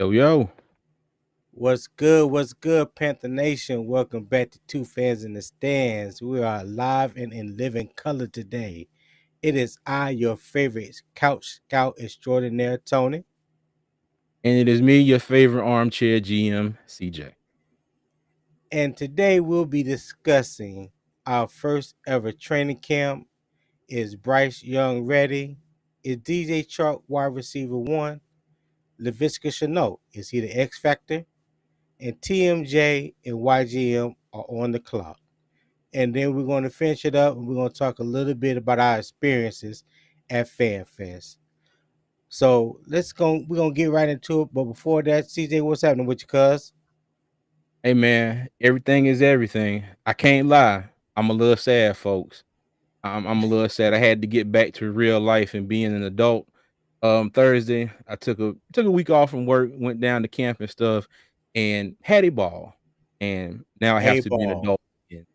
Yo, yo. What's good? What's good, Panther Nation? Welcome back to Two Fans in the Stands. We are live and in living color today. It is I, your favorite couch scout extraordinaire, Tony. And it is me, your favorite armchair GM, CJ. And today we'll be discussing our first ever training camp. Is Bryce Young ready? Is DJ Chark wide receiver one? LaVisca Chenault, is he the X Factor? And TMJ and YGM are on the clock. And then we're going to finish it up and we're going to talk a little bit about our experiences at FanFest. So we're gonna get right into it. But before that, CJ, what's happening with you, cuz? Hey, man, everything is everything. I can't lie. I'm a little sad, folks. I'm a little sad. I had to get back to real life and being an adult. Thursday, I took a week off from work, went down to camp and stuff, and had a ball. And now I have A to be an ball. adult again.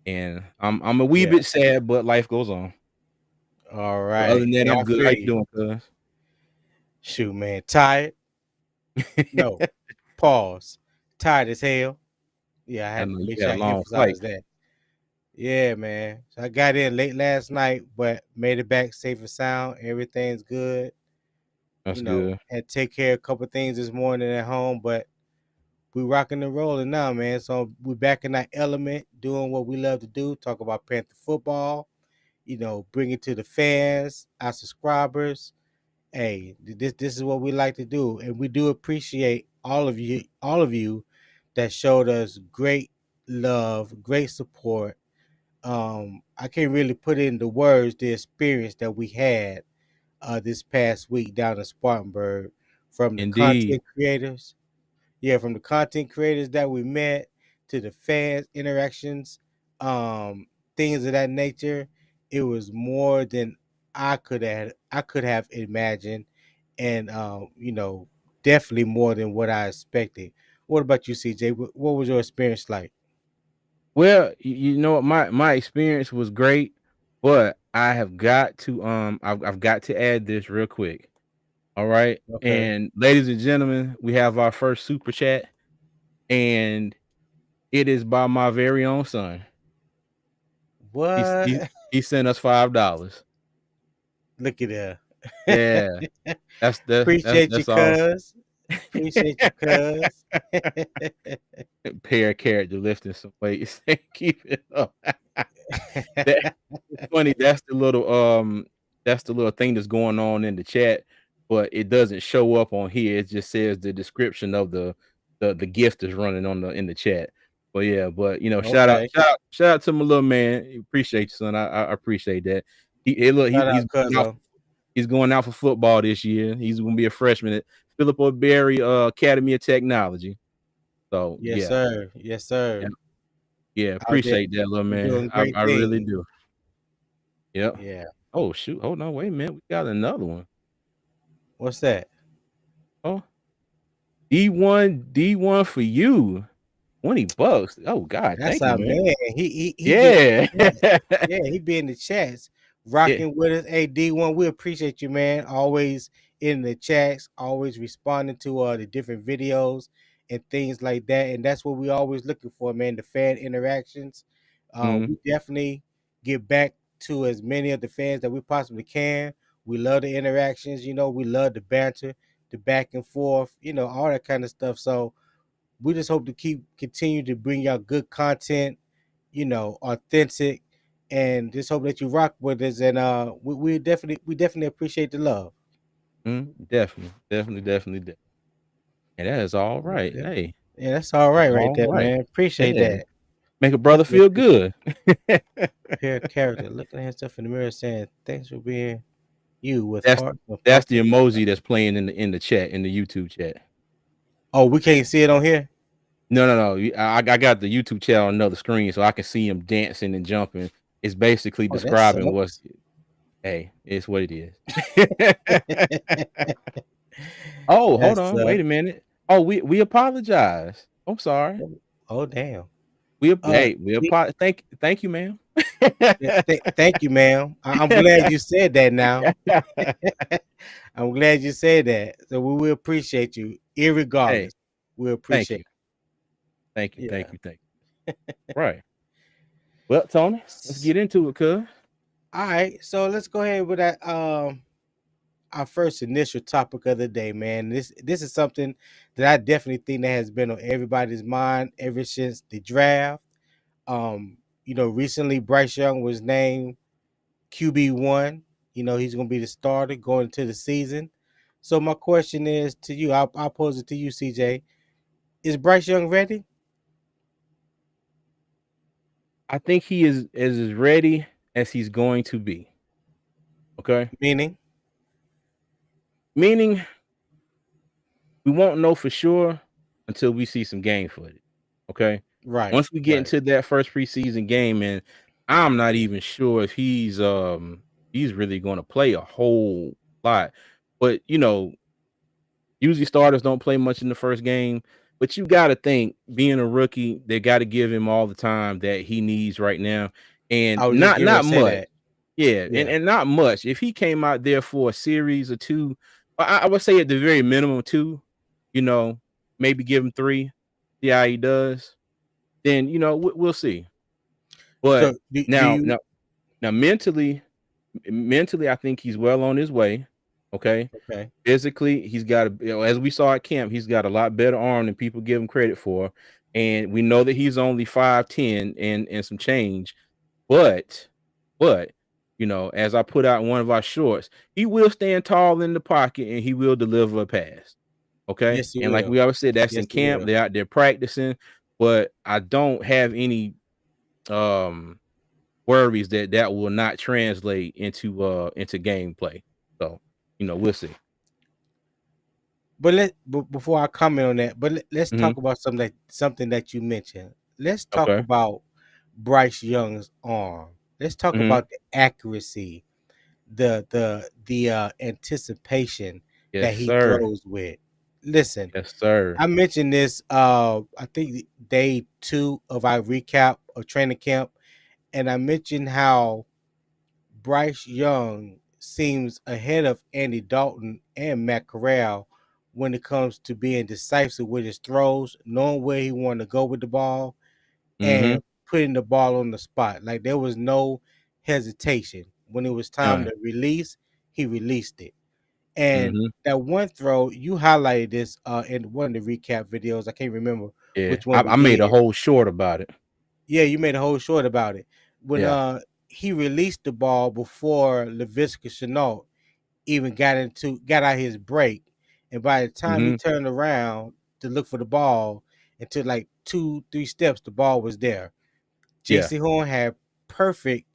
And I'm a wee Yeah. bit sad, but life goes on. All But other right. than that, Hey, I'm I good. How feel you you. doing, cuz? Shoot, man. Tired? No. Pause. Tired as hell. Yeah, I I had to know you make had sure a I long flight. emphasize that. Yeah, man. So I got in late last night, but made it back safe and sound. Everything's good. That's good. Had to take care of a couple things this morning at home, but we rocking and rolling now, man. So we back in that element, doing what we love to do, talk about Panther football, bring it to the fans, our subscribers. Hey, this is what we like to do. And we do appreciate all of you that showed us great love, great support. I can't really put into words the experience that we had this past week down in Spartanburg from the Indeed. content creators. Yeah, from the content creators that we met to the fans interactions, um things of that nature. It was more than I could have imagined, and definitely more than what I expected. What about you, CJ? What was your experience like? Well, you know what, my experience was great, but I have got to I've got to add this real quick. All right. Okay. And ladies and gentlemen, we have our first super chat, and it is by my very own son. He's he, What? he sent us $5. Look at that. Yeah. Appreciate you, That's all. cuz. Appreciate you, cuz. Pair character lifting some weights. Keep it up. That it's funny, that's the little thing that's going on in the chat, but it doesn't show up on here. It just says the description of the gift is running on the in the chat. But yeah, but Okay. shout out to my little man. Appreciate you, son. I appreciate that. Look, Shout out, cuz. he's going out for football this year. He's gonna be a freshman at Philip O'Berry Academy of Technology. So Yes, yeah, sir. Yes, yeah, sir. yeah. Out there Appreciate that, little man. doing great I really things. do. Yep. Yeah. Oh shoot, hold on, wait a minute. We got another one. What's that? Oh, D1 for you. $20. Oh God, That's thank you, our man. man. He be in Yeah. the chats. Yeah, he be in the chats Yeah. rocking with us. Hey, D1, we appreciate you, man. Always in the chats, always responding to the different videos and things like that. And that's what we always looking for, man. The fan interactions. Mhm. We definitely get back to as many of the fans that we possibly can. We love the interactions, we love the banter, the back and forth, all that kind of stuff. So we just hope to continue to bring y'all good content, authentic, and just hope that you rock with us. And we definitely appreciate the love. Definitely, definitely, definitely, and that is all right. Yeah, Hey, yeah, that's all that's right, right all there, right. man. Appreciate Yeah, that. make a brother Definitely feel appreciate good. pair character looking at himself in the mirror saying, "Thanks for being you with That's heart and that's the pumpkin." emoji that's playing in the chat, in the YouTube chat. Oh, we can't see it on here. No, no, no. I got the YouTube chat on another screen, so I can see him dancing and jumping. It's basically Oh, that describing what's. sucks. Hey, it's what it is. Oh, That hold on, wait sucks. a minute. Oh, we apologize. I'm sorry. Oh, damn. Uh, We apologize. Thank you, ma'am. thank you, ma'am. I'm glad you said that now. I'm glad you said that. So we will appreciate you, Hey, irregardless. We'll thank appreciate you, thank you, it. thank Yeah. you, thank you. Right. Well, Tony, let's get into it, cuz. All right. So let's go ahead with that. Our first initial topic of the day, man. This is something that I definitely think that has been on everybody's mind ever since the draft. Recently Bryce Young was named QB1. He's gonna be the starter going into the season. So my question is to you, I'll pose it to you, CJ. Is Bryce Young ready? I think he is as ready as he's going to be. Okay. Meaning? Meaning we won't know for sure until we see some game footage. Okay. Right, Once we get right. into that first preseason game, and I'm not even sure if he's really gonna play a whole lot. But usually starters don't play much in the first game. But you gotta think, being a rookie, they gotta give him all the time that he needs right now. And I was just not getting ready not to say much. that. Yeah, and Yeah. and not much. If he came out there for a series or 2, I would say at the very minimum 2, you know, maybe give him 3, see how he does, then, we'll see. But So do now you now now mentally, I think he's well on his way, okay? okay. Physically, he's got as we saw at camp, he's got a lot better arm than people give him credit for, and we know that he's only 5'10" and some change. But, as I put out in one of our shorts, he will stand tall in the pocket and he will deliver a pass. Okay. Yes, he And like will. we always said, that's in Yes, he camp. will. They're out there practicing, but I don't have any um worries that that will not translate into gameplay. So, we'll see. But before I comment on that, let's Hmm. talk about something that you mentioned. Let's talk Okay. about Bryce Young's arm. Let's talk Hmm. about the accuracy, the anticipation Yes, that he sir. throws with. Listen, Yes, sir. I mentioned this I think day 2 of our recap of training camp, and I mentioned how Bryce Young seems ahead of Andy Dalton and Matt Corral when it comes to being decisive with his throws, knowing where he wanted to go with the ball, Hmm. and putting the ball on the spot. Like there was no hesitation. When it was time Uh, to release, he released it. And hmm. that one throw, you highlighted this in one of the recap videos. I can't remember Yeah. which one we I made a did. whole short about it. Yeah, you made a whole short about it. When Yeah. he released the ball before Laviska Chenault even got out his break. And by the time he Hmm. turned around to look for the ball, and took like 2, 3 steps, the ball was there. Yeah. JC Horn had perfect,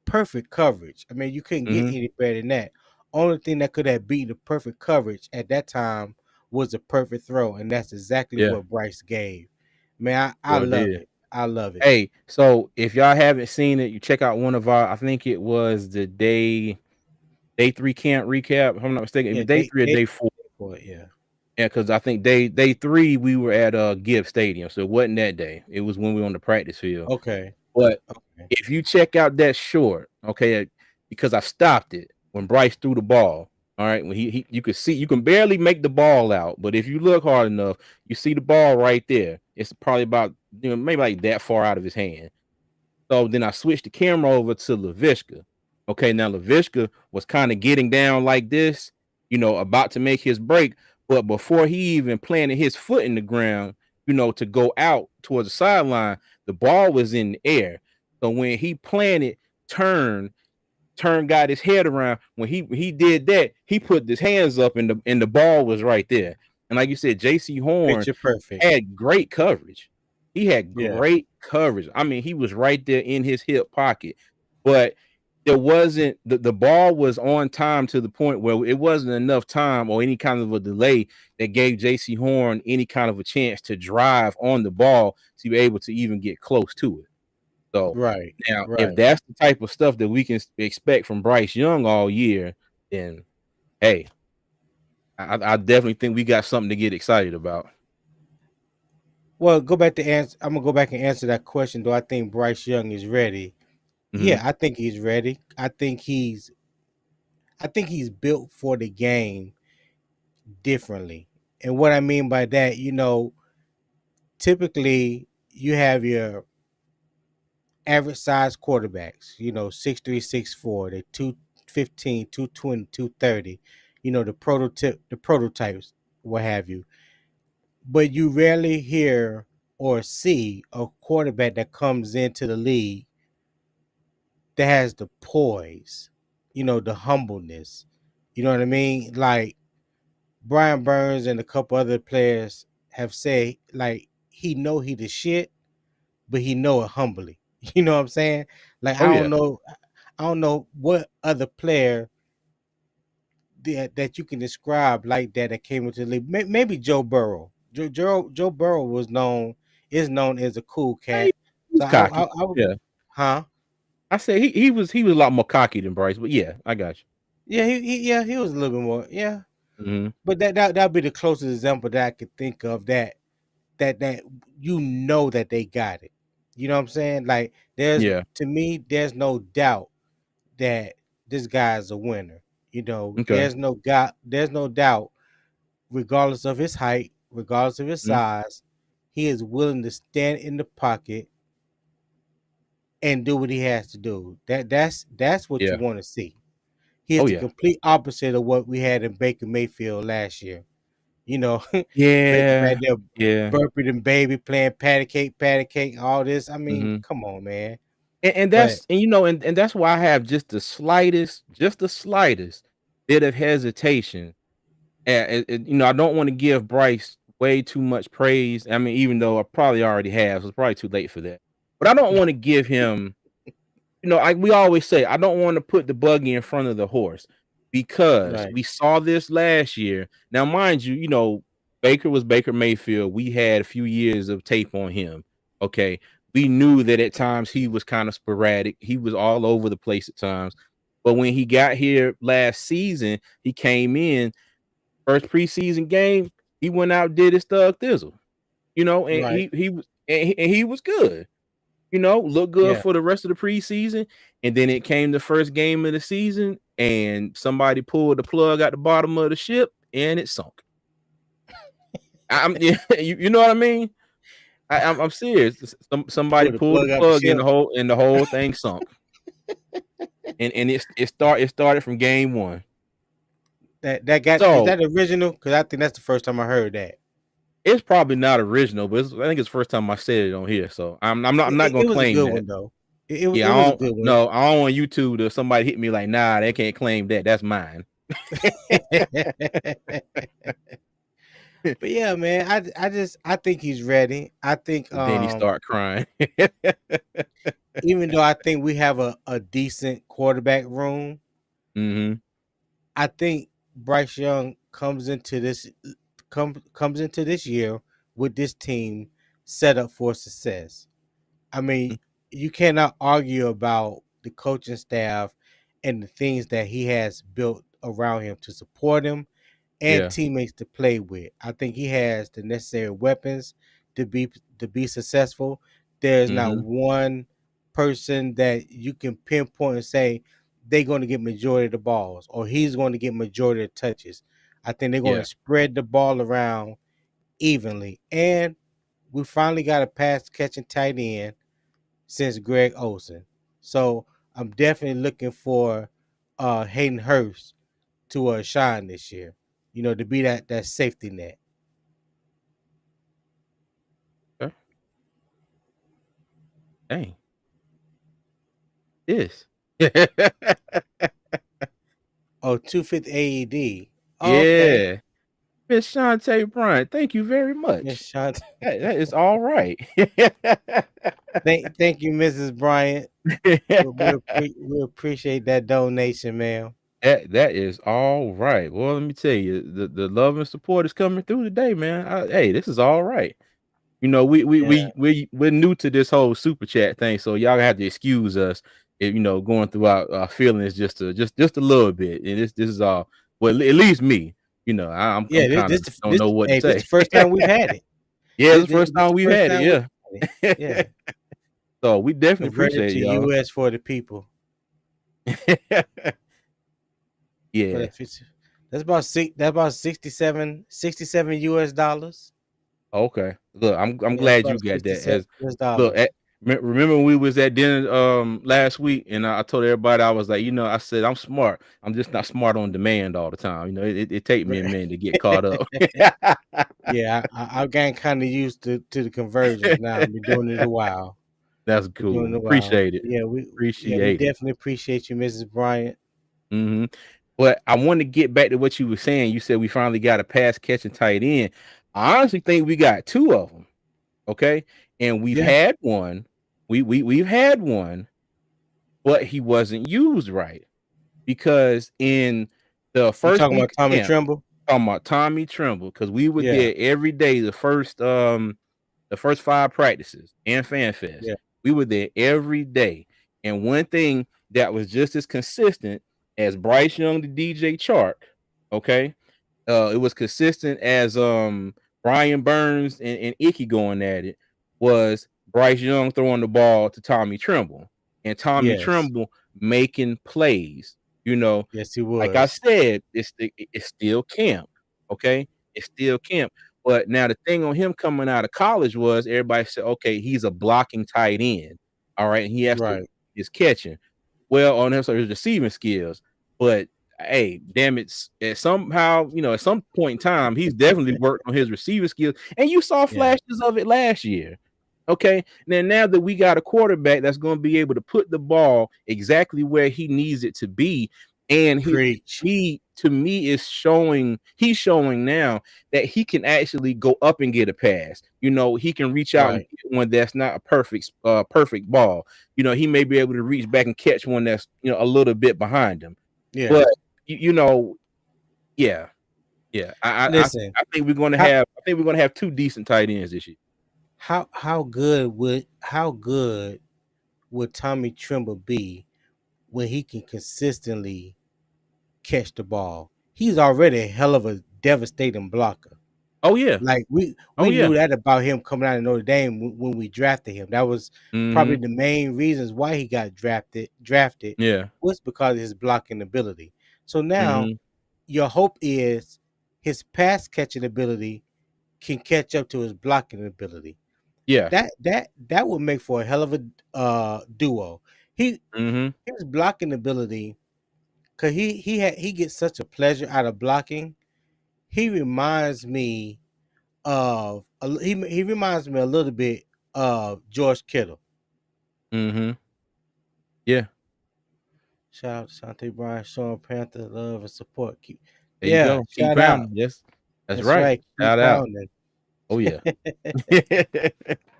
perfect coverage. I mean, you couldn't get Hmm. any better than that. Only thing that could have beaten the perfect coverage at that time was a perfect throw, and that's exactly Yeah. what Bryce gave. Man, I Sure love did. it. I love it. Hey, so if y'all haven't seen it, you check out one of our, I think it was the day 3 camp recap, if I'm not mistaken. It Yeah, was day 3 or they day 4. for it. Yeah. Yeah, because I think day 3 we were at Gibbs Stadium, so it wasn't that day. It was when we were on the practice field. Okay. But Okay. if you check out that short, okay, because I stopped it when Bryce threw the ball. All right, when he you could see, you can barely make the ball out, but if you look hard enough, you see the ball right there. It's probably about, maybe like that far out of his hand. So then I switched the camera over to Laviska. Okay, now Laviska was kind of getting down like this, about to make his break. But before he even planted his foot in the ground, to go out towards the sideline, the ball was in the air. So when he planted, turned, got his head around. When he did that, he put his hands up and the ball was right there. And like you said, JC Horn Picture perfect. had great coverage. He had Yeah. great coverage. I mean, he was right there in his hip pocket. But there wasn't the ball was on time to the point where it wasn't enough time or any kind of a delay that gave JC Horn any kind of a chance to drive on the ball to be able to even get close to it. So Right. now, if Right. that's the type of stuff that we can expect from Bryce Young all year, then hey, I definitely think we got something to get excited about. Well, go back to answer. I'm gonna go back and answer that question. Do I think Bryce Young is ready? Hmm. Yeah, I think he's ready. I think he's built for the game differently. And what I mean by that, typically you have your average size quarterbacks, 6'3", 6'4", they're 215, 220, 230, the prototypes, what have you. But you rarely hear or see a quarterback that comes into the league that has the poise, the humbleness. You know what I mean? Like Brian Burns and a couple other players have said, like, he the shit, but he know it humbly. You know what I'm saying? Like Oh yeah. I don't know what other player that you can describe like that came into the league. Maybe Joe Burrow. Joe Burrow is known as a cool Hey, cat. he's So cocky. I would, Yeah. huh? I said he was a lot more cocky than Bryce, but yeah, I got Yeah, he was a little bit more. Yeah, you. Mhm. but that'd be the closest example that I could think of that that they got it. You know what I'm saying? Like Yeah. to me, there's no doubt that this guy's a winner. Okay. There's no doubt, regardless of his height, regardless of his Mhm. size, he is willing to stand in the pocket and do what he has to do. That's what you Yeah. want to see. He is Oh the yeah. complete opposite of what we had in Baker Mayfield last year. Baker back Yeah. there Yeah. burping and baby playing patty cake, all this. I mean, Mhm. come on, man. And But that's and that's why I have just the slightest bit of hesitation. And I don't want to give Bryce way too much praise. I mean, even though I probably already have, so it's probably too late for that. But I don't want to give him, we always say, I don't want to put the buggy in front of the horse because right, we saw this last year. Now, mind you, Baker was Baker Mayfield. We had a few years of tape on him. Okay. We knew that at times he was kind of sporadic. He was all over the place at times. But when he got here last season, he came in first preseason game, he went out and did his thug thizzle, and right, he was good. Looked good yeah. for the rest of the preseason, and then it came the first game of the season, and somebody pulled the plug out the bottom of the ship, and it sunk. Yeah, you know what I mean? I'm serious. Somebody Pull the pulled the plug out the plug, ship. and the whole thing sunk. And it started from game one. That got is So that original? Because I think that's the first time I heard that. it's probably not original, but I think it's the first time I said it on here. So I'm not gonna It was a claim good that. one though. Yeah, It I was a don't good one. no, I don't want YouTube to somebody hit me like, nah, they can't claim that. That's mine. But yeah, man, I think he's ready. I think Then he start crying. even though I think we have a decent quarterback room, Mhm. I think Bryce Young comes into this year with this team set up for success. I mean, you cannot argue about the coaching staff and the things that he has built around him to support him and Yeah. teammates to play with. I think he has the necessary weapons to be successful. There's not Mhm. one person that you can pinpoint and say they're going to get majority of the balls or he's going to get majority of the touches. I think they're going Yeah. to spread the ball around evenly. And we finally got a pass catching tight end since Greg Olsen. So I'm definitely looking for Hayden Hurst to shine this year. To be that safety net. Okay. Dang. Yes. Oh, 250 AED. Oh, okay. Yeah. Miss Shantae Bryant, thank you very Miss much. Shant. That is all right. Thank you, Mrs. Bryant. We appreciate that donation, ma'am. That is all right. Well, let me tell you, the love and support is coming through today, man. Hey, this is all right. Yeah, We're new to this whole super chat thing, so y'all have to excuse us if going through our feelings just a little bit. And this is all well, at least me. I'm yeah. kind of don't know what to Hey, this say. the first time we've had it. Yeah, it's the first This time the we've first had it. time we've Yeah. had it. Yeah, So we definitely converted appreciate to it, y'all. US for the people. for Yeah. that 50. That's about 67 US dollars. Okay. Look, I'm Yeah, it's glad about you got that. 67 As US look, dollars. remember when we was at dinner last week, and I told everybody I was like, I said I'm smart. I'm just not smart on demand all the time. It take me a Right. minute to get caught up. Yeah, I've gotten kind of used to the conversions now. I've been doing it a while. That's Been doing it cool. a while. Appreciate it. We Appreciate it. definitely appreciate you, Mrs. Bryant. hmm But I want to get back to what you were saying. You said we finally got a pass catching tight end. I honestly think we got two of them. Okay, and we've Yeah, had one. We've had one, but he wasn't used right because in the you first talking week about of Tommy camp, Tremble? talking about Tommy Tremble, because we were Yeah, there every day. The first 5 practices and Fan Fest, yeah, we were there every day. And one thing that was just as consistent as Bryce Young to DJ Chark, okay, it was consistent as Brian Burns and Icky going at it, was Bryce Young throwing the ball to Tommy Tremble and Tommy yes, Tremble making plays. You know, yes, he like I was. said, it's still camp, okay? It's still camp. But now the thing on him coming out of college was everybody said, okay, he's a blocking tight end. All right, and he has to Right. is catching. Well, on him, so his receiving skills. But hey, damn it, somehow, at some point in time, he's definitely worked on his receiving skills. And you saw Yeah, flashes of it last year. Okay. Now that we got a quarterback that's going to be able to put the ball exactly where he needs it to be, and preach. he to me is showing he's showing now that he can actually go up and get a pass. He can reach out and Right. get one that's not a perfect ball. He may be able to reach back and catch one that's a little bit behind him. Yeah. But you, you know, yeah, yeah. Listen, I think we're gonna how have two decent tight ends this year. how good would Tommy Tremble be when he can consistently catch the ball? He's already a hell of a devastating blocker. Oh yeah. Like Oh we yeah. knew that about him coming out of Notre Dame when we drafted him. That was probably Mhm. the main reasons why he got drafted Yeah. was because of his blocking ability. So now Mhm. your hope is his pass catching ability can catch up to his blocking ability. Yeah. That would make for a hell of a duo. He Mhm. his blocking ability, cause he gets such a pleasure out of blocking. He reminds me he reminds me a little bit of George Kittle. Mhm. Yeah. Shout out to Sante Bryan, Sean Panther, love and support. There you Yeah, go. Keep shout out. pounding. Yes. That's That's right. right. Keep Shout out. pounding. Oh yeah.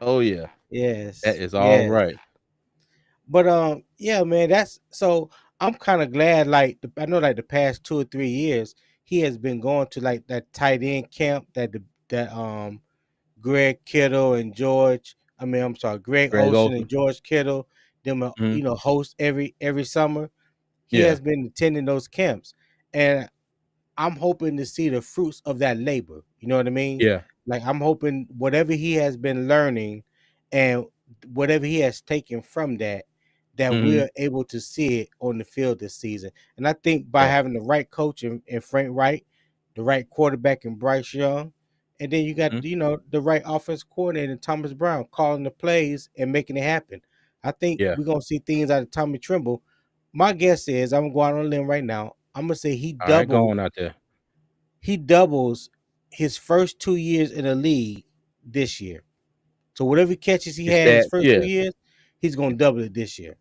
Oh yeah. That Yes, is all yes. right. But yeah, man, that's so I'm kind of glad. Like I know, like the past 2 or 3 years, he has been going to like that tight end camp that Greg Kittle and George. I mean, I'm sorry, Greg Greg Olson and Olson. George Kittle. Them, Mhm. host every summer. He Yeah. has been attending those camps, and I'm hoping to see the fruits of that labor. You know what I mean? Yeah. Like I'm hoping whatever he has been learning and whatever he has taken from that Mhm. we're able to see it on the field this season. And I think by Yeah. having the right coach in Frank Wright, the right quarterback in Bryce Young, and then you got Mhm. the right offense coordinator in Thomas Brown calling the plays and making it happen. I think Yeah. we're gonna see things out of Tommy Trimble. My guess is I'm going on a limb right now. I'm gonna say All right, go on out there. he doubles his first 2 years in the league this year. So whatever catches he It's had his that first two yeah. years, he's gonna double it this year.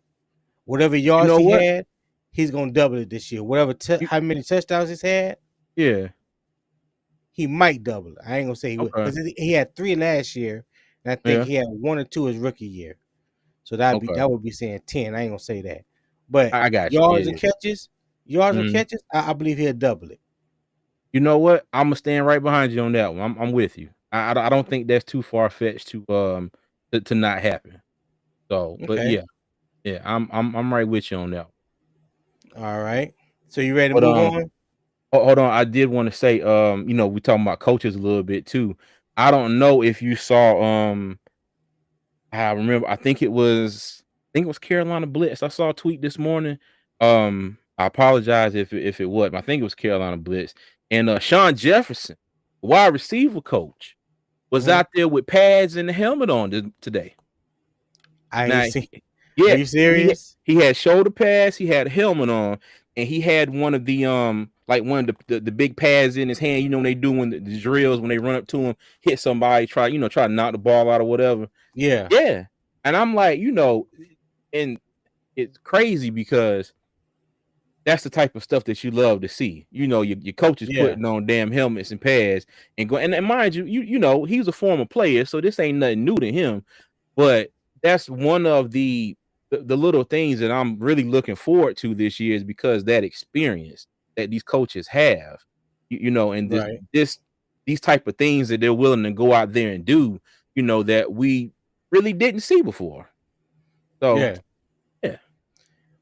Whatever You yards know he what? had, he's gonna double it this year. You How many touchdowns he's had, yeah. he might double it. I ain't gonna say he would Okay. because he had 3 last year, and I think Yeah. he had 1 or 2 his rookie year. So that be Okay. that would be saying 10. I ain't gonna say that, but I got you. yards Yeah, and yeah. catches, yards and Mhm. catches, I believe he'll double it. You know what? Imma stand right behind you on that one. I'm with you. I don't think that's too far-fetched to not happen. So, but Okay, yeah, yeah, I'm right with you on that. all right. So you ready to But, move on? hold on, I did wanna say, we talking about coaches a little bit too. I don't know if you saw, I think it was Carolina Blitz. I saw a tweet this morning. I apologize if it wasn't. I think it was Carolina Blitz. And Sean Jefferson, wide receiver coach, was Hmm. out there with pads and the helmet on today. I ain't Now, seen. Are yeah, you he serious? he had shoulder pads, he had a helmet on, and he had one of the like one of the big pads in his hand. You know when they doing the drills when they run up to him, hit somebody, try to knock the ball out or whatever. Yeah, Yeah, and I'm like, and it's crazy because that's the type of stuff that you love to see. Your coach is yeah, putting on damn helmets and pads and going. And mind you, he's a former player, so this ain't nothing new to him. But that's one of the little things that I'm really looking forward to this year is because that experience that these coaches have, and right. these type of things that they're willing to go out there and do, that we really didn't see before. So Yeah. yeah,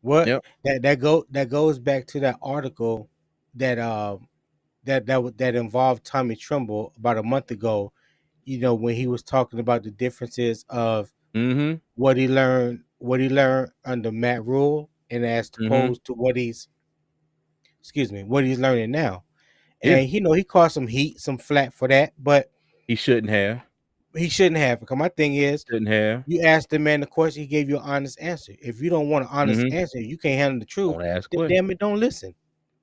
What yep, that goes back to that article that that involved Tommy Trumbull about a month ago. When he was talking about the differences of mm-hmm, what he learned under Matt Rule and as mm-hmm, opposed to what he's learning now. yeah, And he caught some heat, some flack for that, but he shouldn't have, he shouldn't have. Because my thing is, shouldn't have. you asked the man the question, he gave you an honest answer. If you don't want an honest Mm-hmm. answer, you can't handle the truth, Don't ask then questions. damn it, don't listen.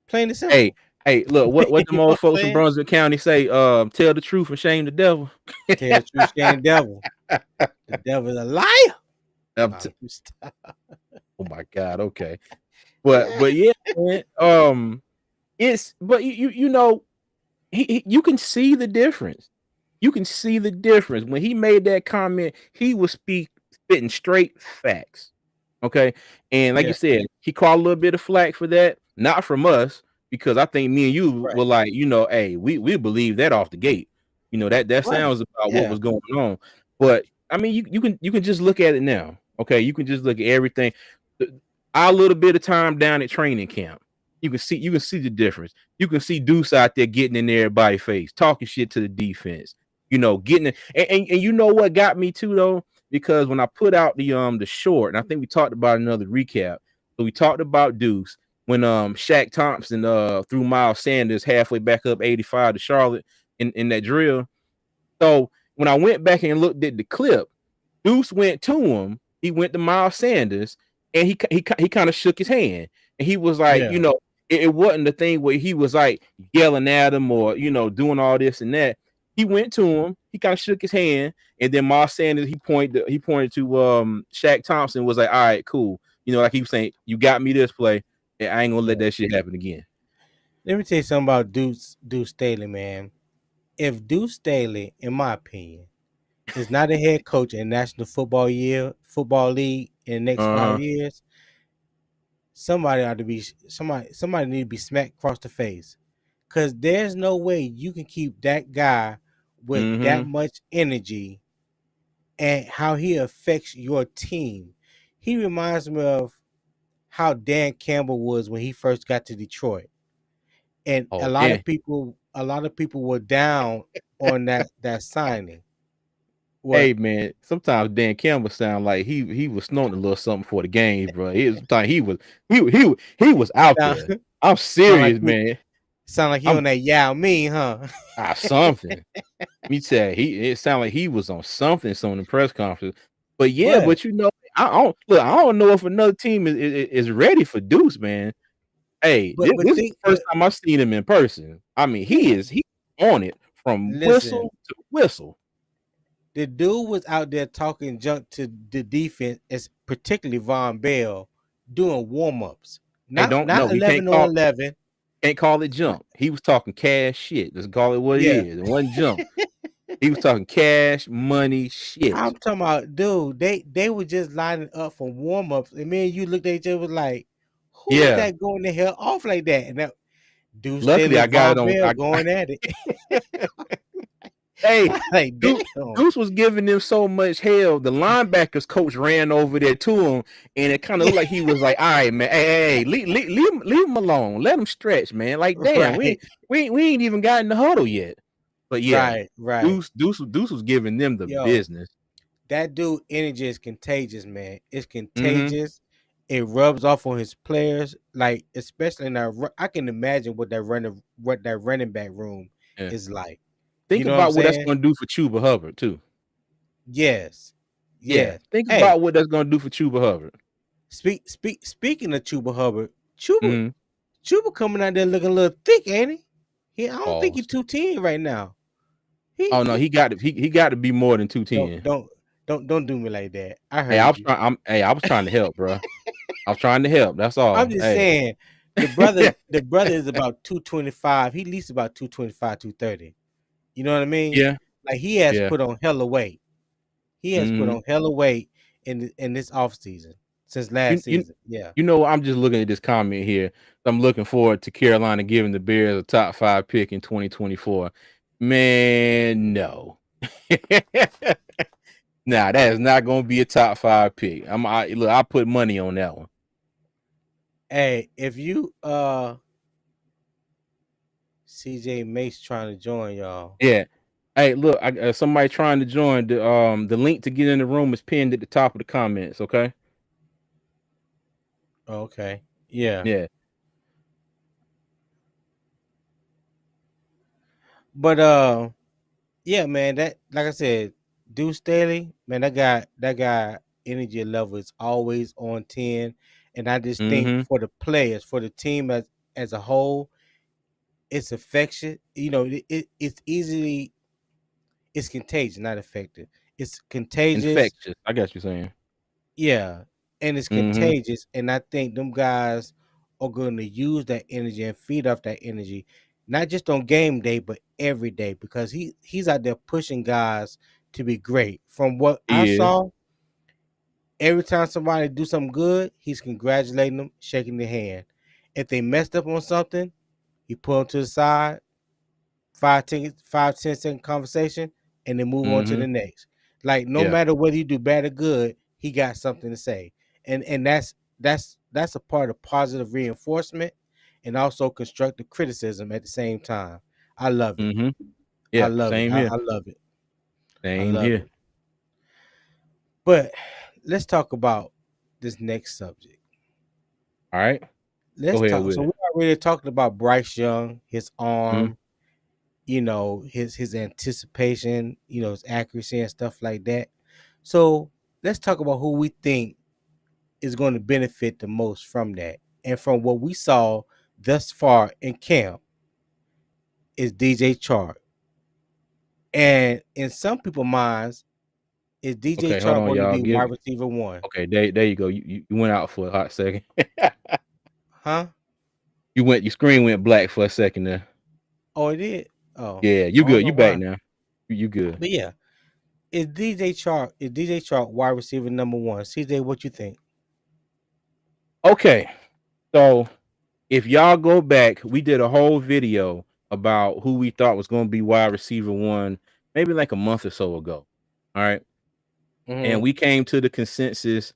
Plain and Hey, simple. hey, look, what them You know old what I'm folks from saying? Brunswick County say, tell the truth and shame the devil. Tell the truth, shame the devil. The devil is a liar. I'm Nah, t- you stop. oh my God, okay. But yeah, man, it's but you can see the difference. You can see the difference. When he made that comment, he was spitting straight facts. Okay. And like you Yeah, said, he caught a little bit of flack for that, not from us, because I think me and you were right, like, hey, we believe that off the gate. That right. sounds about what Yeah, was going on. But I mean, you can just look at it now. Okay. You can just look at everything. Our little bit of time down at training camp. You can see the difference. You can see Deuce out there getting in everybody's face, talking shit to the defense. Getting it. And you know what got me too though, because when I put out the short, and I think we talked about another recap. So we talked about Deuce when Shaq Thompson threw Miles Sanders halfway back up 85 to Charlotte in that drill. So when I went back and looked at the clip, Deuce went to him. He went to Miles Sanders, and he kind of shook his hand, and he was like, yeah, it wasn't the thing where he was like yelling at him or doing all this and that. He went to him. He kind of shook his hand, and then Miles Sanders he pointed to Shaq Thompson, was like, all right, cool. Like he was saying, you got me this play, and I ain't gonna let yeah. that shit happen again. Let me tell you something about Deuce Staley, man. If Deuce Staley, in my opinion, is not a head coach in National Football League in the next five Uh-huh. years, somebody ought to be somebody need to be smacked across the face. Cause there's no way you can keep that guy with that Mm-hmm. much energy and how he affects your team. He reminds me of how Dan Campbell was when he first got to Detroit. And a Oh lot yeah. of people were down on that signing. What? Hey man, sometimes Dan Campbell sound like he was snorting a little something for the game, bro. Sometimes he was out Sound, there. I'm sound like serious, he man. sound like he I'm on that Yao Me, huh? something. Me tell you, it sounded like he was on something, some of the press conference. But yeah, But but I don't know if another team is ready for Deuce, man. Hey, but this is think the first time I've seen him in person. I mean, yeah. he on it from Listen, whistle to whistle. the dude was out there talking junk to the defense, as particularly Von Bell, doing warm ups. Hey, Not don't not no, you 11 on 11. can't call it jump. He was talking cash shit. Let's call it what it Yeah. is. It wasn't jump. He was talking cash money I'm shit. talking about, dude, they were just lining up for warm ups. And me and you looked at each other like, who is Yeah. that going the hell off like that? And that dude Luckily, Staley I and got it Von on. Bell going at it. Hey, I'm like, damn. Deuce was giving them so much hell. The linebackers coach ran over there to him, and it kind of Yeah, looked like he was like, "All right, man, hey, leave him alone. Let him stretch, man. Like, damn, we right, ain't, we ain't, we ain't even got in the huddle yet." But yeah, right. Deuce was giving them the Yo, business. that dude energy is contagious, man. It's Mm-hmm. contagious. it rubs off on his players. Like especially in that, I can imagine what that running back room Yeah. is like. You Think know what I'm about what that's saying? gonna do for Chuba Hubbard too. Yes, Yeah. yes. Think Hey, about what that's gonna do for Chuba Hubbard. speaking of Chuba Hubbard, Chuba Mhm. Chuba coming out there looking a little thick, ain't he? I don't think he's Pause. 210 right now. Oh no, He he got to be more than don't 210. don't don't do me like that. I Hey, heard you. I was trying to help, bro. I was trying to help. That's I'm all. just Hey. saying the brother is about 225. He at least about 225, 230. You know what I mean? Yeah. Like he has Yeah. put on hella weight. He has put Mhm. on hella weight in this off season since You last you season. Yeah. you know, I'm just looking at this comment here. I'm looking forward to Carolina giving the Bears a top 5 pick in 2024. Man, no. Nah, that is not gonna be a top 5 pick. Look, I put money on that one. Hey, if you CJ Mace trying to join y'all. Yeah. Hey, look, somebody trying to join. The link to get in the room is pinned at the top of the comments, okay? Okay. Yeah. Yeah. But yeah, man, that like I said, Deuce Staley, man, that guy energy level is always on 10. And I just think Mhm. for the players, for the team as a whole, it's affection. You know, it's easily it's contagious, not affected. It's contagious. Infectious. I got you saying. Yeah. And it's Mhm. contagious. And I think them guys are going to use that energy and feed off that energy, not just on game day, but every day because he's out there pushing guys to be great. From what I He is. saw, every time somebody do something good, he's congratulating them, shaking their hand. If they messed up on something, he pull them to the side, 5, 10 second conversation, and then move on to Mhm. the next. Like no Yeah. matter whether you do bad or good, he got something to say, and that's a part of positive reinforcement and also constructive criticism at the same time. I love it. Mhm. I Yeah. love it. Same I, here. I love it. I Same love here. it. But let's talk about this next subject. All right. Let's Go ahead talk. with So it. we already talked about Bryce Young, his Mhm. arm, his anticipation, his accuracy and stuff like that. So let's talk about who we think is going to benefit the most from that. And from what we saw thus far in camp is DJ Chark. And in some people's minds, is DJ Okay, hold Chark on, going to y'all. be wide receiver one? Okay, there you go. You went out for a hot second. Huh? Your screen went black for a second there. Oh, it did. Oh, Yeah, I you don't good. know You back why. now. You good. But yeah, is DJ Chark wide receiver number one? CJ, what you think? Okay. So if y'all go back, we did a whole video about who we thought was going to be wide receiver one, maybe like a month or so ago. All right. And Mm-hmm. we came to the consensus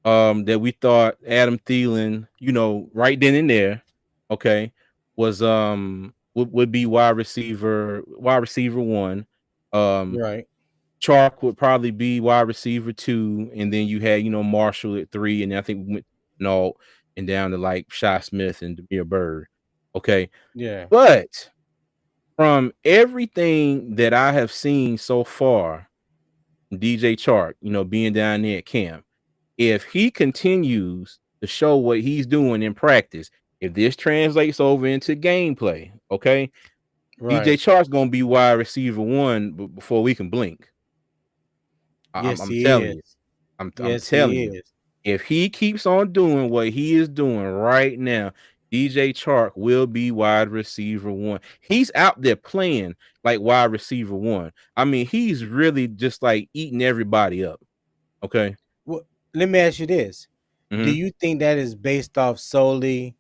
that we thought Adam Thielen, right then and there, okay, was would be wide receiver one. Um Right. Chark would probably be wide receiver two, and then you had, Marshall at three, and I think we went and down to like Shy Smith and Demir Bird. Okay. Yeah. But from everything that I have seen so far, DJ Chark, being down there at camp, if he continues to show what he's doing in practice, if this translates over into gameplay, okay, DJ Right. Chark's gonna be wide receiver one before we can blink. Yes, I'm he telling you. is. I'm Yes, telling he you. is. If he keeps on doing what he is doing right now, DJ Chark will be wide receiver one. He's out there playing like wide receiver one. I mean, he's really just like eating everybody up. Okay. Well, let me ask you this: do Hmm. you think that is based off solely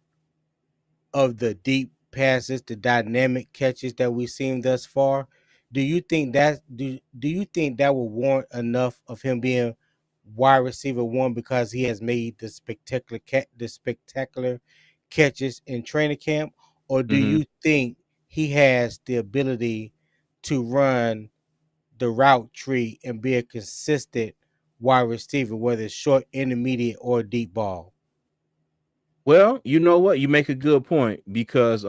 of the deep passes, the dynamic catches that we've seen thus far? Do you think that will warrant enough of him being wide receiver one because he has made the spectacular catches in training camp, or do Hmm. you think he has the ability to run the route tree and be a consistent wide receiver, whether it's short, intermediate, or deep ball? Well, you know what? You make a good point because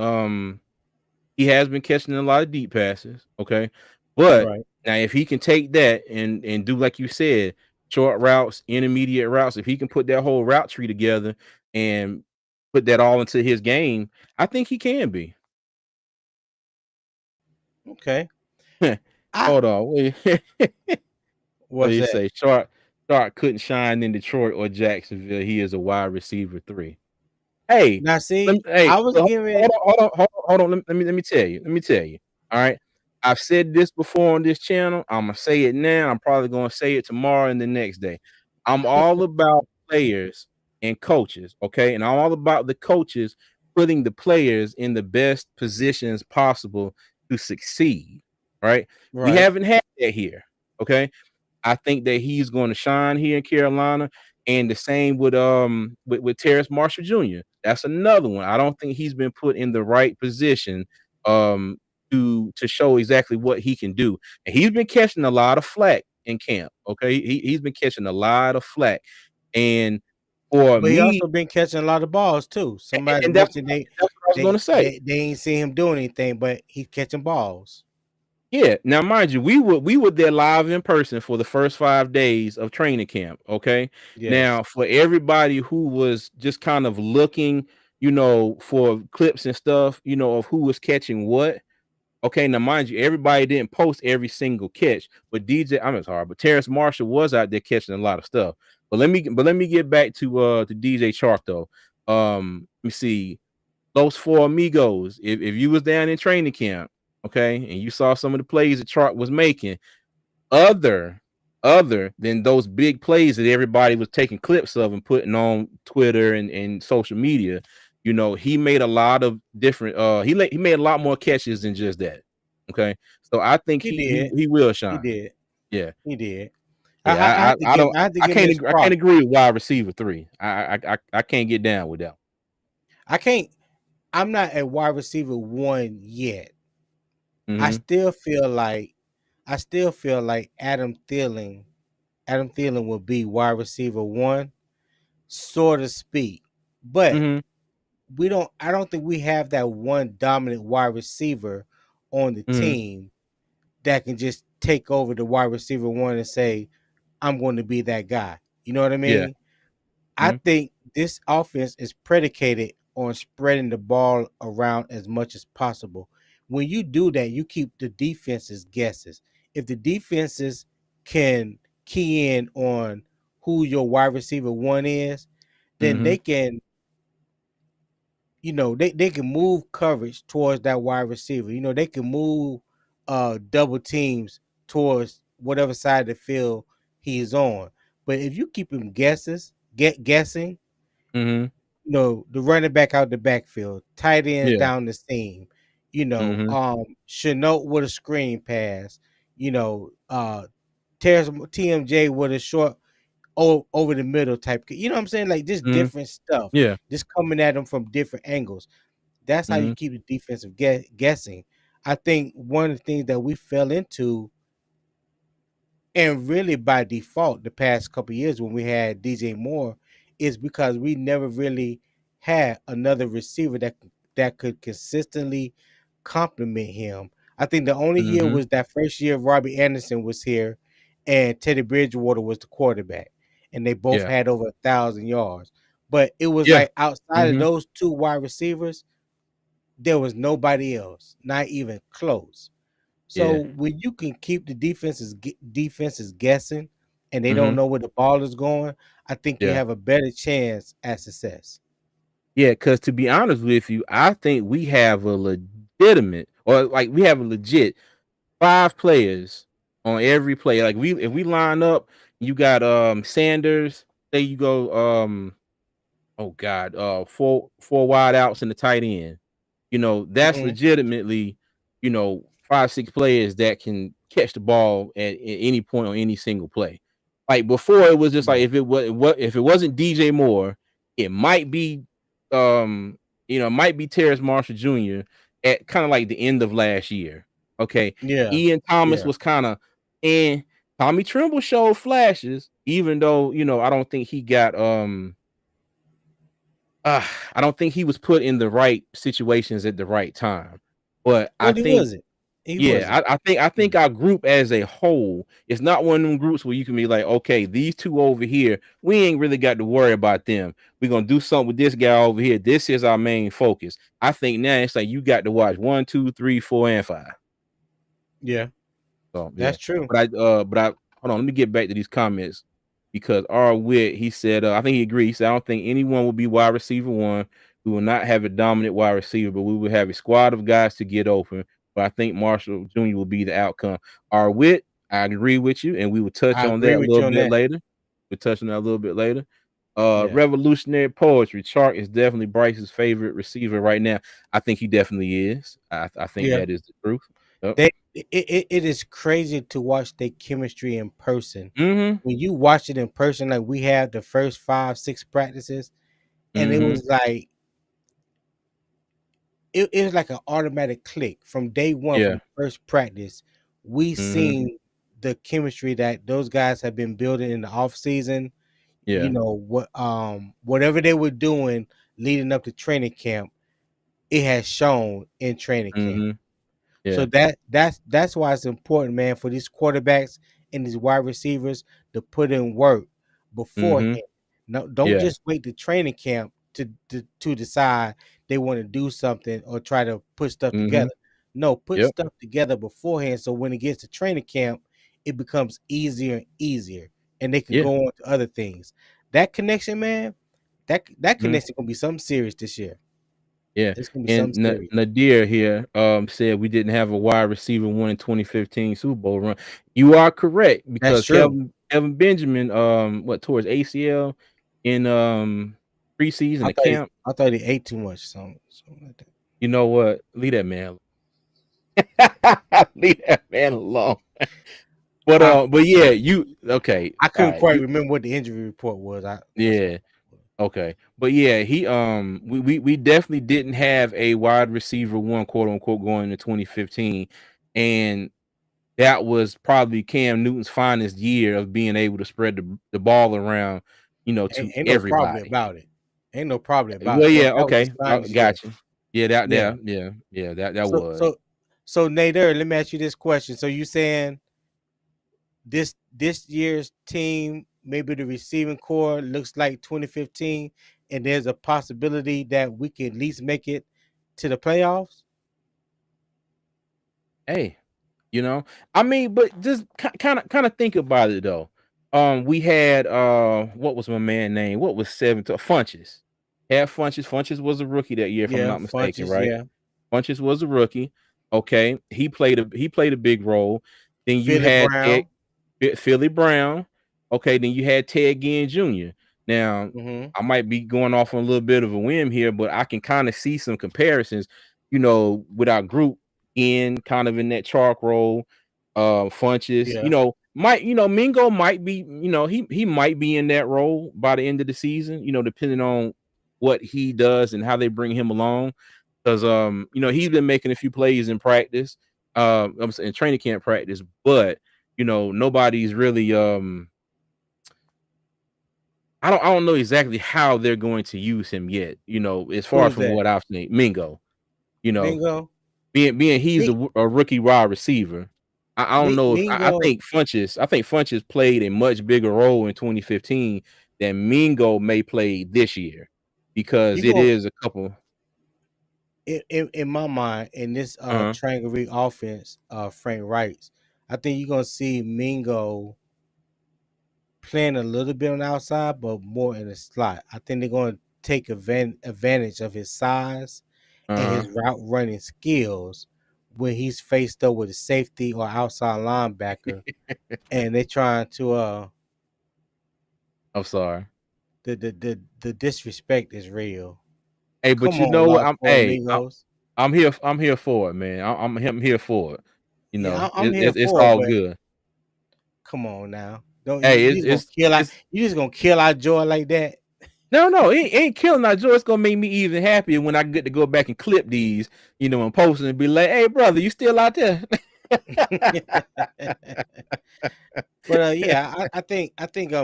he has been catching a lot of deep passes. Okay, but Right. now if he can take that and do like you said, short routes, intermediate routes, if he can put that whole route tree together and put that all into his game, I think he can be. Okay. I Hold on, wait. What do was you that. say? Shark couldn't shine in Detroit or Jacksonville. He is a wide receiver 3. Hey, Now see, hey, I was so giving. hold on. Let me tell you. Let me tell you. All right. I've said this before on this channel. I'm gonna say it now. I'm probably gonna say it tomorrow and the next day. I'm all about players and coaches, okay? And I'm all about the coaches putting the players in the best positions possible to succeed. Right? We Right. haven't had that here. Okay. I think that he's going to shine here in Carolina, and the same with Terrace Marshall Jr. That's another one. I don't think he's been put in the right position um to show exactly what he can do. And he's been catching a lot of flack in camp. Okay, he's been catching a lot of flack, and for But he me, also been catching a lot of balls too. Somebody and that's mentioned that's what I was going to say. they ain't seen him doing anything, but he's catching balls. Yeah. Now, mind you, we were there live in person for the first 5 days of training camp. Okay. Yes. Now, for everybody who was just kind of looking, for clips and stuff, of who was catching what. Okay. Now, mind you, everybody didn't post every single catch, but I'm sorry, but Terrace Marshall was out there catching a lot of stuff. But let me get back to DJ Chark though. Let me see those four amigos. If you was down in training camp, okay, and you saw some of the plays that Chark was making, other other than those big plays that everybody was taking clips of and putting on Twitter and social media, he made a lot of different he made a lot more catches than just that. Okay. So I think He he he did. he will He shine. did. Yeah. He did. Yeah. I have to I give don't I have to I give him can't his I can't props. agree with wide receiver 3. I can't get down with that. I can't I'm not a wide receiver one yet. I Mm-hmm. still feel like I still feel like Adam Thielen will be wide receiver one, so to speak. But Mm-hmm. I don't think we have that one dominant wide receiver on the Mm-hmm. team that can just take over the wide receiver one and say, I'm going to be that guy. You know what I Yeah. mean? I Mm-hmm. think this offense is predicated on spreading the ball around as much as possible. When you do that, you keep the defenses guesses. If the defenses can key in on who your wide receiver one is, then Mm-hmm. they can, they can move coverage towards that wide receiver. They can move double teams towards whatever side of the field he's on. But if you keep him guessing, Mm-hmm. the running back out the backfield, tight ends Yeah. down the seam, Mhm, Chenault with a screen pass, TMJ with a short over the middle type. You know what I'm saying? Like just mhm, different stuff, yeah, just coming at them from different angles. That's how you mhm, keep the defensive guessing. I think one of the things that we fell into, and really by default, the past couple years when we had DJ Moore, is because we never really had another receiver that could consistently complement him. I think the only year mhm, was that first year Robbie Anderson was here, and Teddy Bridgewater was the quarterback, and they both yeah, had over 1,000 yards. But it was yeah, like outside of mhm, those two wide receivers, there was nobody else, not even close. So yeah, when you can keep the defenses guessing and they don't mhm, know where the ball is going, I think you yeah, have a better chance at success. yeah. Because to be honest with you, I think we have a legitimate, or like we have a legit 5 players on every play. Like if we line up, you got Sanders. Say you go oh god, four wide outs and the tight end. That's Mhm. legitimately, 5, 6 players that can catch the ball at any point on any single play. Like before, it was just like Yeah. if it wasn't DJ Moore, it might be it might be Terrace Marshall Jr. at kind of like the end of last year. Okay. Yeah. Ian Thomas Yeah. was kind of and Tommy Trimble showed flashes, even though, I don't think he got uh, I don't think he was put in the right situations at the right time. But I No, he think, wasn't. He wasn't. yeah, I think Mm. our group as a whole is not one of them groups where you can be like, okay, these two over here, we ain't really got to worry about them. We're gonna do something with this guy over here. This is our main focus. I think now it's like you got to watch 1, 2, 3, 4, and 5. Yeah, So yeah, that's true. but I hold on. Let me get back to these comments because R. Witt he said I think he agreed. He said I don't think anyone will be wide receiver one. We will not have a dominant wide receiver, but we will have a squad of guys to get open. But I think Marshall Jr. will be the outcome. R. Witt, I agree with you, and we will touch I on that agree a with little you on bit that. later. We'll touch on that a little bit later. Yeah, Revolutionary poetry. Chark is definitely Bryce's favorite receiver right now. I think he definitely is. I think yeah. that is the truth. Yep. It is crazy to watch their chemistry in person. Mm-hmm. When you watch it in person, like we have the first 5, 6 practices, and it Mm-hmm. was like it was like an automatic click from day one, from Yeah. the first practice. We Mhm. seen the chemistry that those guys have been building in the off season. You Yeah. know whatever they were doing leading up to training camp, it has shown in training camp. Mhm. So Yeah. that's why it's important, man, for these quarterbacks and these wide receivers to put in work Mhm. beforehand. No, don't Yeah. just wait to training camp to decide they want to do something or try to put stuff Mhm. together. No, put Yep. stuff together beforehand so when it gets to training camp, it becomes easier and easier, and they can Yeah. go on to other things. That connection, man, that Mhm. connection gonna be something serious this year. Yeah. It's gonna be And something serious. Nadir here said we didn't have a wide receiver one in 2015 Super Bowl run. You are correct That's because true. Kevin Benjamin what towards ACL in preseason the camp. I thought he ate too much, something like that. You know what? Leave that man. Leave that man alone. I But yeah, you okay. I All couldn't right. quite You remember what the injury report was. I that's yeah. Okay. But yeah, he we definitely didn't have a wide receiver one quote unquote going into 2015. And that was probably Cam Newton's finest year of being able to spread the ball around, to ain't no probably everybody. about it. Ain't no probably about Well, it. yeah, That was his okay. I finest year. got you. Yeah, that Yeah. yeah, yeah, yeah, that So was. so so Nader, let me ask you this question. So you saying this year's team, maybe the receiving core looks like 2015, and there's a possibility that we can at least make it to the playoffs? Hey, I mean, but just kind of think about it though. We had what was my man name? What was seven to Funches? Had Funches. Funches was a rookie that year, if I'm Yeah, not mistaken, Funches, right? yeah. Funches was a rookie. Okay, he played a big role. Then you Philly had Ted, Brown. Philly Brown. Okay, then you had Ted Ginn Jr. Now Mm-hmm. I might be going off on a little bit of a whim here, but I can kind of see some comparisons. With our group in kind of in that chalk role, Funches. Yeah. Mingo might be. He might be in that role by the end of the season. Depending on what he does and how they bring him along. Because he's been making a few plays in practice, I'm saying training camp practice, but nobody's really I don't know exactly how they're going to use him yet, as Who far is from that? what I've seen. Mingo, you know, Mingo? being he's Mi, a rookie wide receiver. I don't know if I Mingo, think Funches played a much bigger role in 2015 than Mingo may play this year because you it going is a couple. in my mind in this Uh-huh. triangle read offense, Frank Wrights, I think you're gonna see Mingo playing a little bit on the outside, but more in the slot. I think they're gonna take advantage of his size and Uh-huh. his route running skills when he's faced up with a safety or outside linebacker, and they're trying to I'm sorry. the disrespect is real. Hey, but Come you on, know what? Los Four Amigos. I'm here for it, man. I'm here for it. Yeah, I'm here It's for it, all but good. come on now. Don't Hey, you just gonna kill our it's you just gonna kill our joy like that? no, it ain't killing our joy. It's gonna make me even happier when I get to go back and clip these, and post and be like, "Hey, brother, you still out there?" But yeah, I think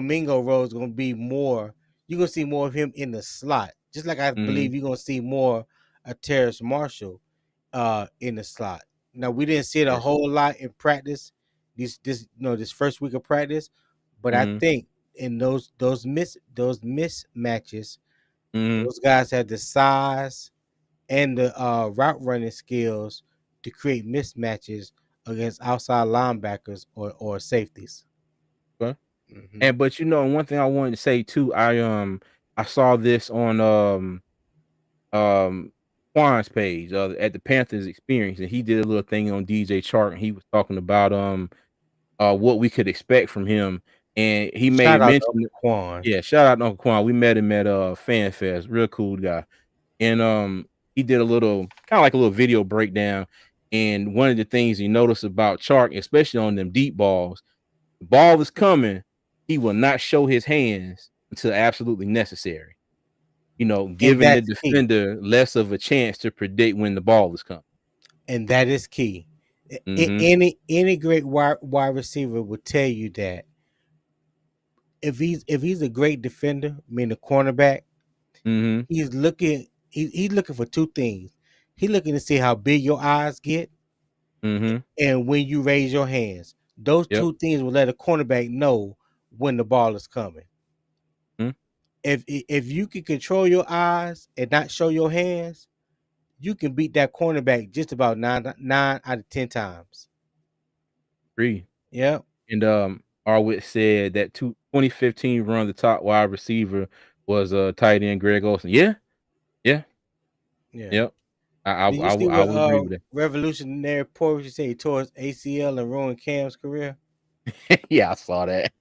Mingo Rose gonna be more. You're gonna see more of him in the slot Just like I Mhm. believe you're gonna see more of Terrace Marshall in the slot. Now we didn't see it a Yes. whole lot in practice, this first week of practice, but I Mhm. think in those mismatches, Mhm. those guys had the size and the route running skills to create mismatches against outside linebackers or safeties. Okay. Hmm. And but one thing I wanted to say too, I saw this on um Quan's page at the Panthers experience, and he did a little thing on DJ Chark, and he was talking about what we could expect from him, and he Shout made out to mention. Uncle Quan. Yeah, shout out to Uncle Quan. We met him at Fan Fest. Real cool guy. And he did a little kind of like a little video breakdown. And one of the things he noticed about Chark, especially on them deep balls, the ball is coming, he will not show his hands until absolutely necessary. And Giving the that's key. defender less of a chance to predict when the ball is coming. And that is key. Mm-hmm. Any great wide receiver will tell you that if he's a great defender, I mean the cornerback, Mm-hmm. he's looking for two things. He's looking to see how big your eyes get Mm-hmm. and when you raise your hands. Those Yep. two things will let a cornerback know when the ball is coming. Mm-hmm. If you can control your eyes and not show your hands, you can beat that cornerback just about nine out of 10 times. Agree. Yep. And Arwitz said that 2015 run the top wide receiver was tight end Greg Olson. Yeah, yeah, Yeah. yep. Did you see I what would agree with revolutionary Porsche say he tore his ACL and ruined Cam's career? that. Yeah, I saw that.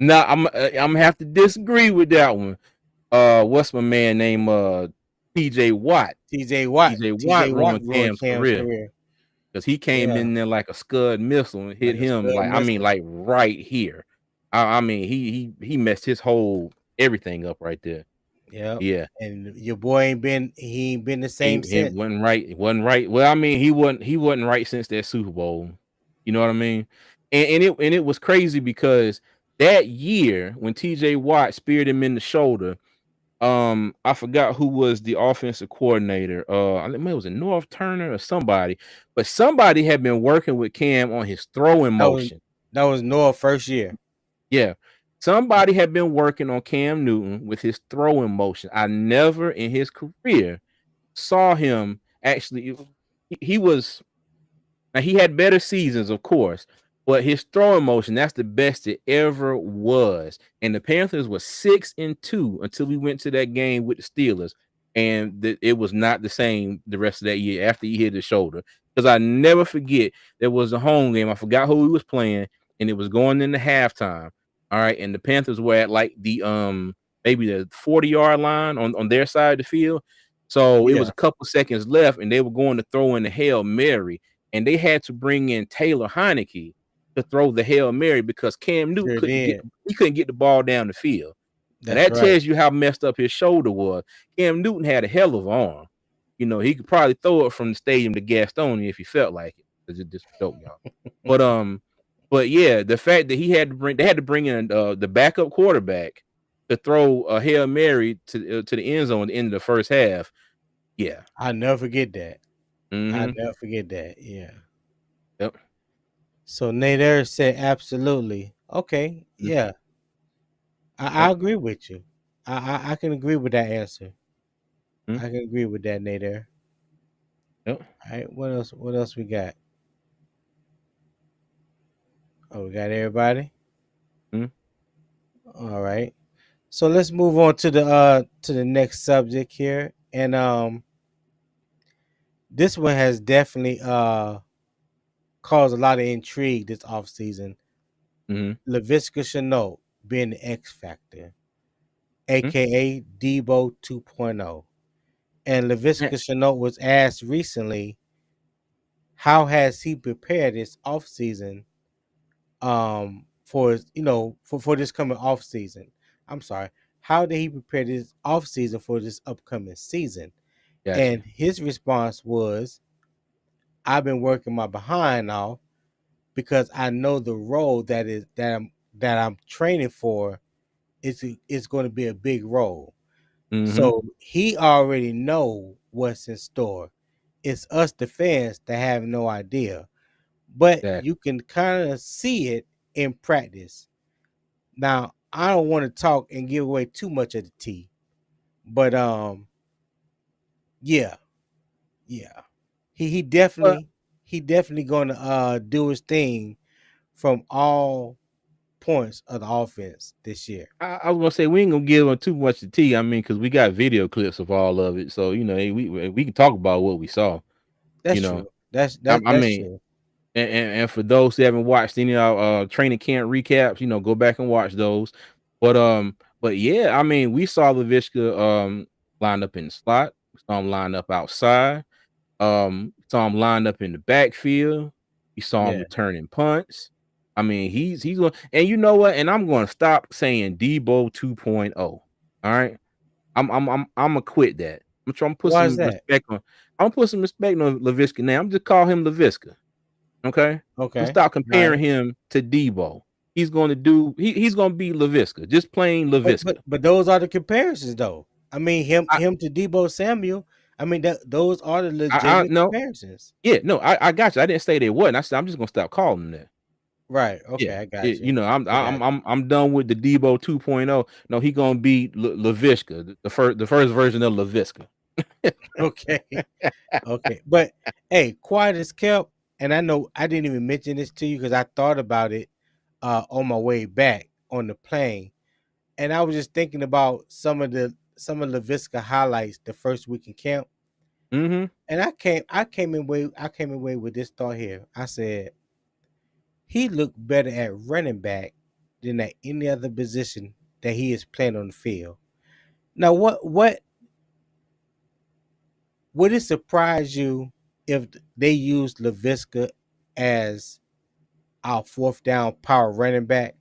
No, I'm gonna have to disagree with that one. What's my man name? TJ Watt. TJ Watt. TJ Watt TJ Watt ruined ruined Cam's Cam's career career. because he came Yeah. in there like a scud missile and hit Like a him stud like missile. like right here. I mean he messed his whole everything up right there. Yep. Yeah. And your boy he ain't been the same He since. wasn't right. He wasn't right. Well, I mean, he wasn't right since that Super Bowl. You know what I mean? And it was crazy because that year when TJ Watt speared him in the shoulder, I forgot who was the offensive coordinator. I think it was a North Turner or somebody, but somebody had been working with Cam on his throwing That was motion. that was Noah first year. Yeah. Somebody had been working on Cam Newton with his throwing motion. I never in his career saw him actually. He was now he had better seasons, of course, but his throwing motion, that's the best it ever was. And the Panthers were 6-2 until we went to that game with the Steelers. And it was not the same the rest of that year after he hit his shoulder. Because I never forget there was a home game. I forgot who he was playing, and it was going into halftime. All right. And the Panthers were at like the maybe the 40-yard line on their side of the field. So it was Yeah. a couple seconds left, and they were going to throw in the Hail Mary and they had to bring in Taylor Heineke to throw the Hail Mary because Cam Newton Sure did. couldn't get the ball down the field. And That's that right. tells you how messed up his shoulder was. Cam Newton had a hell of an arm. He could probably throw it from the stadium to Gastonia if he felt like it. It's just a joke, y'all. But but yeah, the fact that they had to bring in the backup quarterback to throw a Hail Mary to the end zone at the end of the first half. Yeah. I'll never forget that. I'll Mm-hmm. never forget that. Yeah. Yep. So Nader said absolutely. Okay. Mm, Yeah. I yep. agree with you. I can agree with that answer. Mm, I can agree with that, Nader. yep. All right. What else? What else we got? Oh, we got everybody. Mm, All right. So let's move on to the next subject here. And this one has definitely caused a lot of intrigue this offseason. mm-hmm. LaVisca Chenault being the X Factor, Mm. aka Debo 2.0. And Yeah, LaVisca Chenault was asked recently, how has he prepared this offseason for for this coming off season. I'm sorry. How did he prepare this off season for this upcoming season? And gotcha. his response was, I've been working my behind off because I know the role that I'm training for is going to be a big role. Mm-hmm. So he already know what's in store. It's us the fans that have no idea. But Exactly. you can kind of see it in practice. Now, I don't want to talk and give away too much of the tea. But yeah, yeah. He Well, definitely gonna do his thing from all points of the offense this year. I was gonna say we ain't gonna give them too much to tea. I mean, because we got video clips of all of it, so we can talk about what we saw. That's You know, true. That's I mean, true. and for those who haven't watched any of our training camp recaps, go back and watch those. But yeah, I mean, we saw Laviska lined up in the slot. We saw him lined up outside. Saw him lined up in the backfield. You saw him Yeah. returning punts. I mean, he's going, and you know what? And I'm going to stop saying Debo 2.0. All right, I'm gonna quit that. I'm trying to put Why is some that? respect on. I'm gonna put some respect on Laviska now. I'm just call him Laviska. Okay, I'm Okay. stop All comparing right. him to Debo. He's going to do. He's going to be Laviska, just plain Laviska. But those are the comparisons though. I mean I him to Debo Samuel. I mean that those are the I legitimate no, comparisons. yeah, no, I got you. I didn't say they wasn't. I said I'm just gonna stop calling them that. Right. Yeah. Okay, I got It, you. I'm I got I'm I'm I'm done with the Debo 2.0. No, he gonna be Laviska, the first version of Laviska. you. Okay. Okay. But hey, quiet as kept, and I know I didn't even mention this to you because I thought about it on my way back on the plane. And I was just thinking about some of the Visca highlights the first week in camp. Mm-hmm. And I came away with this thought here. I said he looked better at running back than at any other position that he is playing on the field. Now, what would it surprise you if they used Lavisca as our fourth down power running back?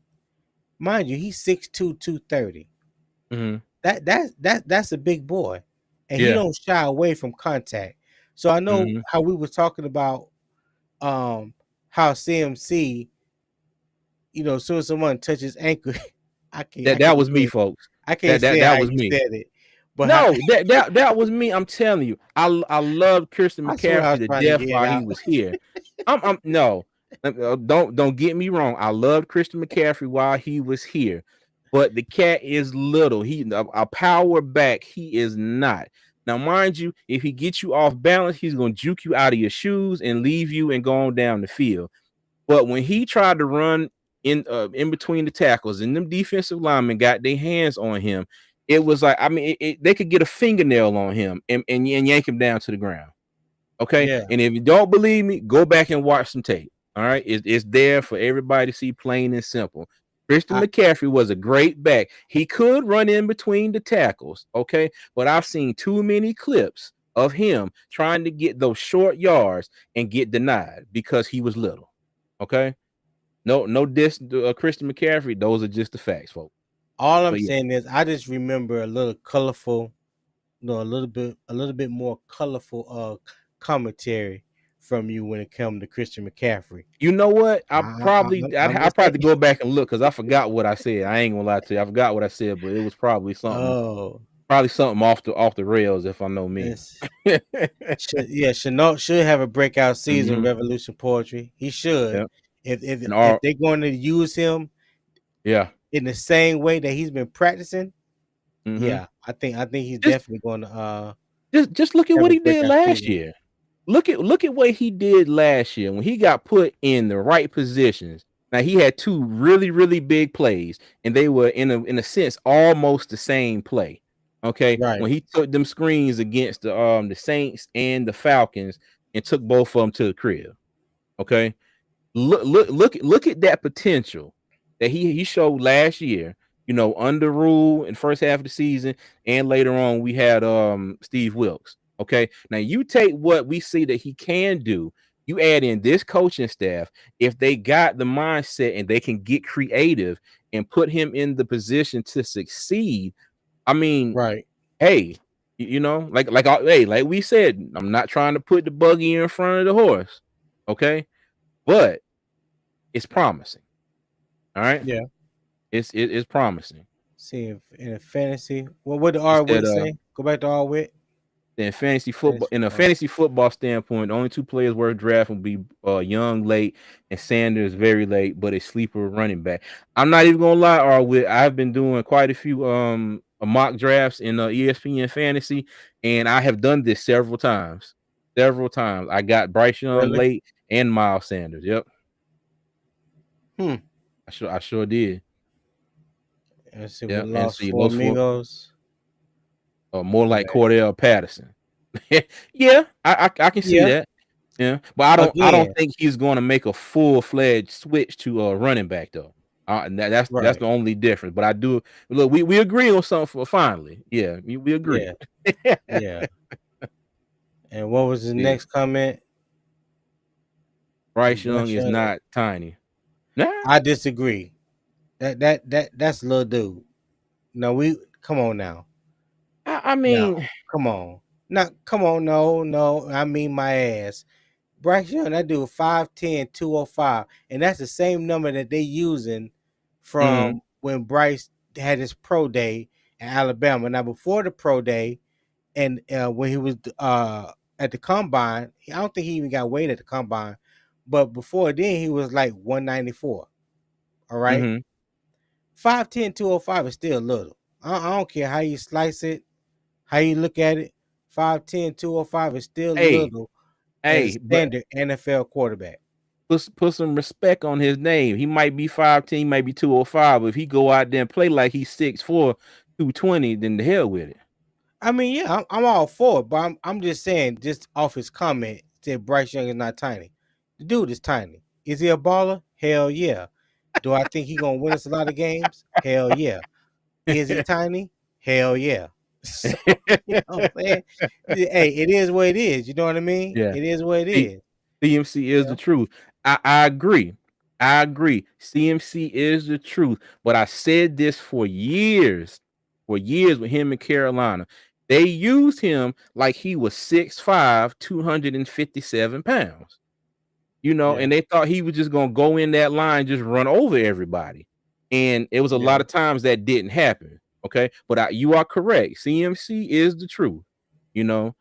Mind you, he's 6'2", 230. Mm-hmm. That's a big boy, and he Yeah. don't shy away from contact. So I know Mm-hmm. how we were talking about um how CMC, as soon as someone touches ankle, That that was me, folks. I can't That that say how that was you me. said it, but how No, that was me. I'm telling you, I loved Christian I swear I McCaffrey was to trying to death get it while he out. was here. I'm no, don't get me wrong. I loved Christian McCaffrey while he was here, but the cat is little. He a power back. He is not. Now, mind you, if he gets you off balance, he's gonna juke you out of your shoes and leave you and go on down the field. But when he tried to run in between the tackles and them defensive linemen got their hands on him, it was like, I mean, they could get a fingernail on him and yank him down to the ground. Okay. Yeah, And if you don't believe me, go back and watch some tape. All right. It's there for everybody to see, plain and simple. Christian I, McCaffrey was a great back. He could run in between the tackles. Okay. But I've seen too many clips of him trying to get those short yards and get denied because he was little. Okay. No diss Christian McCaffrey. Those are just the facts, folks. all I'm But yeah, saying is I just remember a little colorful, a little bit more colorful commentary from you when it comes to Christian McCaffrey. you know what? I'm I just probably saying. go back and look because I forgot what I said. I ain't gonna lie to you. I forgot what I said, but it was Oh, probably something off the rails if I know me. this Chenault should have a breakout season. Hmm. Revolution Poetry. He should. Yeah. And If all, they're going to use him yeah. in the same way that he's been practicing, Hmm. yeah, I think he's Just definitely going to just look at have what a he did breakout last season. year. Look at what he did last year when he got put in the right positions. Now he had two really big plays, and they were in a sense almost the same play. Okay, Right. when he took them screens against the Saints and the Falcons and took both of them to the crib. Okay, look at that potential that he showed last year. Under Rule in first half of the season, and later on we had Steve Wilkes. Okay, now you take what we see that he can do. You add in this coaching staff. If they got the mindset and they can get creative and put him in the position to succeed, I mean, Right. hey, like we said, I'm not trying to put the buggy in front of the horse. Okay, but it's promising. All right. Yeah. It's promising. See if in a fantasy. Well, what the You R said Wit say? Go back to R Wit. in fantasy football, Fantasy in a football. fantasy football standpoint, the only two players worth drafting would be Young late and Sanders very late, but a sleeper running back. I'm not even gonna lie, I've been doing quite a few mock drafts in ESPN fantasy, and I have done this several times. Several times. I got Bryce Young Really? late and Miles Sanders. Yep. Hmm. I sure did. Let's see. We Yeah, and lost see four those four amigos. more like Right. Cordell Patterson. Yeah, I can see Yeah. that. Yeah, but I don't Again. think he's going to make a full-fledged switch to a running back though. And that's Right. the only difference. But I do look. We agree on something for finally. Yeah, we agree. Yeah. Yeah. And what was his Yeah, next comment? Bryce Young Bryce is Young. not tiny. Nah, I disagree. That's little dude. No, we come on now. I No, mean, come on. No, come on. No, no. I mean my ass. Bryce Young, that dude 5'10", 205. And that's the same number that they using mhm, from when Bryce had his pro day in Alabama. Now before the pro day and when he was at the combine, I don't think he even got weighed at the combine. But before then he was like 194. All right. mhm. 5'10", 205 is still little. I don't care how you slice it, how you look at it. 5'10", 205 is still Hey, little as a but standard NFL quarterback. put some respect on his name. He might be 5'10", he might be 205, but if he go out there and play like he's 6'4", 220, then the hell with it. I mean, yeah, I'm all for it, but I'm just saying, just off his comment, said Bryce Young is not tiny. The dude is tiny. Is he a baller? Hell yeah. Do I think he gonna win us a lot of games? Hell yeah. Is he tiny? Hell yeah. So you know what I'm saying? Hey, it is what it is. You know what I mean? Yeah. It is what it C is. CMC is You the know? truth. I agree. I agree. CMC is the truth. But I said this for years with him in Carolina. They used him like he was 6'5", 257 pounds. Yeah, And they thought he was just gonna go in that line, just run over everybody. And it was a yeah, lot of times that didn't happen. Okay. But you are correct. CMC is the truth. You know,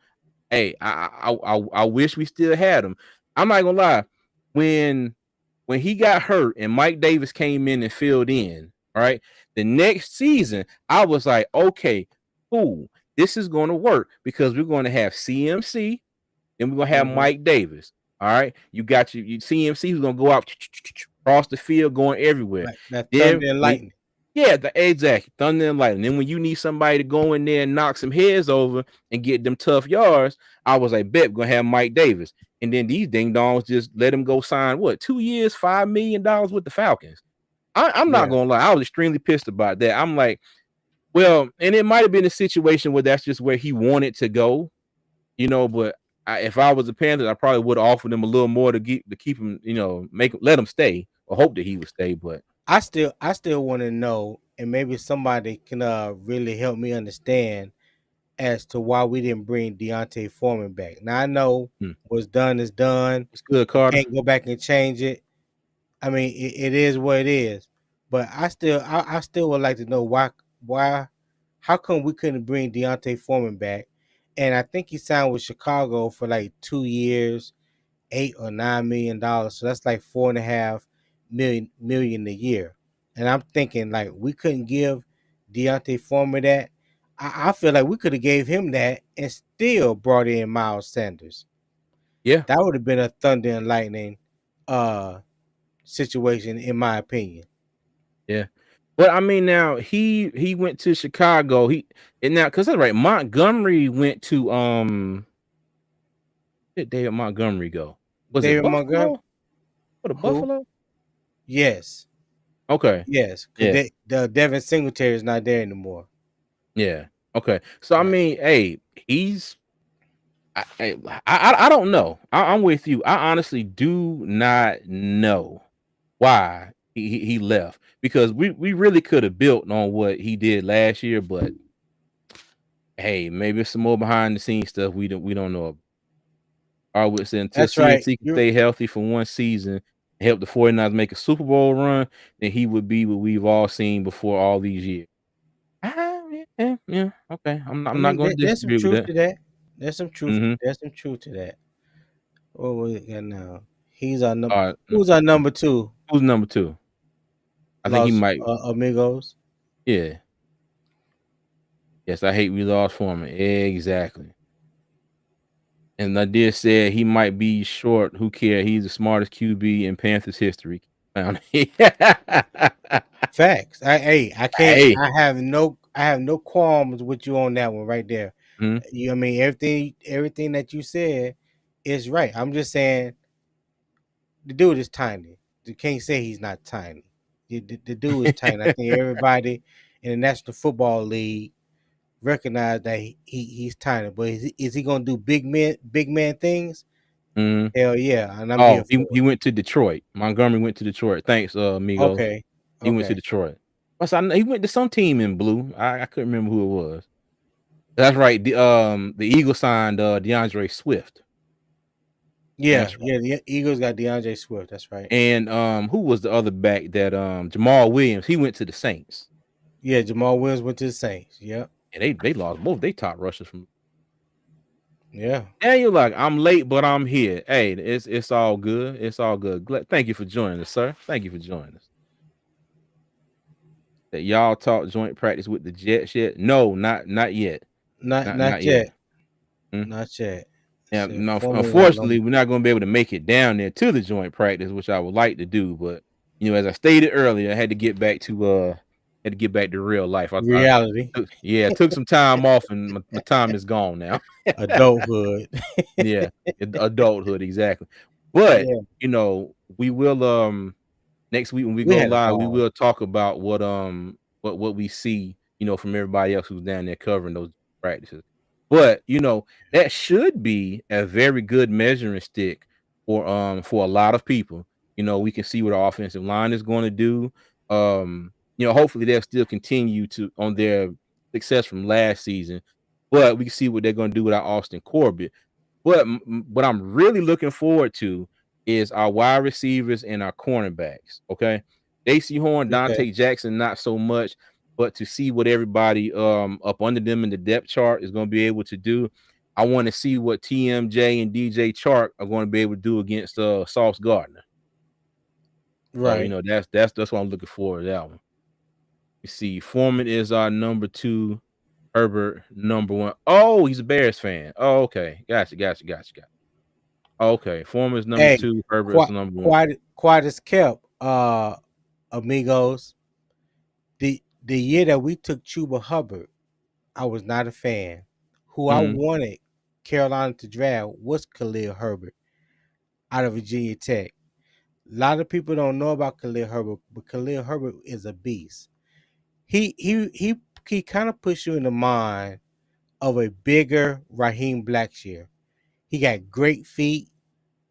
Hey, I wish we still had him. I'm not gonna lie. When when he got hurt and Mike Davis came in and filled in, all right, the next season, I was like, okay, cool. This is gonna work because we're gonna have CMC and we're gonna have mhm. Mike Davis. All right, you got you CMC who's gonna go out across the field, going everywhere. Like that Then thunder and when lightning. yeah, exactly. Thunder and lightning. Then when you need somebody to go in there and knock some heads over and get them tough yards, I was like, bet we're gonna have Mike Davis. And then these ding dongs just let him go sign what 2 years, $5 million with the Falcons. I'm not Yeah, gonna lie, I was extremely pissed about that. I'm like, well, and it might have been a situation where that's just where he wanted to go, but if I was a Panther, I probably would have offered him a little more to keep him, let him stay or hope that he would stay. But I still want to know, and maybe somebody can really help me understand as to why we didn't bring Deontay Foreman back. Now I know hmm, what's done is done. it's good, You Carter. can't go back and change it. I mean, it is what it is. But I still would like to know why how come we couldn't bring Deontay Foreman back? And I think he signed with Chicago for like 2 years, $8 or $9 million. So that's like 4.5 million a year. And I'm thinking like we couldn't give Deontay Foreman that. I feel like we could have gave him that and still brought in Miles Sanders. Yeah, That would have been a thunder and lightning uh situation, in my opinion. yeah. But I mean, now he went to Chicago. And now because that's right. Montgomery went to where did David Montgomery go? Was it David Montgomery, Buffalo? What a who? Buffalo? Yes, Okay. yes, because Yeah. the Devin Singletary is not there anymore. Yeah. Okay. So I Right. mean, hey, he's I don't know. I'm with you. I honestly do not know why he left because we really could have built on what he did last year, but hey, maybe it's some more behind the scenes stuff we don't know. I would say until That's right. CMC can You stay healthy for one season and help the 49ers make a Super Bowl run, then he would be what we've all seen before all these years. Yeah, okay. I I'm not mean, gonna there's some disagree with truth that. to that. There's some truth. Mhm. There's some truth to that. What we got now? He's our number. Alright, Who's our number two? who's number 2? I think he Los might Amigos. yeah. Yes, I hate we lost Foreman. Exactly. And Nadir said he might be short. Who care? He's the smartest QB in Panthers history. Found Facts. I can't. Hey. I have no qualms with you on that one right there. Mhm. I mean, everything that you said is right. I'm just saying the dude is tiny. You can't say he's not tiny. The dude is tiny. I think everybody in the National Football League recognize that he's tiny. But is he gonna do big man things? Mhm. Hell yeah, and I'm here Oh, for he went to Detroit. Montgomery went to Detroit. Thanks, it. amigos. Okay, He went to okay, Detroit. Plus, I know he went to some team in blue. I couldn't remember who it was. That's right. The Eagles signed DeAndre Swift. yeah, That's right. yeah. The Eagles got DeAndre Swift. That's right. And who was the other back that Jamal Williams? He went to the Saints. Yeah, Jamal Williams went to the Saints. Yep. And they lost both they top rushers from. Yeah. And you're like, I'm late, but I'm here. Hey, it's all good. It's all good. Thank you for joining us, sir. Thank you for joining us. That y'all talk joint practice with the Jets yet? No, not yet. Not Not yet. yet. Hmm? Not yet. Yeah, Said no, Foreman is our unfortunately, number we're not gonna be able to make it down there to the joint practice, which I would like to do. But as I stated earlier, I had to get back to real life. I reality. took some time off, and my time is gone now. Adulthood. Yeah, adulthood, exactly. But Yeah. we will next week when we We go had a live, we ball. will talk about what we see, from everybody else who's down there covering those practices. But that should be a very good measuring stick for a lot of people. We can see what our offensive line is going to do. Hopefully they'll still continue to on their success from last season, but we can see what they're going to do without Austin Corbett. But what I'm really looking forward to is our wide receivers and our cornerbacks. Okay, AC Horn, Okay. Dante Jackson, not so much, but to see what everybody up under them in the depth chart is going to be able to do. I want to see what TMJ and DJ Chark are going to be able to do against Sauce Gardner. So Right. that's what I'm looking forward to that one. You see, Foreman is our number 2, Herbert number 1. Oh, he's a Bears fan. Oh, okay, gotcha. Okay, Foreman's number Hey, 2, Herbert's quite number 1. quite as kept, amigos. The year that we took Chuba Hubbard, I was not a fan. Who I Mhm, wanted Carolina to draft was Khalil Herbert out of Virginia Tech. A lot of people don't know about Khalil Herbert, but Khalil Herbert is a beast. He kind of puts you in the mind of a bigger Raheem Blackshear. He got great feet,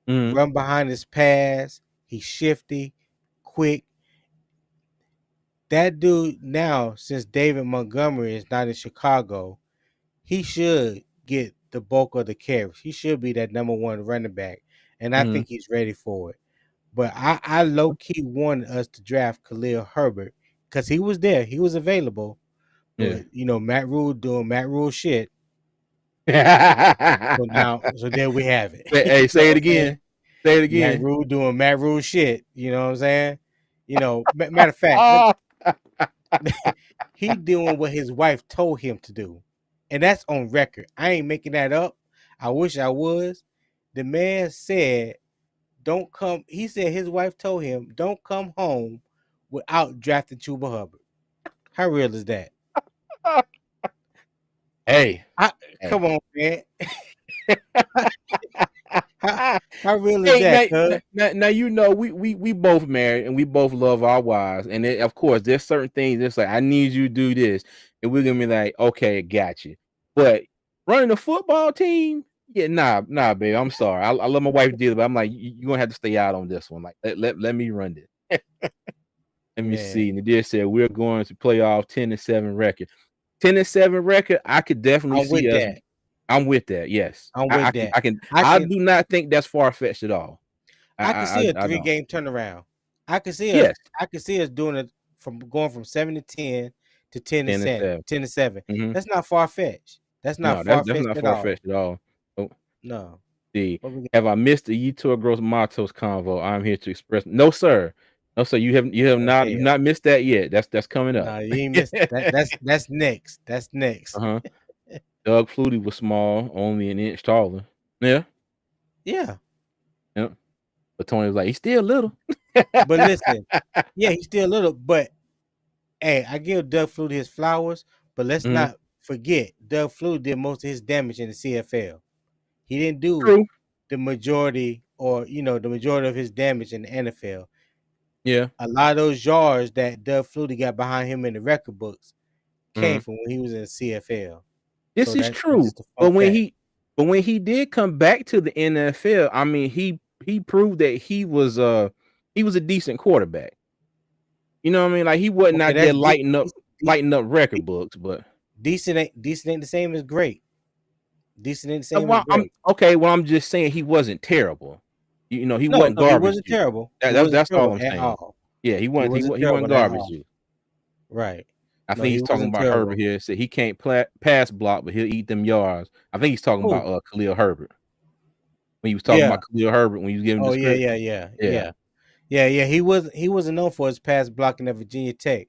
mhm, run behind his pass. He's shifty, quick. That dude now, since David Montgomery is not in Chicago, he should get the bulk of the carries. He should be that number one running back, and I mhm. think he's ready for it. But I low key wanted us to draft Khalil Herbert because he was there, he was available. Yeah. But Matt Rule doing Matt Rule shit. So there we have it. Hey, You know say it what I'm saying? again. Say it Matt again. Rule doing Matt Rule shit. You know what I'm saying? Matter of fact, Ah. he doing what his wife told him to do, and that's on record. I ain't making that up. I wish I was. The man said, "Don't come." He said his wife told him, "Don't come home without drafting Chuba Hubbard." How real is that? Hey, I, hey. come on, man. how, how real is Hey, that, cuz? now we both married and we both love our wives, and of course there's certain things that's like I need you to do this, and we're gonna be like, okay, got you. But running a football team, yeah, nah, baby, I'm sorry. I love my wife dearly, but I'm like, you're gonna have to stay out on this one. Like, let me run this. Let me Man, see. Nadir said we're going to play off 10-7 record. 10-7 record, I could definitely I'm with see us. that. I'm with that. Yes, I'm I with can. that. I can. I I can do not think that's far fetched at all. I can see a I don't. three-game turnaround. I can see us Yes. I can see us doing it from going from 7-10 to 10 and 7. 10-7. 10 and 7. Mhm. That's not far fetched. That's not No, far that's fetched not at far all. fetched at all. Oh, No. see, What we got? have I missed the Yetur Gross Matos convo? I'm here to express. No, sir. No, sir. Oh You've hell. not missed that yet. That's coming up. No, you ain't missed that. That's next. That's next. Uh-huh. Doug Flutie was small, only an inch taller. Yeah, Yeah. yeah. But Tony was like, he's still little. But listen, yeah, he's still little, but hey, I give Doug Flutie his flowers, but let's Mhm. not forget Doug Flutie did most of his damage in the CFL. He didn't do True. the majority or the majority of his damage in the NFL. Yeah. A lot of those yards that Doug Flutie got behind him in the record books came Mhm. from when he was in the CFL. This So is that's true. just a fun But when fact. he but when he did come back to the NFL, I mean, he proved that he was a decent quarterback. You know what I mean? Like he wasn't Okay, out there that's lighting up record books, but decent ain't the same as great. Decent ain't the same as well, I'm great. okay. Well, I'm just saying he wasn't terrible. He No, wasn't no, he garbage wasn't juice. terrible. He That's wasn't that's all terrible I'm at saying. all. Yeah, He wasn't he wasn't terrible at garbage all. juice. Right. I No, think he he's talking wasn't about Herbert terrible. here. Said he can't pass block, but he'll eat them yards. I think he's talking about Who? Khalil Herbert when he was talking Yeah. about Khalil Herbert when he was giving Oh yeah, description. yeah, yeah, Yeah. yeah. Yeah. He wasn't known for his pass blocking at Virginia Tech.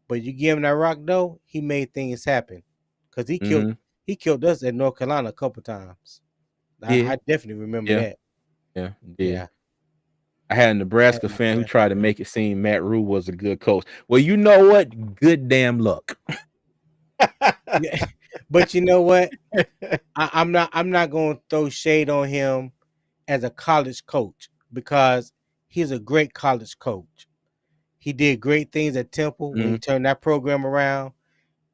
But you give him that rock though, he made things happen. Cause Mhm. he killed us at North Carolina a couple times. I Did. definitely remember Yeah. that. Yeah. Did. Yeah. I had a I had Nebraska my fan who chance tried to with him. make it seem Matt Rule was a good coach. Well, you know what? Good damn luck. Yeah. But you know what? I'm not gonna throw shade on him as a college coach because he's a great college coach. He did great things at Temple when he Mhm. turned that program around,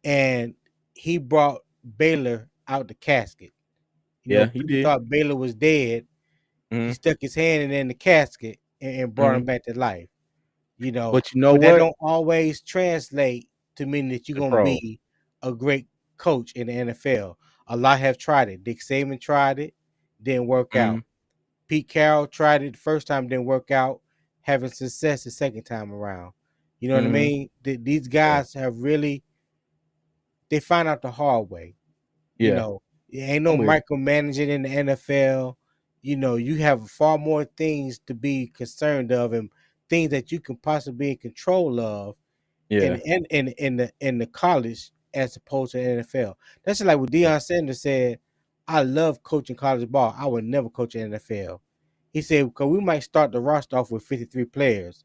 and he brought Baylor out the casket. Yeah, he People did. thought Baylor was dead. He Mhm. stuck his hand in the casket and brought him Mhm. back to life. But you know But that what? don't always translate to mean that you're The gonna pro. be a great coach in the NFL. A lot have tried it. Dick Saban tried it, didn't work Mhm. out. Pete Carroll tried it the first time, didn't work out, having success the second time around. You know what I Mhm. mean? These Yeah. guys have really they find out the hard way. You Yeah. know, ain't no I'm with you. micromanaging in the NFL. You have far more things to be concerned of and things that you can possibly be in control of in Yeah. in the college as opposed to the NFL. That's just like what Yeah. Deion Sanders said. I love coaching college ball. I would never coach in the NFL. He said because we might start the roster off with 53 players,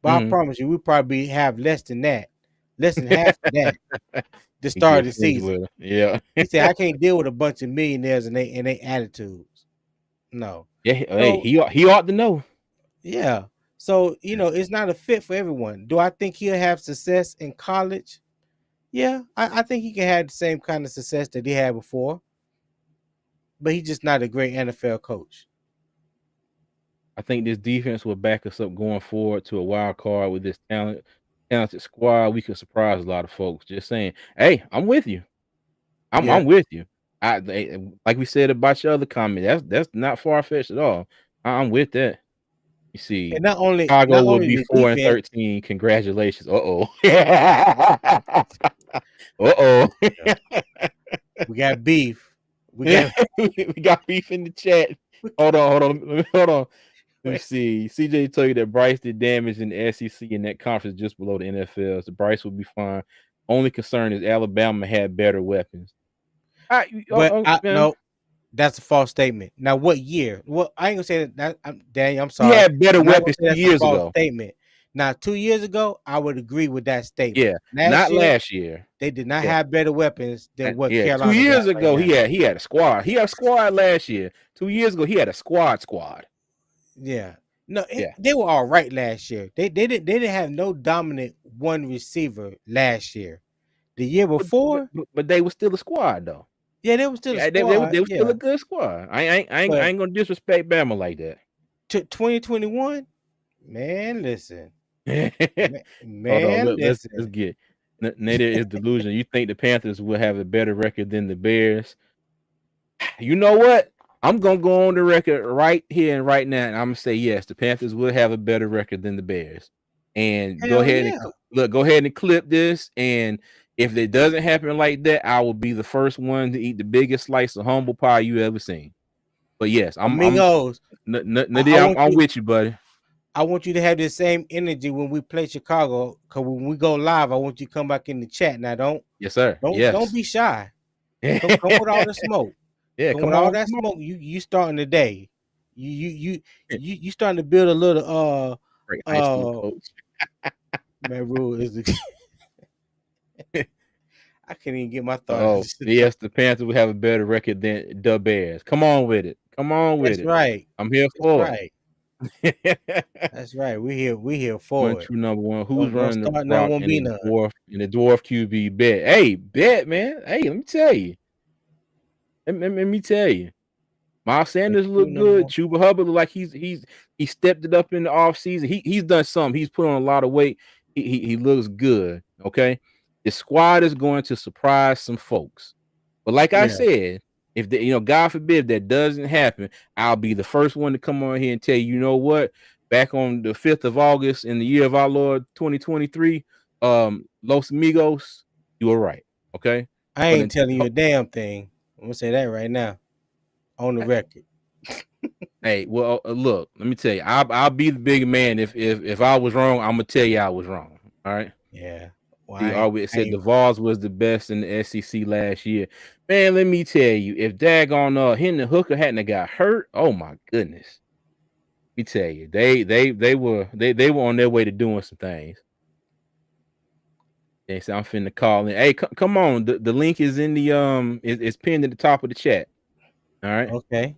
but I Mhm. promise you we probably have less than that, less than half of that to He start get the friendly season. with her. Yeah. He said I can't deal with a bunch of millionaires and they attitudes. No. Yeah. Hey, So he ought to know. yeah. So it's not a fit for everyone. Do I think he'll have success in college? Yeah, I think he can have the same kind of success that he had before, but he's just not a great NFL coach. I think this defense will back us up going forward to a wild card with this talented squad. We could surprise a lot of folks. Just saying. Hey, I'm with you. I'm Yeah, with you. Like we said about your other comment. That's not far fetched at all. I'm with that. You see, and not Chicago will only be the 4 and defense. 13. Congratulations. Uh-oh. Uh-oh. Yeah, we got beef. We got We got beef in the chat. Hold on. Let me see. CJ told you that Bryce did damage in the SEC in that conference just below the NFL. So Bryce will be fine. Only concern is Alabama had better weapons. but I Man. no, that's a false statement. Now, what year? Well, I ain't gonna say that. Daniel, I'm He sorry. had better I'm not gonna weapons say 2 that's a years false ago. statement. Now, 2 years ago, I would agree with that statement. Yeah, Last not year, last year. they did not Yeah, have better weapons than what yeah. 2 Carolina got years right ago, now. he had a squad. He had a squad last year. 2 years ago, he had a squad. Yeah. No, Yeah, they were all right last year. They didn't have no dominant one receiver last year. The year before, but they were still a squad though. yeah, they were still a Yeah, squad. they were still Yeah, a good squad. I but ain't gonna disrespect Bama like that. to 2021, man, listen, Hold on, man, let's listen. get Nader is delusion. You think the Panthers will have a better record than the Bears? You know what? I'm gonna go on the record right here and right now, and I'm gonna say yes. The Panthers will have a better record than the Bears, and Hell yeah, look, go ahead and clip this, and if it doesn't happen like that, I will be the first one to eat the biggest slice of humble pie you ever seen. But yes, Amigos, I Nadia, want I'm you. with you, buddy. I want you to have the same energy when we play Chicago. Cause when we go live, I want you to come back in the chat. Now, Yes, sir. don't Yes. be shy. Come with all the smoke. Yeah, Come with come all on, that come smoke. You starting the day. on. You starting to build a little Great high school uh coach. man rule is the, I can't even get my Oh, thoughts. yes, the Panthers will have a better record than the Bears. Come on with it. Come on with That's it. right. I'm here That's for right. it. That's right. We here One for it. true number one. Who's Don't running the start none, rock won't be none. in the dwarf QB bet? Hey, bet, man. Hey, let me tell you. Let me tell you. Miles That's Sanders true look number good. one. Chuba Hubbard look like he stepped it up in the offseason. He's done something. He's put on a lot of weight. He looks good. Okay. The squad is going to surprise some folks. But like I Yeah. said, if God forbid if that doesn't happen, I'll be the first one to come on here and tell you, you know what? Back on the 5th of August in the year of our Lord 2023, Los Amigos, you were right. Okay. I But ain't telling you a damn thing. I'm gonna say that right now on the record. hey, well, look, let me tell you, I'll be the big man if I was wrong. I'm gonna tell you I was wrong. All right. Yeah. Well, He I always said ain't the Vols was the best in the SEC last year. Man, let me tell you, if daggone Hendon Hooker hadn't have got hurt, oh my goodness. Let me tell you, they were on their way to doing some things. They said I'm finna call in. Hey, come on. The link is in the it's pinned at the top of the chat. All right. okay.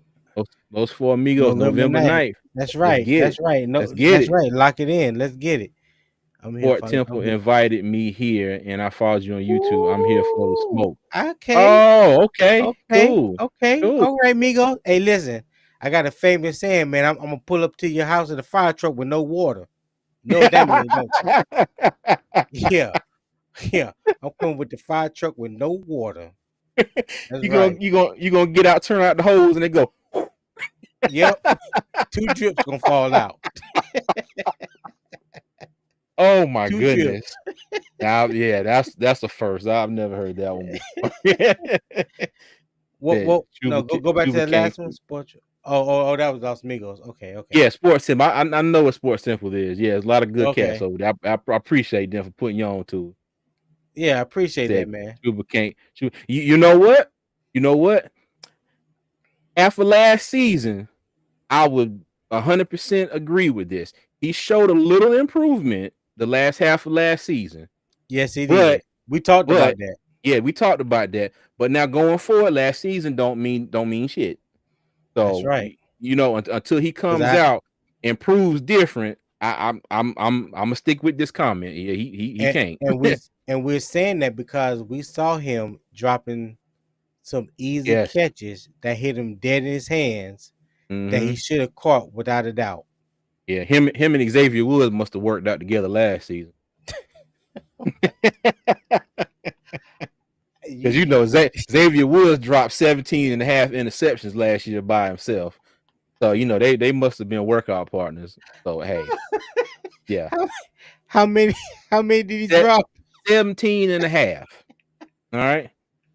Those four amigos, November November 9th. 9th. That's Let's right. get That's it. right. Let's No, get that's it. right. Lock it in. Let's get it. I'm here Fort for I'm Temple here. invited me here, and I followed you on YouTube. I'm here for the Ooh, smoke. okay. Oh, okay, Okay. cool, Okay. cool. All right, Migo. Hey, listen. I got a famous saying, man. I'm gonna pull up to your house in a fire truck with no water. You know what that means, don't you? Yeah. Yeah. I'm coming with the fire truck with no water. That's right. You gonna get out, turn out the hose, and they go. Yep. Two drips gonna fall out. Oh my Two drips. goodness! Now, yeah, that's the first. I've never heard that one before. That No, go back to Chuba that came last one, through. sports. Oh, that was Los Migos. Okay, okay. Yeah, Sports Simple. I know what Sports Simple is. Yeah, there's a lot of good cats Okay. over there. I appreciate them for putting you on to it. Yeah, I appreciate that, Said man. Chuba can't. You know what? You know what? After last season, I would 100% agree with this. He showed a little improvement the last half of last season, Yes, he but did. We talked but about that. yeah, we talked about that. But now going forward, last season don't mean shit. That's So right. until he Cause comes I out and proves different, I'm gonna stick with this comment. Yeah, he and, can't. and we and we're saying that because we saw him dropping some easy Yes. catches that hit him dead in his hands that he Hmm. should have caught without a doubt. Yeah, him and Xavier Woods must have worked out together last season. Because You, Xavier Woods dropped 17 and a half interceptions last year by himself. So, they must have been workout partners. So, hey, yeah. how, how many how many did he Se- drop? 17 and a half. All right.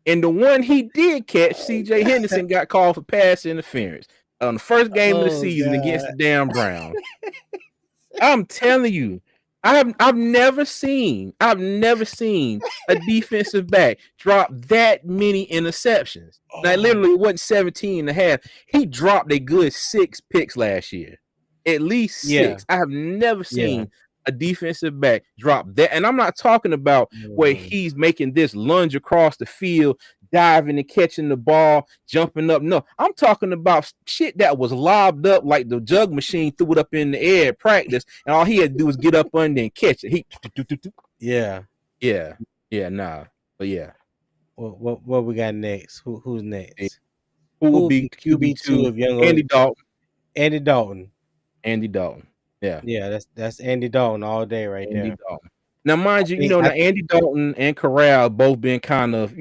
And the one he did catch, CJ Henderson got called for pass interference on the first game of the Oh season against God. the damn Browns. I'm telling you, I've never seen a defensive back drop that many interceptions. Now, Oh literally, it wasn't 17 and a half. He dropped a good 6 picks last year. At least yeah, six. I have never yeah. seen a defensive back drop that. And I'm not talking about where Mhm. he's making this lunge across the field, diving and catching the ball, jumping up. No, I'm talking about shit that was lobbed up like the jug machine threw it up in the air at practice, and all he had to do was get up under and catch it. Yeah. Yeah, yeah, nah, but yeah. What we got next? Who's Hey, next? who Who would will be be QB two QB2? of young Andy old Dalton. Andy Dalton? Andy Dalton. Yeah, Yeah, that's Andy Dalton all day right Andy there. Dalton. Now, I mind you, think now Andy Dalton and Corral both been kind of,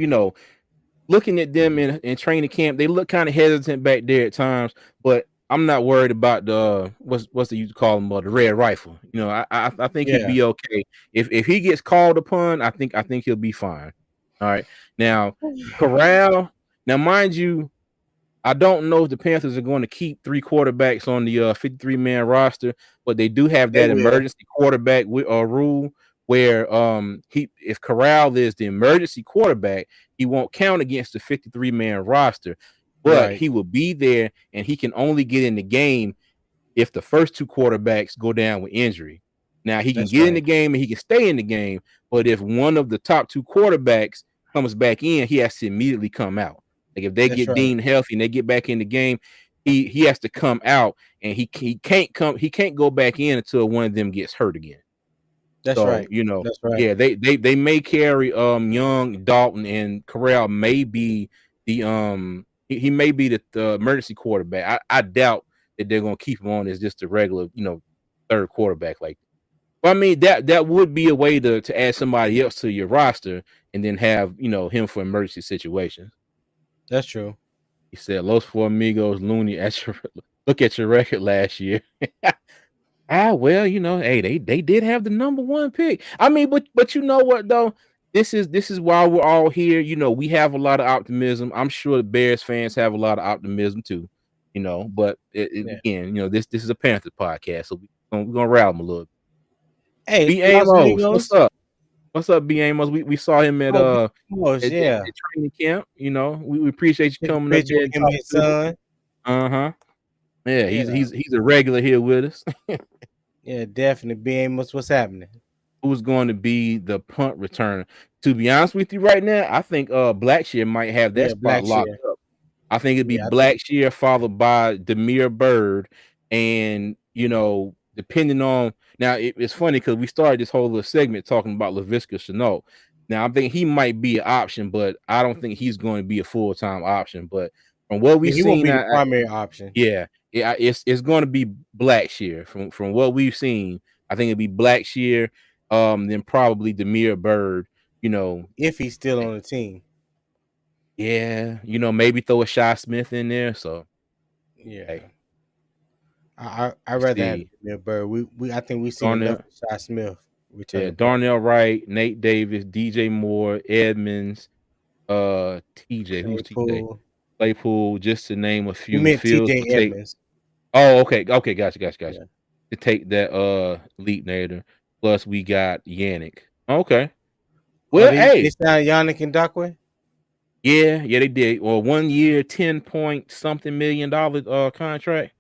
looking at them in training camp, they look kind of hesitant back there at times. But I'm not worried about the what's the you call him the red rifle. You know, I think he'll Yeah, be okay. If he gets called upon, I think he'll be fine. All right. Now, Corral. Now, mind you, I don't know if the Panthers are going to keep 3 quarterbacks on the 53-man roster, but they do have they that will. emergency quarterback rule where he if Corral is the emergency quarterback, he won't count against the 53-man roster, but Right. he will be there and he can only get in the game if the first 2 quarterbacks go down with injury. Now he can That's get in the right. game and he can stay in the game, but if one of the top 2 quarterbacks comes back in, he has to immediately come out. Like if they That's get right. deemed healthy and they get back in the game, he has to come out and he can't go back in until one of them gets hurt again. That's So, right. you know, That's right. yeah, they may carry Young, Dalton, and Corral may be he may be the emergency quarterback. I doubt that they're gonna keep him on as just a regular, third quarterback like that. But I mean that would be a way to add somebody else to your roster and then have, him for emergency situations. That's true. He said Los Four Amigos Looney at your look at your record last year. Well, hey, they did have the number one pick. I mean, but you know what though? This is why we're all here. We have a lot of optimism. I'm sure the Bears fans have a lot of optimism too. But Yeah. again, this is a Panther podcast, so we're gonna rally them a little. Hey, B Los Amos, what's Amigos. up? What's up, B Amos? We saw him at Oh, Big Amos, at yeah. the training camp. We appreciate you Took a coming up picture there with and him and talking his to us. son. Uh-huh. Yeah, he's Yeah. he's he's a regular here with us. Yeah, definitely. Big Amos, what's happening? Who's going to be the punt returner? To be honest with you right now, I think Blackshear might have that Yeah, spot locked Blackshear. up. I think it'd be Yeah, I think Blackshear followed by Demir Bird, and depending on now, it's funny because we started this whole little segment talking about Laviska Shenault. Now I think he might be an option, but I don't think he's going to be a full-time option. But from what yeah, we've he won't seen, be the primary option. yeah, it's going to be Blackshear from what we've seen. I think it'd be Blackshear, then probably Demir Bird. You know, If he's still on the team. yeah, maybe throw a Shy Smith in there. So Yeah. hey, I let's rather have see, Demir Bird. We I think we've seen enough Darnell, of Shy Smith yeah, returning punt. Darnell Wright, Nate Davis, DJ Moore, Edmonds, TJ. Who's TJ? Claypool. Claypool, just to name a You few. meant Fields TJ will take. Edmonds. Oh, okay, gotcha. Yeah. To take that leap nader. Plus we got Yannick. Okay. Oh, Well, they hey, signed Yannick Ngakwe? yeah, they did. Well, 1 year, 10 point something $1 million contract.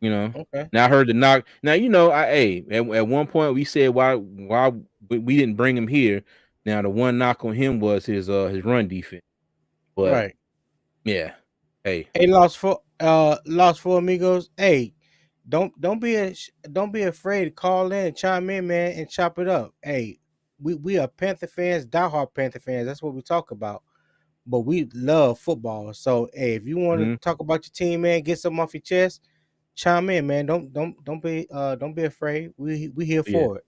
You know. Okay. Now I heard the knock. Now at one point we said why we didn't bring him here. Now the one knock on him was his run defense. But Right. yeah, hey, Hey, Lost for Amigos. Hey, don't be afraid to call in, chime in, man, and chop it up. Hey, we are Panther fans, diehard Panther fans. That's what we talk about. But we love football. So hey, if you want to mhm, talk about your team, man, get something off your chest, chime in, man. Don't be afraid. We here yeah. for it.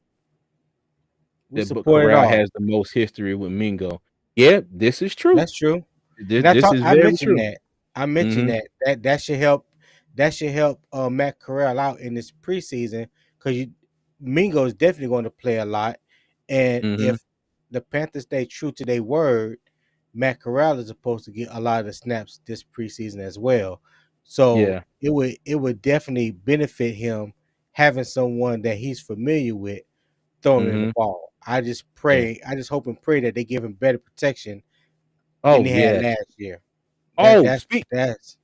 We That Book support it Corral all. has the most history with Mingo. Yeah, this is true. That's true. And This is I very mentioned true. that. I mentioned Mhm, that should help. That should help Matt Corral out in this preseason because Mingo is definitely going to play a lot. And mhm, if the Panthers stay true to their word, Matt Corral is supposed to get a lot of the snaps this preseason as well. So yeah, it would definitely benefit him having someone that he's familiar with throwing in the mhm, ball. yeah. I just hope and pray that they give him better protection than Oh, they had yes. last year. That Oh, that's that's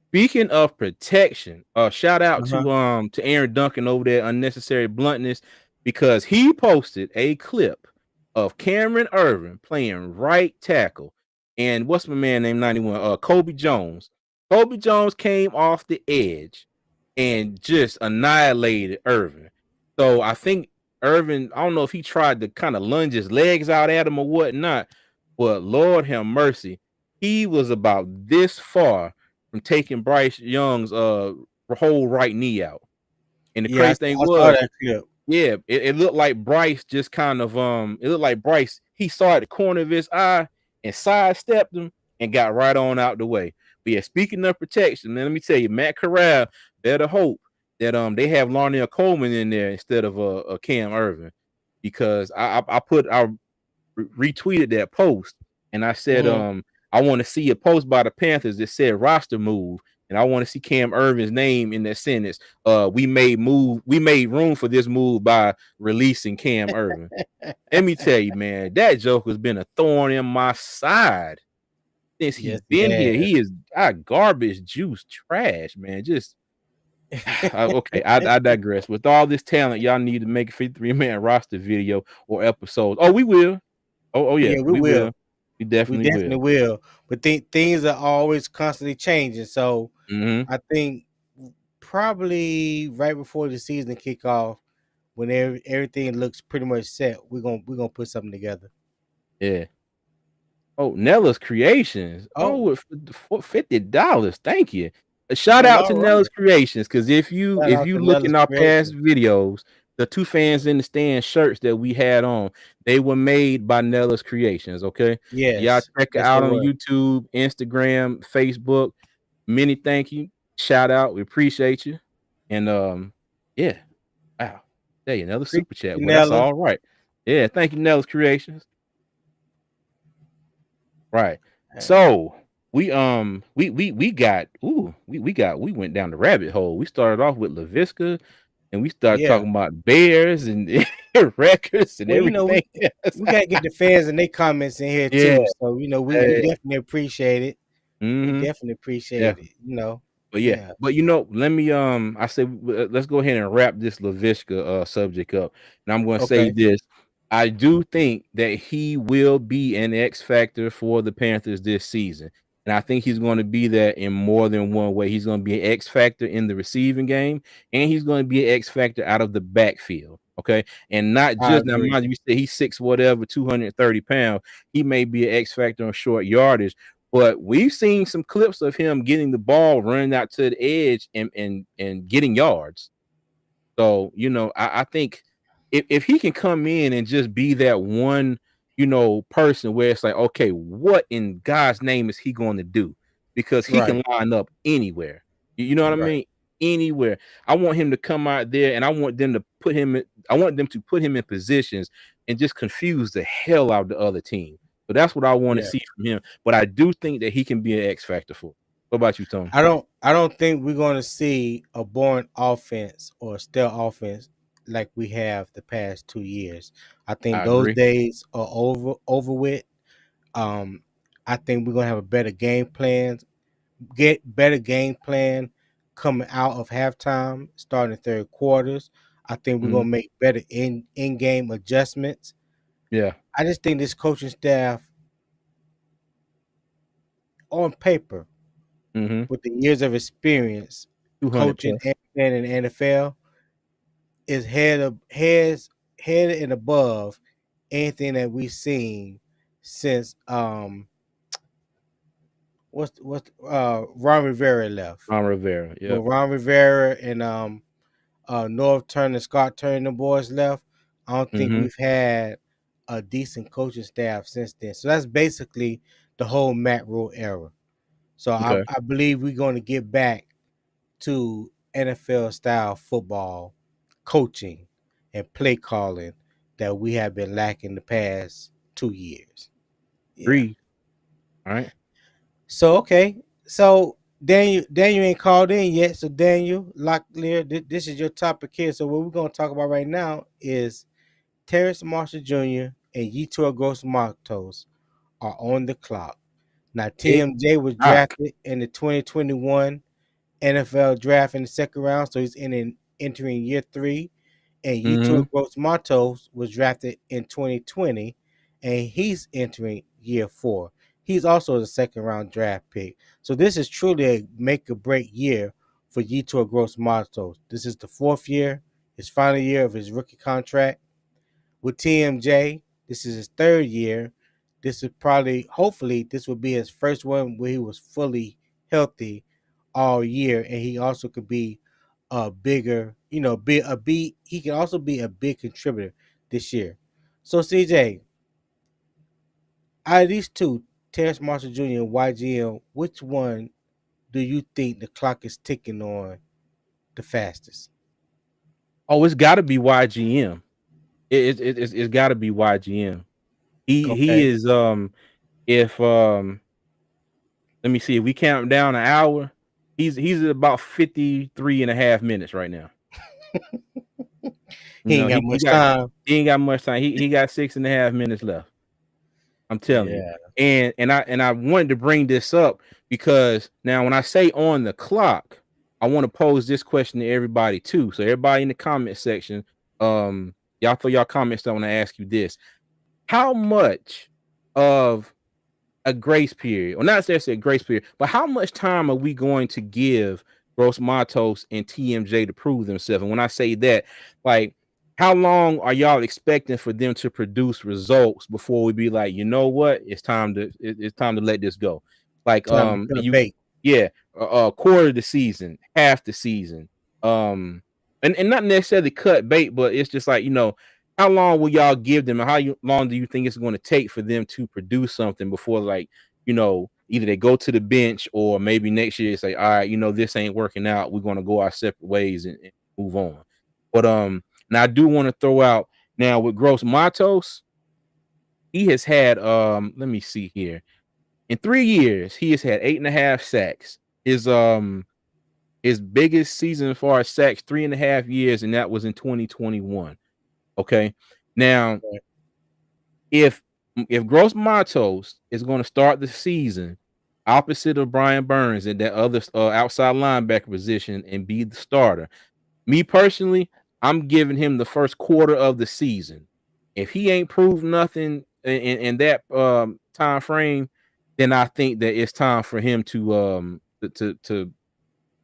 speaking of protection, shout out uh-huh. to Aaron Duncan over there, unnecessary bluntness, because he posted a clip of Cameron Irvin playing right tackle, and what's my man named 91? Kobe Jones. Kobe Jones came off the edge and just annihilated Irvin. So I think Irvin, I don't know if he tried to kind of lunge his legs out at him or whatnot, but Lord have mercy, he was about this far from taking Bryce Young's whole right knee out. And the Yeah, crazy thing I saw was, that clip. yeah, it looked like Bryce just kind of it looked like Bryce he saw at the corner of his eye and sidestepped him and got right on out the way. But yeah, speaking of protection, man, let me tell you, Matt Corral better hope that they have Larnell Coleman in there instead of a Cam Irvin, because I retweeted that post and I said Mhm. I want to see a post by the Panthers that said roster move, and I want to see Cam Irvin's name in that sentence. We made room for this move by releasing Cam Irvin. Let me tell you, man, that joker's been a thorn in my side since he Yes, he been here. has. He is garbage juice trash, man. Just okay, I digress. With all this talent, y'all need to make a 53-man roster video or episodes. Oh, we will. Oh yeah, Yeah, we we will. will. We We definitely definitely will. will. But things are always constantly changing. So Mhm. I think probably right before the season kickoff, when everything looks pretty much set, we're gonna put something together. Yeah. Oh, Nella's Creations. Oh, Oh, for $50. Thank you. A shout well, out all to right. Nella's Creations, because Shout if out you to look Nella's in our past creation. videos, the two fans in the stand shirts that we had on, they were made by Nella's Creations. Okay, y'all Yes, check it yes, they out on were. YouTube, Instagram, Facebook. Many thank you. Shout out. We appreciate you. And yeah. Wow. Hey, another Appreciate super chat. you, Well, that's Nella. all right. Yeah, thank you, Nella's Creations. Right. Uh, So we got we went down the rabbit hole. We started off with LaVisca, and we started Yeah. talking about bears and records and Well, everything else. we gotta get the fans and their comments in here Yeah. too. So we definitely appreciate it. We Mm-hmm. definitely appreciate Definitely. it. You know. But yeah, Yeah. but let me I said let's go ahead and wrap this Laviska subject up. And I'm going to say Okay. this. I do think that he will be an X factor for the Panthers this season. And I think he's going to be that in more than one way. He's going to be an X factor in the receiving game, and he's going to be an X factor out of the backfield. Okay. And not I just now, agree. mind you, say he's six whatever, 230 pounds. He may be an X factor on short yardage, but we've seen some clips of him getting the ball, running out to the edge and getting yards. So, I think if he can come in and just be that one, person where it's like, okay, what in God's name is he going to do? Because he can Right. line up anywhere. You know what I Right. mean? Anywhere. I want him to come out there and I want them to put him in positions and just confuse the hell out of the other team. So that's what I want to Yeah. see from him. But I do think that he can be an X factor for. What about you, Tony? I don't think we're gonna see a boring offense or a stale offense like we have the past 2 years. I think I those agree. days are over with. Um, I think we're gonna have a better game plan coming out of halftime, starting the third quarters. I think we're Mhm. gonna make better in game adjustments. Yeah. I just think this coaching staff, on paper, Mhm. with the years of experience 200 coaching plus. and playing in the NFL, is head and above anything that we've seen since Ron Rivera left. Ron Rivera. When Yep. Ron Rivera and North Turner, Scott Turner, the boys left, I don't think Mhm. we've had a decent coaching staff since then. So that's basically the whole Matt Rule era. So Okay. I believe we're going to get back to NFL style football coaching and play calling that we have been lacking the past 2 years. Yeah. Agreed. All right. So okay. So Daniel ain't called in yet. So Daniel Locklear, this is your topic here. So what we're gonna talk about right now is Terrence Marshall Jr. and Yetur Gross Matos are on the clock. Now Tick TMJ was tock. drafted in the 2021 NFL draft in the second round, so he's entering year three. And Yetur Mhm. Gross Matos was drafted in 2020, and he's entering year four. He's also a second round draft pick. So this is truly a make or break year for Yetur Gross Matos. This is the fourth year, his final year of his rookie contract with TMJ. This is his third year. This is probably, hopefully, this will be his first one where he was fully healthy all year, and he also could be a bigger, be a B. He can also be a big contributor this year. So CJ, out of these two, Terrence Marshall Jr. and YGM, which one do you think the clock is ticking on the fastest? Oh, it's got to be YGM. It's got to be YGM. He Okay. is if let me see, if we count down an hour, he's at about 53 and a half minutes right now. You He know, ain't got much time. he ain't got much time. He got 6.5 minutes left. I'm telling you. Yeah. And I wanted to bring this up because now when I say on the clock, I want to pose this question to everybody too. So everybody in the comment section, y'all throw y'all comments. I want to ask you this: how much of a grace period, or not necessarily a grace period, but how much time are we going to give Gross Matos and TMJ to prove themselves? And when I say that, like, how long are y'all expecting for them to produce results before we be like, you know what, it's time to let this go? Like, Time to cut you, bait. yeah, quarter of the season, half the season, and not necessarily cut bait, but it's just like, how long will y'all give them, and long do you think it's going to take for them to produce something before, like, either they go to the bench or maybe next year it's like, all right, this ain't working out. We're going to go our separate ways and move on. But now I do want to throw out now with Gross Matos, he has had let me see here. In 3 years, he has had 8.5 sacks. His biggest season as far as sacks, 3.5 years, and that was in 2021. Okay. Now, Okay. if Gross Matos is going to start the season opposite of Brian Burns in that other outside linebacker position and be the starter, me personally, I'm giving him the first quarter of the season. If he ain't proved nothing in that time frame, then I think that it's time for him to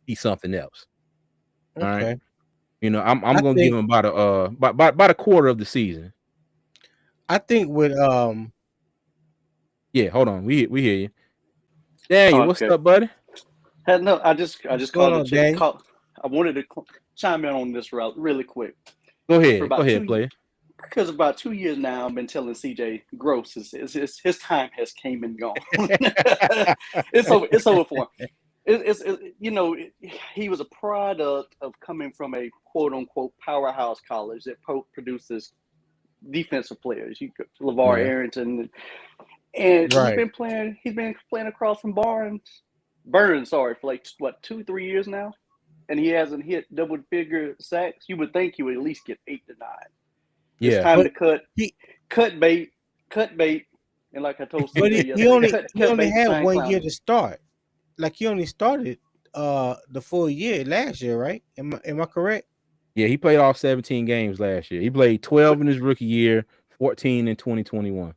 be something else. All right. Okay. I'm I gonna give think him about about a quarter of the season. I think with Yeah, hold on. We hear you. Daniel, what's Okay. up, buddy? No, I what's just going called on, Daniel? I wanted to chime in on this route really quick. For Go about ahead, player. because about 2 years now, I've been telling CJ Gross his time has came and gone. It's over for him. He was a product of coming from a quote unquote powerhouse college that produces defensive players. LeVar Yeah, Arrington, and Right. he's been playing across from Burns, sorry, for like what 2 3 years now, and he hasn't hit double figure sacks. You would think he would at least get 8 to 9. It's yeah. time But to he cut bait, cut bait, and like I told but CJ he yesterday, only cut he cut only bait, had sign 1 year clowning. to start. Like he only started the full year last year, right? Am I correct? Yeah, he played all 17 games last year. He played 12 But in his rookie year, 14 in 2021.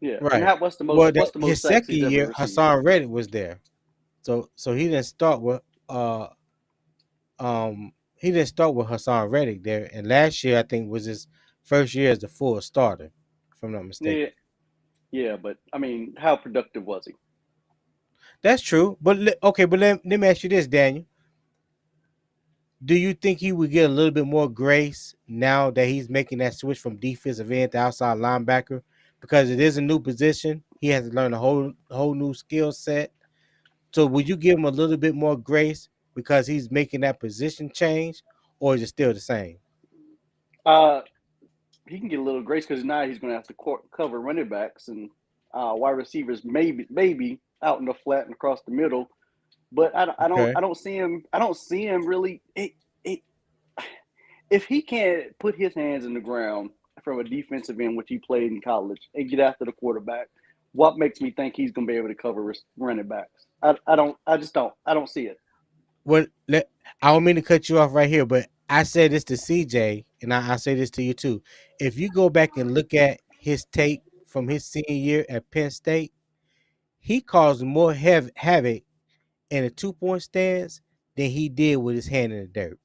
yeah, and Right. Well, what's the his most sacks second he's ever year, received? Hassan Reddick was there. So uh he didn't start with Hassan Reddick there. And last year I think was his first year as the full starter, if I'm not Yeah, mistaken. yeah, but I mean, how productive was he? That's true. But okay, but let me ask you this, Daniel. Do you think he would get a little bit more grace now that he's making that switch from defensive end to outside linebacker? Because it is a new position. He has to learn a whole new skill set. So would you give him a little bit more grace because he's making that position change, or is it still the same? Uh, he can get a little grace because now he's going to have to cover running backs and wide receivers, maybe out in the flat and across the middle. But Okay. I don't see him. I don't see him really. It, if he can't put his hands in the ground from a defensive end, which he played in college, and get after the quarterback, what makes me think he's going to be able to cover running backs? I don't. I just don't. I don't see it. Well, I don't mean to cut you off right here, but I said this to CJ, and I say this to you too. If you go back and look at his tape from his senior year at Penn State, he caused more havoc in a 2 point stance than he did with his hand in the dirt.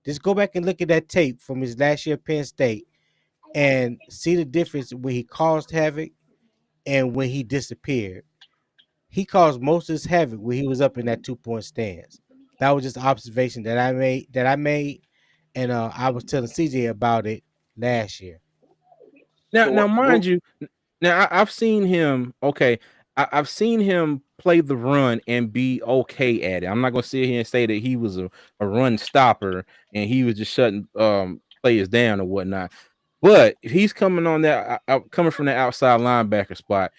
Just go back and look at that tape from his last year at Penn State and see the difference when he caused havoc and when he disappeared. He caused most of his havoc when he was up in that 2 point stance. That was just an observation that I made. And I was telling CJ about it last year. Now, So now, what? mind you, now I've seen him. Okay, I've seen him play the run and be okay at it. I'm not gonna sit here and say that he was a run stopper and he was just shutting players down or whatnot. But if he's coming on that coming from the outside linebacker spot,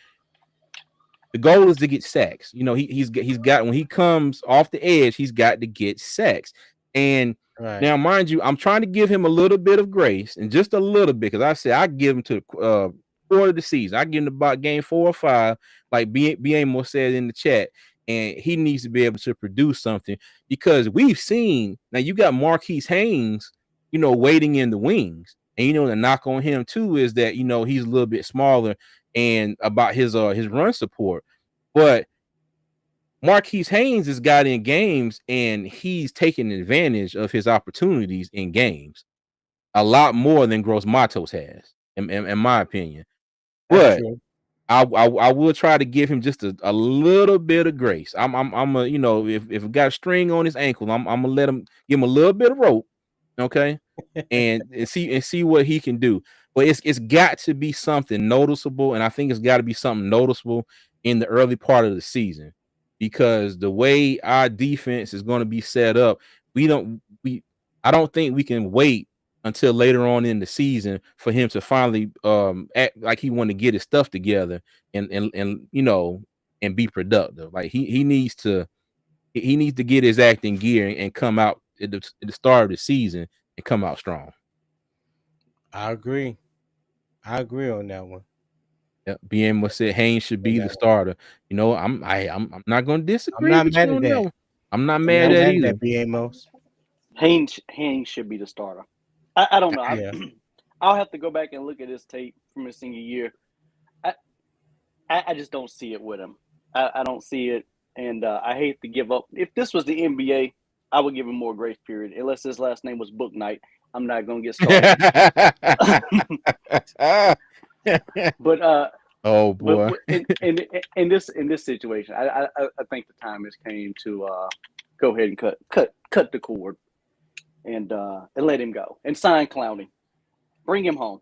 the goal is to get sacks. You know, he's got when he comes off the edge, he's got to get sacks. And Right. now, mind you, I'm trying to give him a little bit of grace and just a little bit because I said I give him to quarter of the season. I give him about game 4 or 5, like B Amos said in the chat, and he needs to be able to produce something because we've seen now you got Marquise Haynes, you know, waiting in the wings. And you know, the knock on him too is that you know he's a little bit smaller and about his run support. But Marquise Haynes has got in games and he's taking advantage of his opportunities in games a lot more than Gross Matos has, in my opinion. That's But true. I will try to give him just a little bit of grace. I'm a you know if it got a string on his ankle, I'm gonna let him give him a little bit of rope, okay, and see what he can do. But it's got to be something noticeable, and I think it's got to be something noticeable in the early part of the season because the way our defense is going to be set up, we I don't think we can wait until later on in the season for him to finally act like he want to get his stuff together and you know and be productive. Like he needs to get his acting gear and come out at the start of the season and come out strong. I agree. I agree on that one. Yeah, BM was said Haynes should On be the that one. starter. You know, I'm not going to I'm disagree not with you mad at on that that. one. I'm not I'm mad not at mad at either. that, B. Amos. Haynes should be the starter. I don't know. Yeah. I'll have to go back and look at his tape from his senior year. I, I just don't see it with him. I don't see it, and I hate to give up. If this was the NBA, I would give him more grace period. Unless his last name was Book Night, I'm not gonna get started. but Oh but boy. in this situation, I think the time has came to go ahead and cut the cord and let him go and sign Clowney. Bring him home.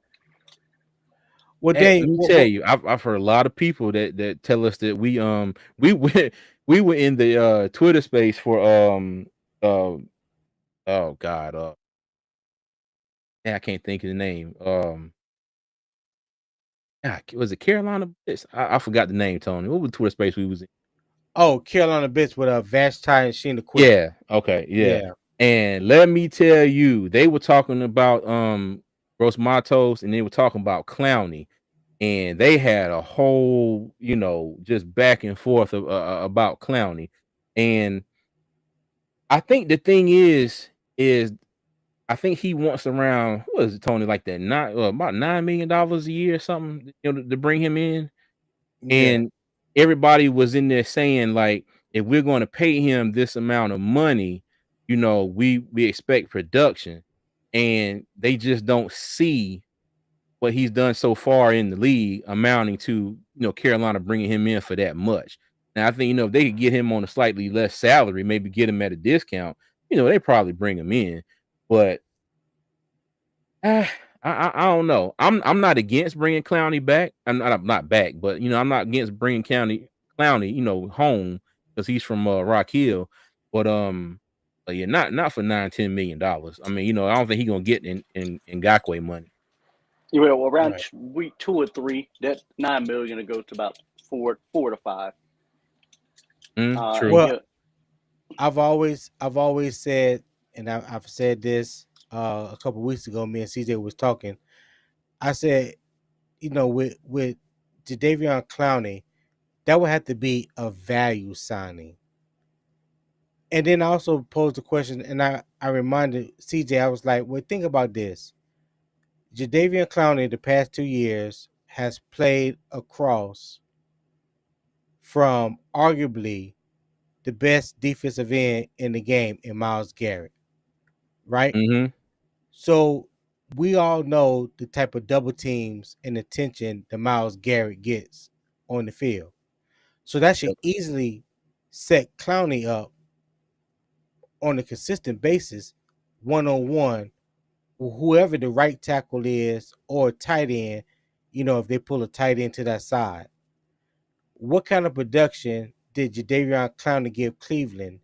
Well, Hey, Dave, let me tell you, I've heard a lot of people that tell us that we went we were in the Twitter space for uh oh god yeah, I can't think of the name. Was it Carolina Blitz? I forgot the name, Tony. What was the Twitter space we was in? oh, Carolina Bits with a Vashti and Sheena Quick. Yeah, okay, yeah. Yeah. And let me tell you, they were talking about Gross Matos and they were talking about Clowney. And they had a whole, you know, just back and forth about Clowney. And I think the thing is I think he wants around what is it, Tony, like that about $9 million a year or something, you know, to bring him in. Yeah. And everybody was in there saying, like, if we're going to pay him this amount of money, you know, we expect production. And they just don't see what he's done so far in the league amounting to, you know, Carolina bringing him in for that much. Now, I think, you know, if they could get him on a slightly less salary, maybe get him at a discount, you know, they probably bring him in. But uh, I don't know. I'm not against bringing Clowney back. I'm not back, but you know, I'm not against bringing Clowney, you know, home because he's from Rock Hill. But but yeah, not for $9-10 million. I mean, you know, I don't think he's gonna get in Ngakwe money. You know, around Right. week 2 or 3, that 9 million will go to about four to five. True. And Well, you I've always said, and I've said this a couple weeks ago. Me and CJ was talking. I said, with Jadeveon Clowney, that would have to be a value signing. And then I also posed the question, and I reminded CJ, I was like, well, think about this. Jadeveon Clowney, the past 2 years, has played across from arguably the best defensive end in the game in Myles Garrett, right? Mhm. So we all know the type of double teams and attention that Myles Garrett gets on the field. So that should Yep. easily set Clowney up on a consistent basis, one on one, whoever the right tackle is or tight end, if they pull a tight end to that side. what kind of production did Jadeveon Clowney give Cleveland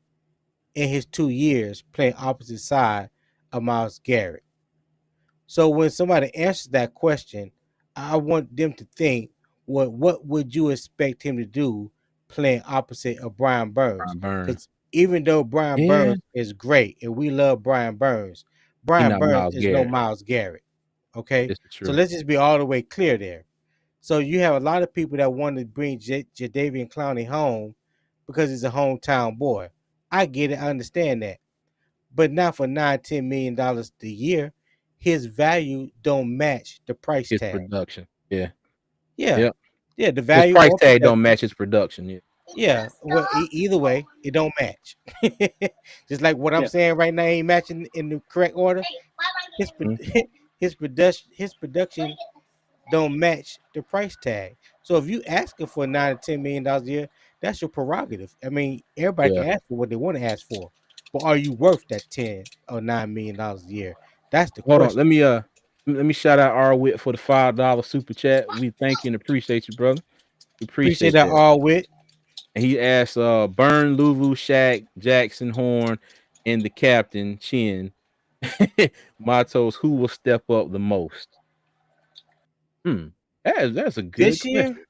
in his 2 years playing opposite side of Miles Garrett? So when somebody answers that question, I want them to think, what would you expect him to do playing opposite of Brian Burns? Brian Burns. Because even though Brian Yeah. Burns is great and we love He Brian not Burns Miles is no Garrett. Miles Garrett. Okay, This is so true. let's just be all the way clear there. So you have a lot of people that want to bring Jadeveon Clowney home because he's a hometown boy. I get it, I understand that, but not for $9-10 million a year. His value don't match the price His tag. production. Yeah. Yeah, Yep. yeah, the His value price or tag don't production. match his production. Yeah. Yeah, well, either way, it don't match. Just like what I'm Yeah, saying right now ain't matching in the correct order. His Mhm. his production don't match the price tag. So if you asking for $9 to $10 million a year, that's your prerogative. I mean, everybody Yeah. can ask for what they want to ask for, but are you worth that $10 or $9 million a year? That's the Hold on. question. Let me shout out R Wit for the $5 super chat. We thank you and appreciate you, brother. We Appreciate appreciate that that. all with. And he asked Burn, Luvu, Shaq, Jackson, Horn, and the captain, Chin. Matos, who will step up the most? Hmm. That's a good This year, question.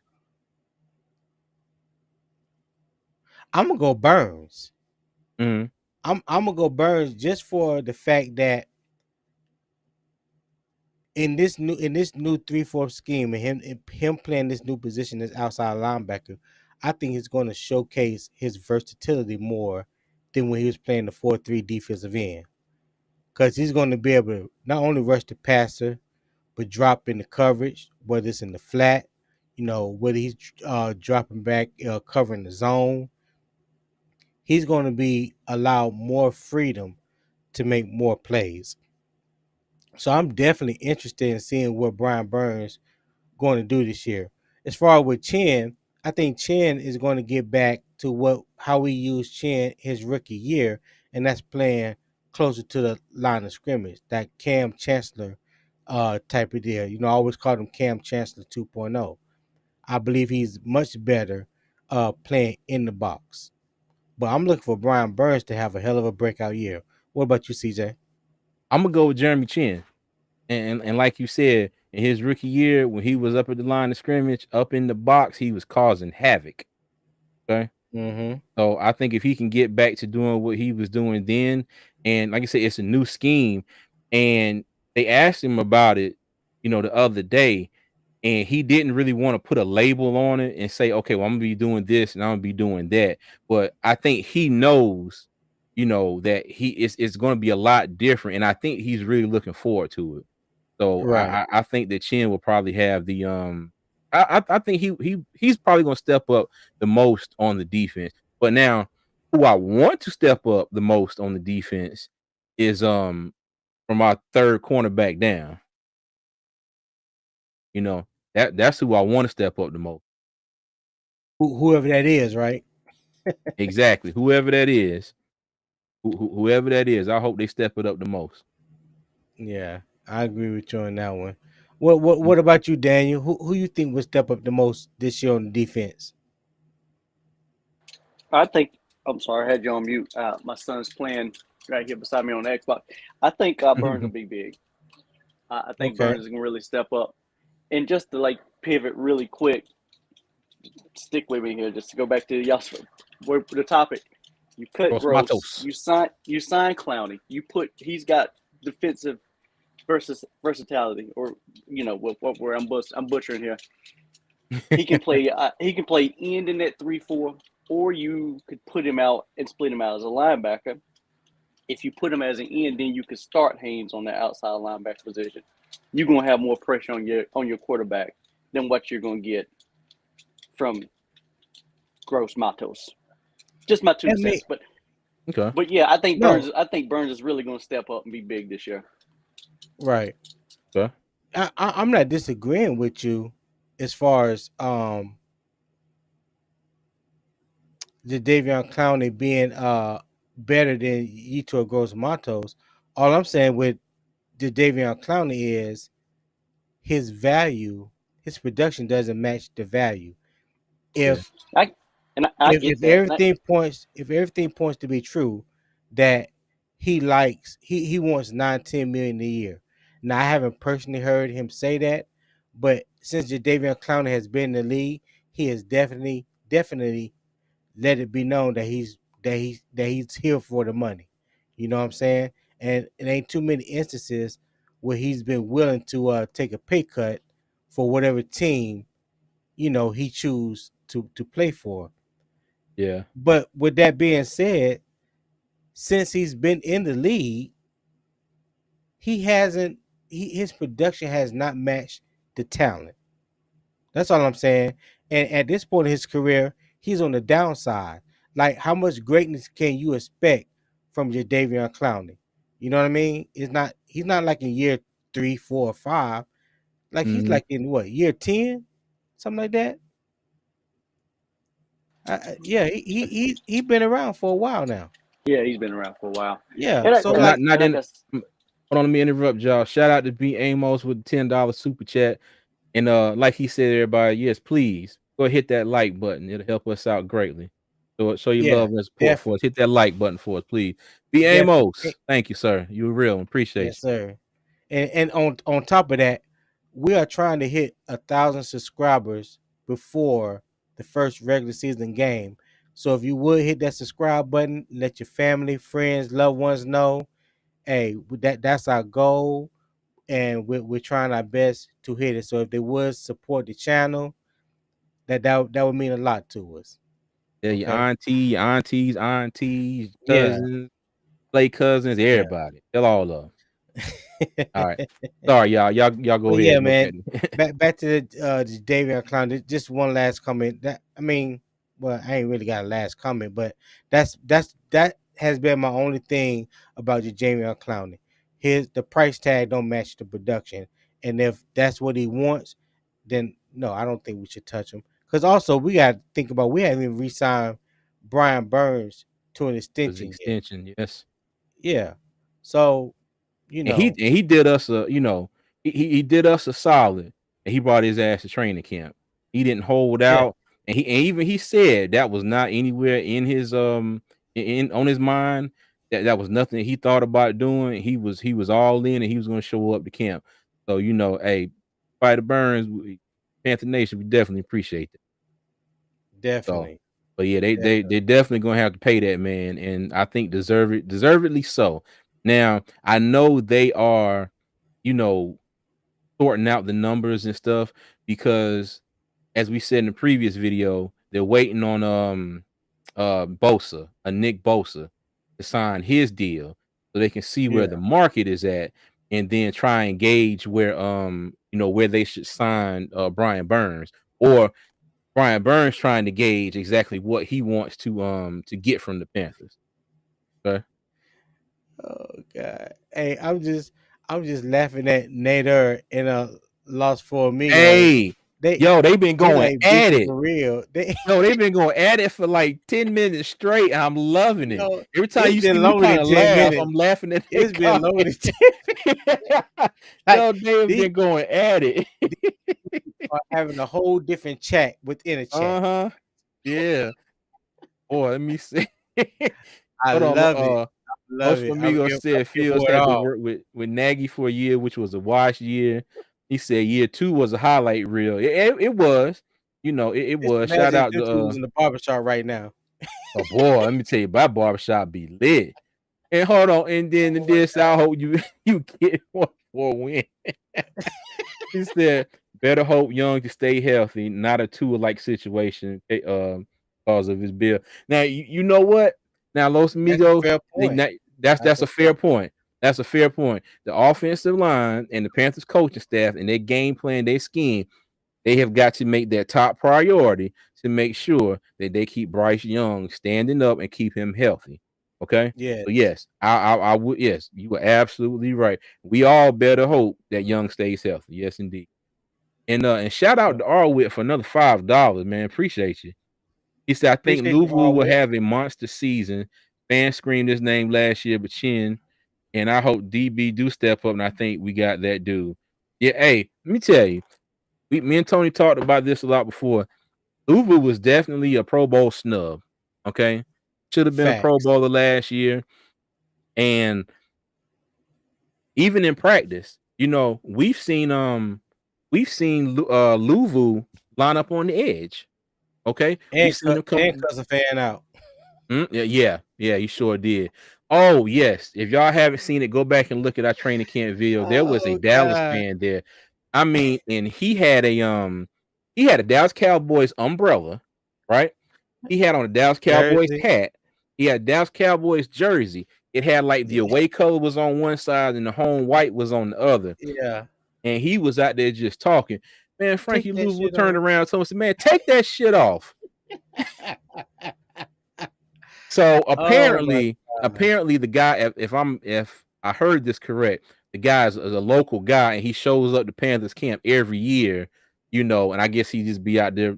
I'm gonna go Burns. Mhm. I'm gonna go Burns just for the fact that in this new 3-4 scheme and him playing this new position as outside linebacker, I think he's going to showcase his versatility more than when he was playing the 4-3 defensive end. Because he's going to be able to not only rush the passer, but drop in the coverage, whether it's in the flat, whether he's dropping back, covering the zone. He's going to be allowed more freedom to make more plays. So I'm definitely interested in seeing what Brian Burns going to do this year. As far as with Chin, I think Chin is going to get back to what how we used Chin his rookie year, and that's playing closer to the line of scrimmage, that Cam Chancellor type of deal. I always called him Cam Chancellor 2.0. I believe he's much better playing in the box. But I'm looking for Brian Burns to have a hell of a breakout year. What about you, CJ? I'm gonna go with Jeremy Chin. And like you said, in his rookie year, when he was up at the line of scrimmage, up in the box, he was causing havoc. Okay. Mm-hmm. So I think if he can get back to doing what he was doing then, and like I said, it's a new scheme, and they asked him about it, the other day, and he didn't really want to put a label on it and say, okay, well, I'm gonna be doing this and I'm gonna be doing that. But I think he knows, that it's gonna be a lot different, and I think he's really looking forward to it. So Right. I think that Chin will probably have the I think he's probably gonna step up the most on the defense. But now who I want to step up the most on the defense is from our third cornerback down. You know, that's who I want to step up the most. Whoever that is, right? Exactly. Whoever that is, whoever that is, I hope they step it up the most. Yeah, I agree with you on that one. What about you, Daniel? Who you think would step up the most this year on the defense? I think. I'm sorry, I had you on mute. My son's playing right here beside me on the Xbox. I think Burns will be big. I think Okay. Burns is gonna really step up. And just to pivot really quick, stick with me here, just to go back to y'all the topic. You cut Los Gross. Matos. You sign Clowney. He's got defensive versatility, or what where I'm butchering here. He can play. He can play end in that 3-4, or you could put him out and split him out as a linebacker. If you put him as an end, then you could start Haynes on the outside linebacker position. You're gonna have more pressure on your quarterback than what you're gonna get from Gross Matos. Just my two That may cents, but Okay. but yeah, I think no Burns. I think Burns is really gonna step up and be big this year. right. Okay. I'm not disagreeing with you as far as the Davion Clowney being better than Yetur Gross Matos. All I'm saying with the Davion Clowney is his value, his production doesn't match the value. Yeah. If I I get if that. everything points to be true, that he wants 9-10 million a year. Now I haven't personally heard him say that, but since Jadeveon Clowney has been in the league, he has definitely let it be known that he's here for the money. You know what I'm saying? And it ain't too many instances where he's been willing to take a pay cut for whatever team he choose to play for. Yeah. But with that being said, since he's been in the league, he hasn't his production has not matched the talent. That's all I'm saying. And at this point in his career, he's on the downside. Like, how much greatness can you expect from your Davion Clowney? You know what I mean? He's not like in year 3, 4, or 5. Like, he's Mhm. like in what, year 10, something like that. Yeah, he been around for a while now. Yeah, he's been around for a while. Yeah, And so and I Not like, not and like in I s- hold on, let me interrupt y'all. Shout out to B Amos with the $10 super chat. And like he said, everybody, yes, please go hit that like button. It'll help us out greatly. So show your yeah, love and support for us. definitely, Hit that like button for us, please. B definitely. Amos, thank you, sir. You were real. Appreciate Yes, you. sir. And on top of that, we are trying to hit 1,000 subscribers before the first regular season game. So if you would hit that subscribe button, let your family, friends, loved ones know. Hey, that's our goal, and we're trying our best to hit it. So if they would support the channel, that would mean a lot to us. Yeah, your Okay. auntie, your aunties, Yeah. cousins, play cousins, Yeah. everybody. Tell all of them. All right. Sorry, y'all. Y'all go But yeah, ahead. Go man. ahead. Back to the Davion Clown. Just one last comment. That I mean, well, I ain't really got a last comment, but that has been my only thing about the Davion Clowney. The price tag don't match the production, and if that's what he wants, then no, I don't think we should touch him. Because also we got to think about, we haven't even re-signed Brian Burns to an Was extension yet. extension, yes. Yeah, so you And he know, and he did us a, he did us a solid, and he brought his ass to training camp. He didn't hold yeah, out, and even he said that was not anywhere in his in on his mind. That was nothing he thought about doing. He was all in, and he was going to show up to camp. So hey, Fighter Burns, Panther Nation, we definitely appreciate that. So, definitely, but yeah, they definitely, definitely gonna have to pay that man, and I think deservedly so. Now I know they are, you know, sorting out the numbers and stuff because, as we said in the previous video, they're waiting on Bosa, a Nick Bosa, to sign his deal so they can see where yeah. the market is at, and then try and gauge where where they should sign Brian Burns, or Brian Burns trying to gauge exactly what he wants to get from the Panthers. Okay. Oh God. Hey, I'm just laughing at Nader and Lost for Amigos. Hey, They yo, they've been they going like at beefing it. for real. They Yo, they've been going at it for like 10 minutes straight. And I'm loving it. yo, Every time it's you see been me longer than kind of 10 laugh, minutes. I'm laughing at It's that been longer comment. than 10 like Yo, they've these been going at it. are having a whole different chat within a chat. Uh-huh. Yeah. Boy, let me see. I Hold on. love it. I love Los it. I'm Amigos I'm said here Fields for it had to all. work with Nagy for a year, which was a wash year. He said year two was a highlight reel. It was. It Just was. Shout imagine if out them to two was in the barbershop right now. oh boy, let me tell you, my barbershop be lit. And hold on, and then Oh this I hope you you get one for a win. He said, "Better hope Young to stay healthy, not a two-like situation, because of his bill." Now you know what? Now Los that's a Amigos, fair point. That's that's a a fair fair point. That's a fair point. The offensive line and the Panthers coaching staff and their game plan, their scheme, they have got to make that top priority to make sure that they keep Bryce Young standing up and keep him healthy. Okay. So yes. yes, I would. Yes, you were absolutely right. We all better hope that Young stays healthy. Yes, indeed. And shout out to Arwit for another $5, man. Appreciate you. He said, I think Appreciate you Louisville all will with. have a monster season. Fans screamed his name last year, but Chin. And I hope DB do step up, and I think we got that dude. Yeah, hey, let me tell you, me and Tony talked about this a lot before. Louisville was definitely a Pro Bowl snub. Okay, should have been a Pro Facts. Bowler last year, and even in practice, we've seen Louisville line up on the edge. Okay, we've seen them And come. cuss a fan out. Yeah, you sure did. Oh yes, if y'all haven't seen it, go back and look at our training camp video. There was a Oh Dallas God. fan there. I mean, and he had a Dallas Cowboys umbrella, right? He had on a Dallas Cowboys Jersey. hat. He had a Dallas Cowboys jersey. It had like the Yeah. away color was on one side and the home white was on the other. Yeah. And he was out there just talking. Man, Take Frankie that Louisville shit turned off. around and told us, man, take that shit off. So Oh my God. apparently the guy, if I heard this correct, the guy is a local guy and he shows up to Panthers camp every year, and I guess he just be out there,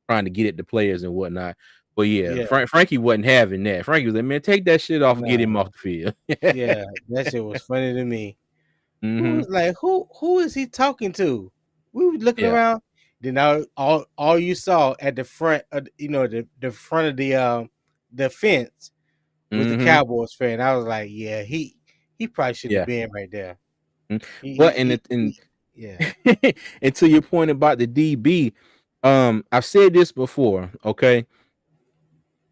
trying to get at the players and whatnot. But yeah, Yeah. Frankie wasn't having that. Frankie was like, man, take that shit off and get him No. off the field. Yeah. That shit was funny to me. We Hmm. was like, who is he talking to? We were looking Yeah. around. Then all you saw at the front of the front of the fence was the Hmm. Cowboys fan. I was like, yeah, he probably shouldn't have Yeah. been right there. Mm. He, But he, he yeah. and to your point about the DB, I've said this before, okay?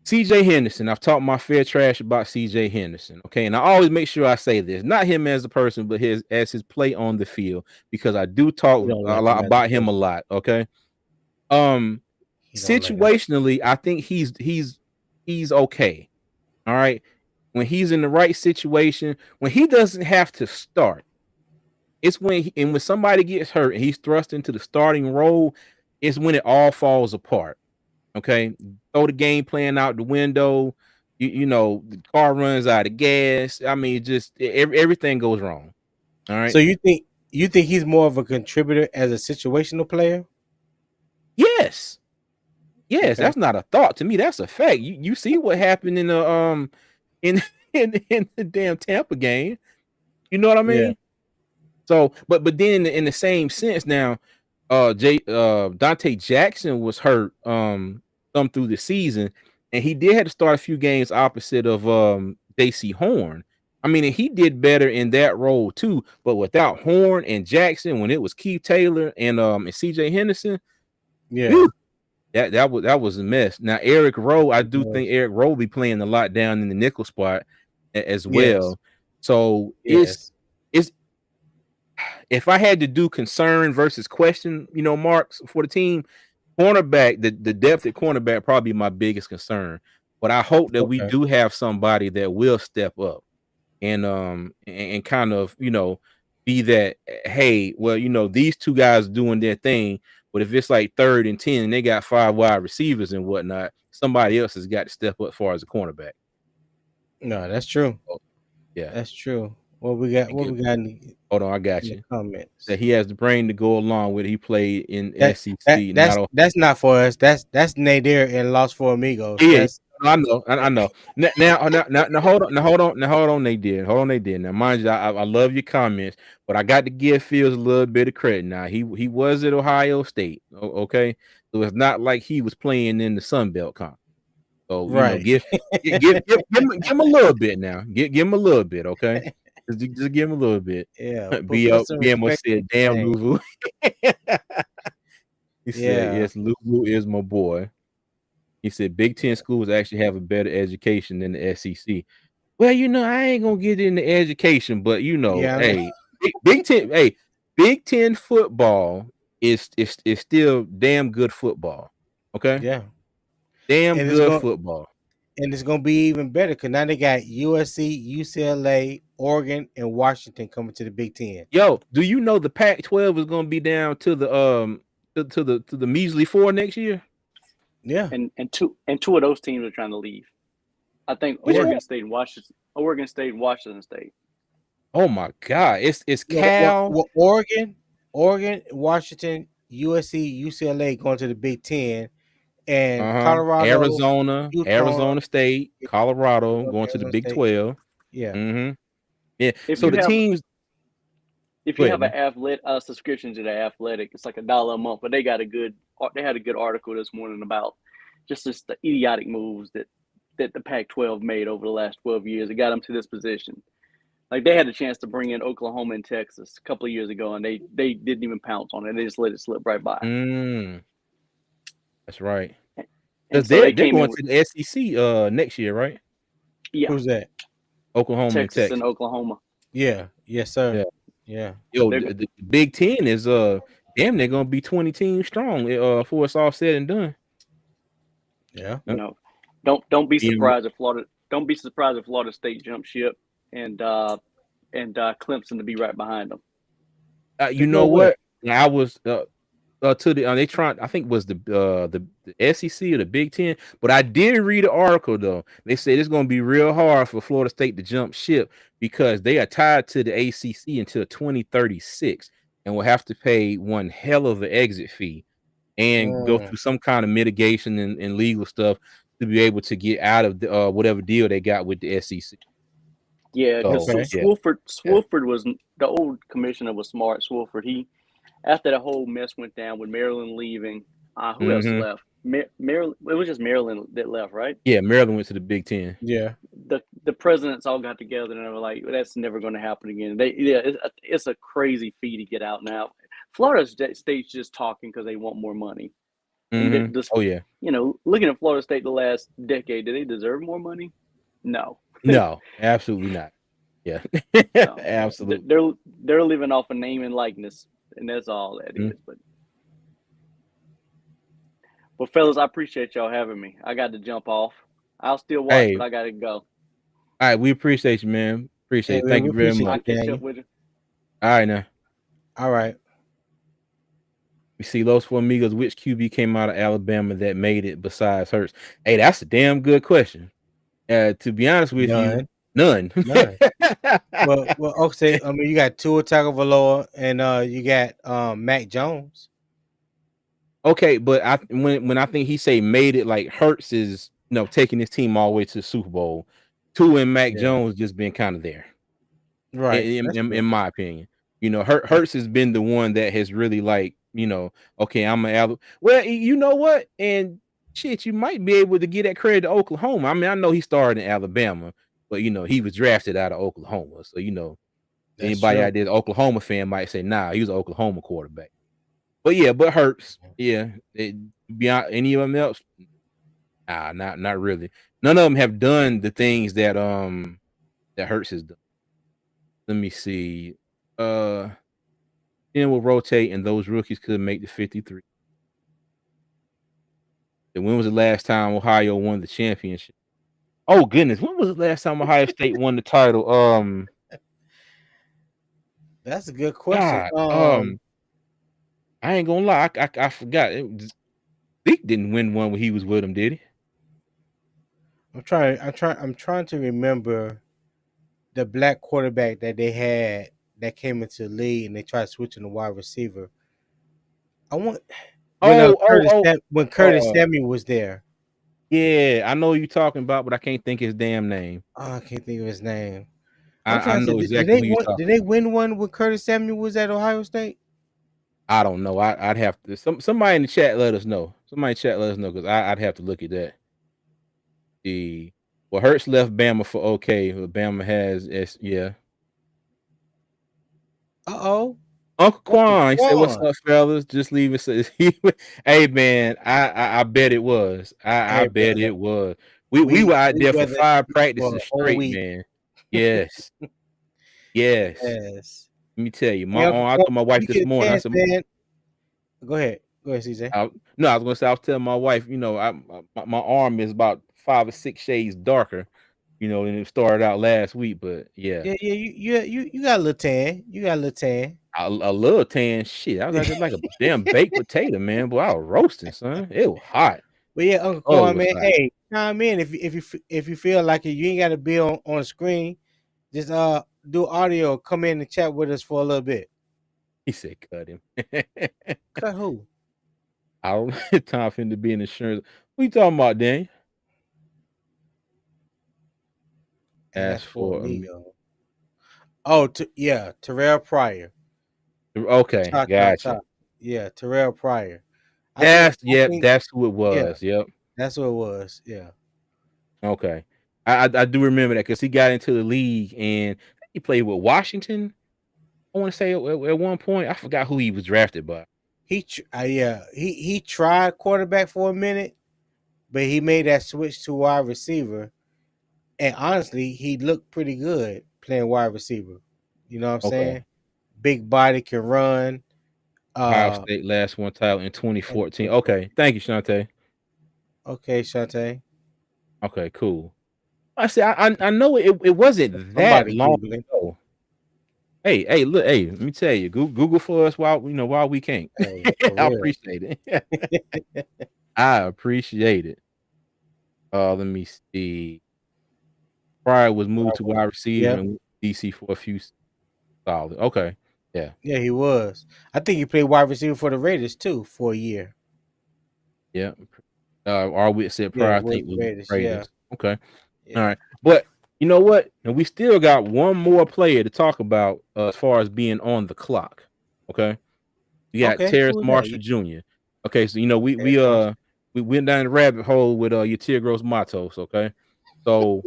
CJ Henderson, I've talked my fair trash about CJ Henderson, okay? And I always make sure I say this, not him as a person, but his play on the field, because I do He talk don't a like lot him as a about him a person. lot, okay? Um, He don't like him. Situationally, I think he's okay. All right. When he's in the right situation, when he doesn't have to start, it's when somebody gets hurt and he's thrust into the starting role, it's when it all falls apart. Okay, throw the game plan out the window. The car runs out of gas. I mean, just everything goes wrong. All right. So you think he's more of a contributor as a situational player? Yes, yes, Okay. that's not a thought to me. That's a fact. You see what happened in the in in the damn Tampa game. You know what I Yeah. mean? So, but then in the same sense now, Dante Jackson was hurt some through the season, and he did have to start a few games opposite of JC Horn. I mean, and he did better in that role too, but without Horn and Jackson, when it was Keith Taylor and CJ Henderson, Yeah. whew, that was a mess. Now Eric Rowe, I It do think was. Eric Rowe will be playing a lot down in the nickel spot as Yes. well. So Yes. it's if I had to do concern versus question, marks for the team, cornerback, the depth at cornerback probably my biggest concern. But I hope that we Okay. do have somebody that will step up and kind of, be that, hey, well, these two guys doing their thing, but if it's like 3rd and 10 and they got 5 wide receivers and whatnot, somebody else has got to step up as far as a cornerback. No, that's true. Oh, yeah. That's true. What we got? And What we got hold on, I got in the you. comments? That he has the brain to go along with it. He played in That SEC, not that's not for us. That's Nader and Lost for Amigos. yeah, That's I know, I know. Now, hold on, they did. Hold on, they did. Now, mind you, I love your comments, but I got to give Fields a little bit of credit. Now, he was at Ohio State, okay, so it's not like he was playing in the Sun Belt Conference. So right. give him a little bit now. Give him a little bit, okay? Just give him a little bit. Yeah. Put some BMO respect on said, his "Damn, name. Louisville." He said, Yeah. "Yes, Louisville is my boy." He said Big Ten schools actually have a better education than the SEC. Well, I ain't gonna get into education, but Yeah. hey, Big Ten, hey, Big Ten football is still damn good football. Okay, Yeah. damn And good football. it's gonna be even better because now they got USC, UCLA, Oregon, and Washington coming to the Big Ten. Yo, do you know the Pac-12 is gonna be down to the to the measly 4 next year? Yeah. And two of those teams are trying to leave. I think Which one? Oregon State, Washington State. Oh my God, it's Well, Cal. Oregon, Washington, USC, UCLA going to the Big Ten, and Uh-huh. Colorado, Utah, Arizona State, Colorado going to the Arizona Big State. 12. Yeah. Mhm. Yeah. If So you the have teams If Go you ahead have an now. subscription to the Athletic, it's like $1 a month. But they had a good article this morning about just the idiotic moves that the Pac-12 made over the last 12 years. It got them to this position. Like they had a chance to bring in Oklahoma and Texas a couple of years ago, and they didn't even pounce on it. They just let it slip right by. Mm, that's right. And Because so they they're came going in with to the SEC next year, right? yeah, Who's that? Oklahoma and Texas and Texas. Oklahoma. Yeah. Yes, sir. Yeah. Yeah. So Yo, the Big Ten is damn near gonna be 20 teams strong before it's all said and done. Yeah. you know, don't be Being surprised if Florida State jump ship and Clemson to be right behind them. To you go know where? what? I was to the they trying. I think it was the SEC or the Big Ten, but I did read an article though. They said it's going to be real hard for Florida State to jump ship because they are tied to the ACC until 2036 and will have to pay one hell of an exit fee and go Mm, through some kind of mitigation and legal stuff to be able to get out of the, whatever deal they got with the SEC. Yeah, because So okay. yeah, yeah. Swofford was the old commissioner was smart. Swofford, he after the whole mess went down with Maryland leaving, who else Hmm. left? Maryland. It was just Maryland that left, right? Yeah, Maryland went to the Big Ten. Yeah. The presidents all got together and they were like, "That's never going to happen again." It's a crazy fee to get out now. Florida State's just talking because they want more money, and Hmm. Oh yeah. looking at Florida State the last decade, do they deserve more money? No. No, absolutely not. Yeah, So absolutely. they're living off a name and likeness, and that's all that Mhm. is. But fellas, I appreciate y'all having me. I got to jump off. I'll still watch, Hey, but I got to go. all right, we appreciate you, man. Appreciate Hey, it. man, Thank we you very appreciate I much. you, catch up Daniel. with you. All right, now All right. we see Los Four Amigos. Which QB came out of Alabama that made it besides Hurts? Hey, that's a damn good question. To be honest with you, None. none. None. Well, okay. I mean, you got Tua Tagovailoa and you got Mac Jones. Okay, but when I think he say made it, like Hurts is taking his team all the way to the Super Bowl. Two and Mac Yeah. Jones just been kind of there. Right. in, That's in, true. in my opinion. Hurts has been the one that has really like, okay, I'm well, you know what? And shit, you might be able to get that credit to Oklahoma. I mean, I know he started in Alabama, but he was drafted out of Oklahoma. So, That's anybody true. out there, Oklahoma fan might say, nah, he was an Oklahoma quarterback. But yeah, but Hurts, yeah. Beyond any of them else, nah, not really. None of them have done the things that Hurts has done. Let me see. Uh Then will rotate, and those rookies could make the 53. And when was the last time Ohio won the championship? Oh goodness, when was the last time Ohio State won the title? That's a good question. God, I ain't gonna lie, I forgot. Zeke didn't win one when he was with him, did he? I'm trying to remember the black quarterback that they had that came into the league and they tried switching to wide receiver. I want when Oh, oh, Curtis oh. Samuel was there. Yeah, I know who you're talking about, but I can't think his damn name. Oh, I can't think of his name. I'm I trying to say, know exactly who you're did talking they about. win one when Curtis Samuel was at Ohio State? I don't know. I'd have to somebody in the chat let us know. Somebody in the chat let us know because I'd have to look at that. The Well, Hurts left Bama for OK, but Bama has yeah. Uh-oh. Uncle Uncle Quan, he said, "What's Quan. up, fellas? Just leave it." Hey man, I bet it was. I Hey, bet brother. it was. We were out We there for weathered 5 for a practices whole straight, week. man. Yes, yes. Yes. Let me tell you, Hey, Uncle I Quan, told my if wife you this get a morning. I chance, said, man. Go ahead. Go ahead, CJ. No, I was gonna say I was telling my wife, my arm is about 5 or 6 shades darker, than it started out last week. But yeah, Yeah, yeah, you got a little tan. You got a little tan. a little tan shit. I was out there like a damn baked potato, man. Boy, I was roasting, son. It was hot. But yeah, Uncle Oh, it Quan, was man. hot. Hey, chime in if you feel like it. You ain't got to be on the screen. Just do audio. Come in and chat with us for a little bit. He said, "Cut him." Cut who? I don't have time for him to be in insurance. What you talking about, Dan? As Ask for for a amigo. Oh, yeah, Terrell Pryor. Okay, Cha Cha Cha. gotcha. Yeah, Terrell Pryor. I Yep, think that's who it yeah, was. Yep. that's what it was. Yeah. Okay. I do remember that because he got into the league and he played with Washington. I want to say at one point I forgot who he was drafted by. Yeah, he tried quarterback for a minute, but he made that switch to wide receiver. And honestly, he looked pretty good playing wide receiver. You know what I'm Okay. saying? Big body, can run. Ohio Uh, State last one title in and 2014. 24. Okay. Thank you, Shante. Okay, Shante. Okay, cool. I see. I know it wasn't that Somebody long googling. ago. Hey, look, hey, let me tell you, Google for us while we can't. Hey, for I real. appreciate it. I appreciate it. Let me see. Pryor was moved to wide receiver Yep. and went to DC for a few solid. Okay. Yeah. Yeah, he was. I think he played wide receiver for the Raiders too for a year. Yeah. Our wit said Yeah, Pryor, I with think the was Raiders. Yeah, Raiders. Okay. All yeah. right. But you know what? And we still got one more player to talk about as far as being on the clock. Okay. We got Okay, Terrace who was that? Marshall Jr. Okay, so you know Terrace Marshall. we went down the rabbit hole with your Tigros Matos. Okay, so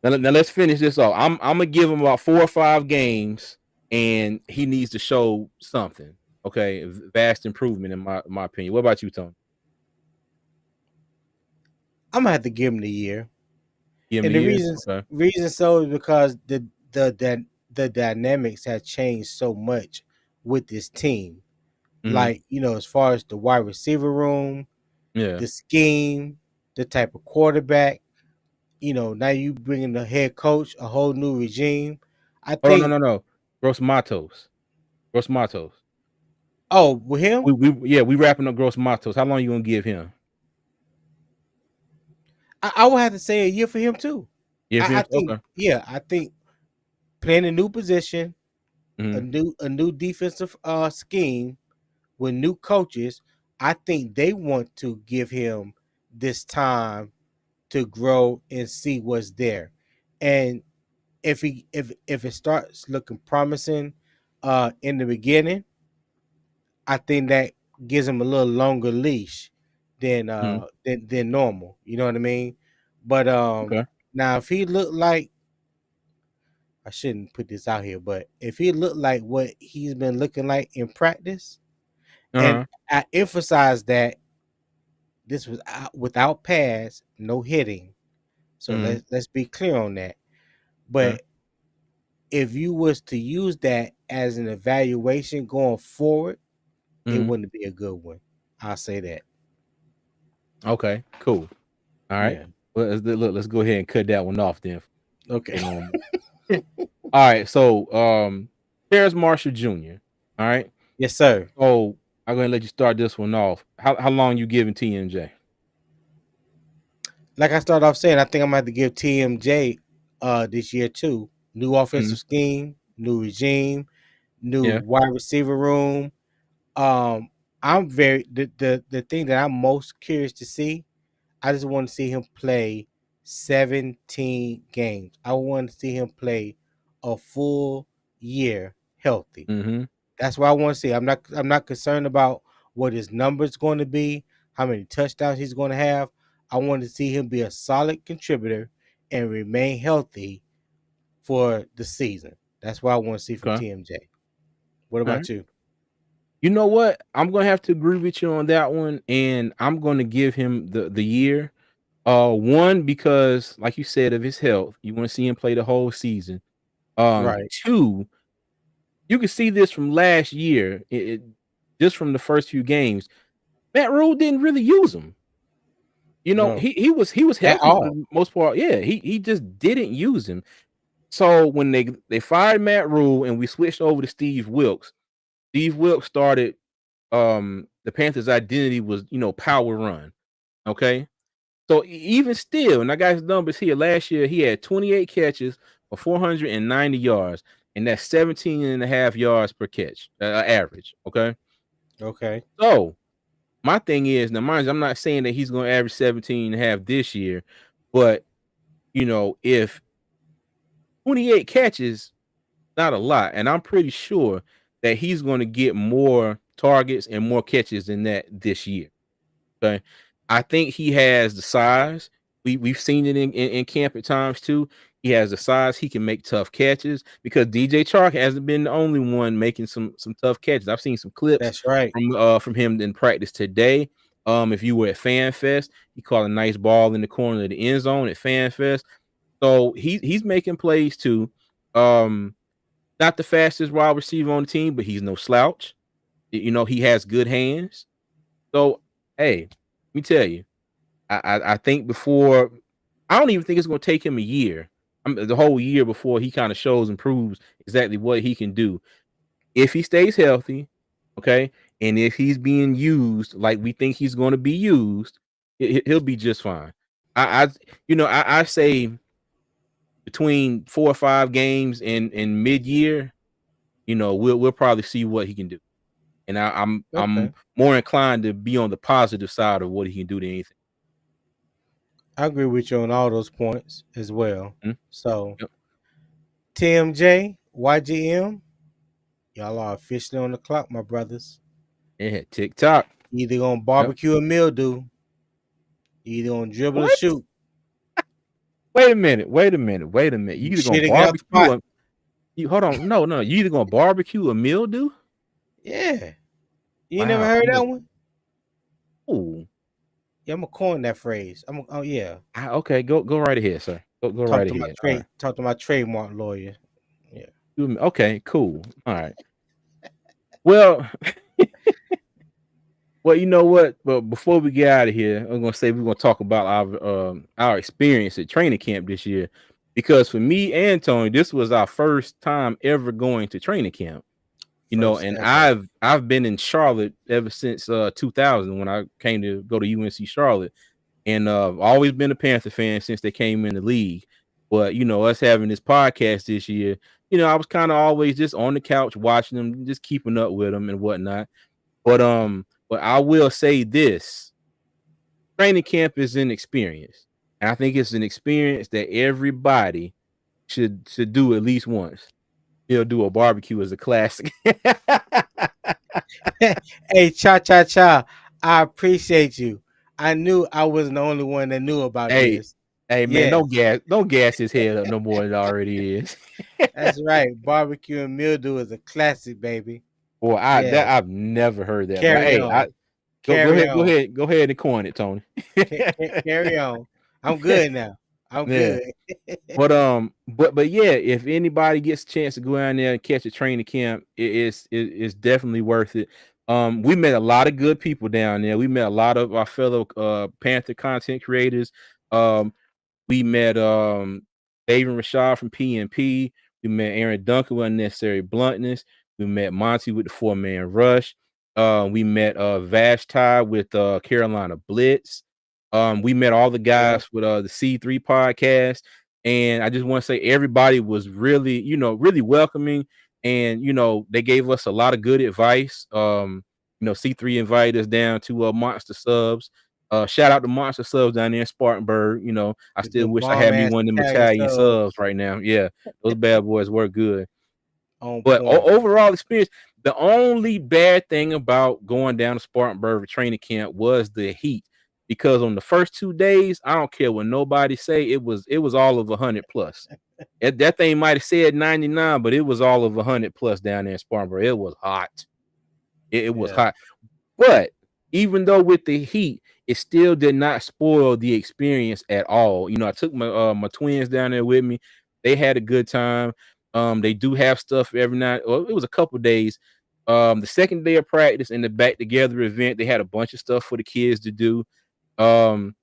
now let's finish this off. I'm gonna give him about 4 or 5 games, and he needs to show something. Okay, vast improvement in my opinion. What about you, Tony? I'm gonna have to give him the year, Give him and the the year. reasons Okay. reason so is because the dynamics have changed so much with this team. Hmm. Like as far as the wide receiver room, Yeah. the scheme, the type of quarterback. Now you bringing the head coach, a whole new regime. I Oh no think. no no. Gross Matos. Gross Matos. Oh, with him, We wrapping up Gross Matos. How long you gonna give him? I would have to say a year for him too. Give I him think, okay. yeah, I think playing a new position, a Hmm. new defensive scheme with new coaches. I think they want to give him this time to grow and see what's there. And if it starts looking promising in the beginning, I think that gives him a little longer leash than Hmm. than normal. You know what I mean? But Okay. now if he looked like, I shouldn't put this out here, but if he looked like what he's been looking like in practice, and Uh-huh. I emphasize that this was without pass, no hitting. So Mhm. let's be clear on that. Okay. But if you was to use that as an evaluation going forward, it Mhm. wouldn't be a good one. I'll say that. Okay, cool. All right. Yeah. Well, let's go ahead and cut that one off then. Okay. Go normal. All right. So, Terrace Marshall Jr. All right. Yes, sir. So I'm gonna let you start this one off. How long you giving TMJ? Like I started off saying, I think I'm gonna have to give TMJ this year too. New Mhm. offensive scheme, new regime, new Yeah. wide receiver room. Um, I'm very the thing that I'm most curious to see. I just want to see him play 17 games. I want to see him play a full year healthy. Mhm. That's what I want to see. I'm not concerned about what his numbers going to be, how many touchdowns he's going to have. I want to see him be a solid contributor and remain healthy for the season. That's what I want to see from Okay. TMJ. What All right. about you? You know what? I'm gonna have to agree with you on that one, and I'm gonna give him the year. One because, like you said, of his health, you want to see him play the whole season. Right. Two, you can see this from last year. Just from the first few games, Matt Rule didn't really use him. You know, No. he was At healthy for all. the most part. Yeah, he just didn't use him. So when they fired Matt Rule and we switched over to Steve Wilkes, Steve Wilkes started the Panthers' identity was, power run. Okay. So even still, and I got his numbers here. Last year he had 28 catches for 490 yards, and that's 17 and a half yards per catch, average. Okay. Okay. So my thing is, now mind you, I'm not saying that he's going to average 17 and a half this year, but if 28 catches, not a lot, and I'm pretty sure that he's going to get more targets and more catches than that this year. Okay. I think he has the size. We've seen it in camp at times too. He has the size. He can make tough catches because DJ Chark hasn't been the only one making some tough catches. I've seen some clips That's right. from him in practice today. If you were at Fan Fest, he caught a nice ball in the corner of the end zone at Fan Fest. So he's making plays too. Um, Not the fastest wide receiver on the team, but he's no slouch. He has good hands. So hey, let me tell you, I think before I don't even think it's gonna take him a year. The whole year before he kind of shows and proves exactly what he can do. If he stays healthy, okay, and if he's being used like we think he's gonna be used, he'll be just fine. I I say between 4 or 5 games in mid-year, we'll probably see what he can do. And I'm Okay. more inclined to be on the positive side of what he can do than anything. I agree with you on all those points as well. Mhm. So Yep. TMJ, YGM, y'all are officially on the clock, my brothers. Yeah, TikTok. You either gonna Yep. barbecue or mildew. You either gonna dribble or What? shoot. Wait a minute. Wait a minute. Wait a minute. You You either gonna shit and get out the barbecue pot. or you hold on. No, no. You either gonna barbecue or mildew? Yeah. You ain't never Wow. heard that one? Ooh. Yeah, I'm gonna coin that phrase. Oh yeah. Okay, go right ahead, sir. Go right ahead. All right. Talk to my trademark lawyer. Yeah. Okay, cool. All right. Well, well, you know what? But before we get out of here, I'm gonna say we're gonna talk about our experience at training camp this year. Because for me and Tony, this was our first time ever going to training camp. First And ever. I've been in Charlotte ever since 2000 when I came to go to UNC Charlotte, and I've always been a Panther fan since they came in the league. But us having this podcast this year, I was kind of always just on the couch watching them, just keeping up with them and whatnot. But I will say this: training camp is an experience, and I think it's an experience that everybody should do at least once. Do a barbecue as a classic. Hey, cha cha cha. I appreciate you. I knew I wasn't the only one that knew about Hey, this. hey, man, Yes, don't gas his head up no more than it already is. that's right. Barbecue and mildew is a classic, baby. Boy, Yes. I've never heard that, but Carry hey, I on. Carry on. go ahead and coin it, Tony. Carry on. I'm good now. I'm Yeah, good. but yeah, if anybody gets a chance to go down there and catch a training camp, it's definitely worth it. We met a lot of good people down there. We met a lot of our fellow Panther content creators. Um, We met Dave and Rashad from PNP. We met Aaron Duncan with Unnecessary Bluntness. We met Monty with the 4-Man Rush. We met Vashti with Carolina Blitz. We met all the Yeah. guys with the C3 podcast. And I just want to say everybody was really, really welcoming. And they gave us a lot of good advice. C3 invited us down to Monster Subs. Shout out to Monster Subs down there in Spartanburg. I With still them wish I bomb had me ass one of them Italian Italian subs subs right now. Yeah, those bad boys work good. on But point. overall experience, the only bad thing about going down to Spartanburg for training camp was the heat. Because on the first 2 days, I don't care what nobody say, it was all of 100 plus. That thing might have said 99, but it was all of 100 plus down there in Spartanburg. It was hot. It was Yeah. hot. But even though with the heat, it still did not spoil the experience at all. I took my twins down there with me. They had a good time. They do have stuff every night. Well, it was a couple days. The second day of practice and the back together event, they had a bunch of stuff for the kids to do. Um,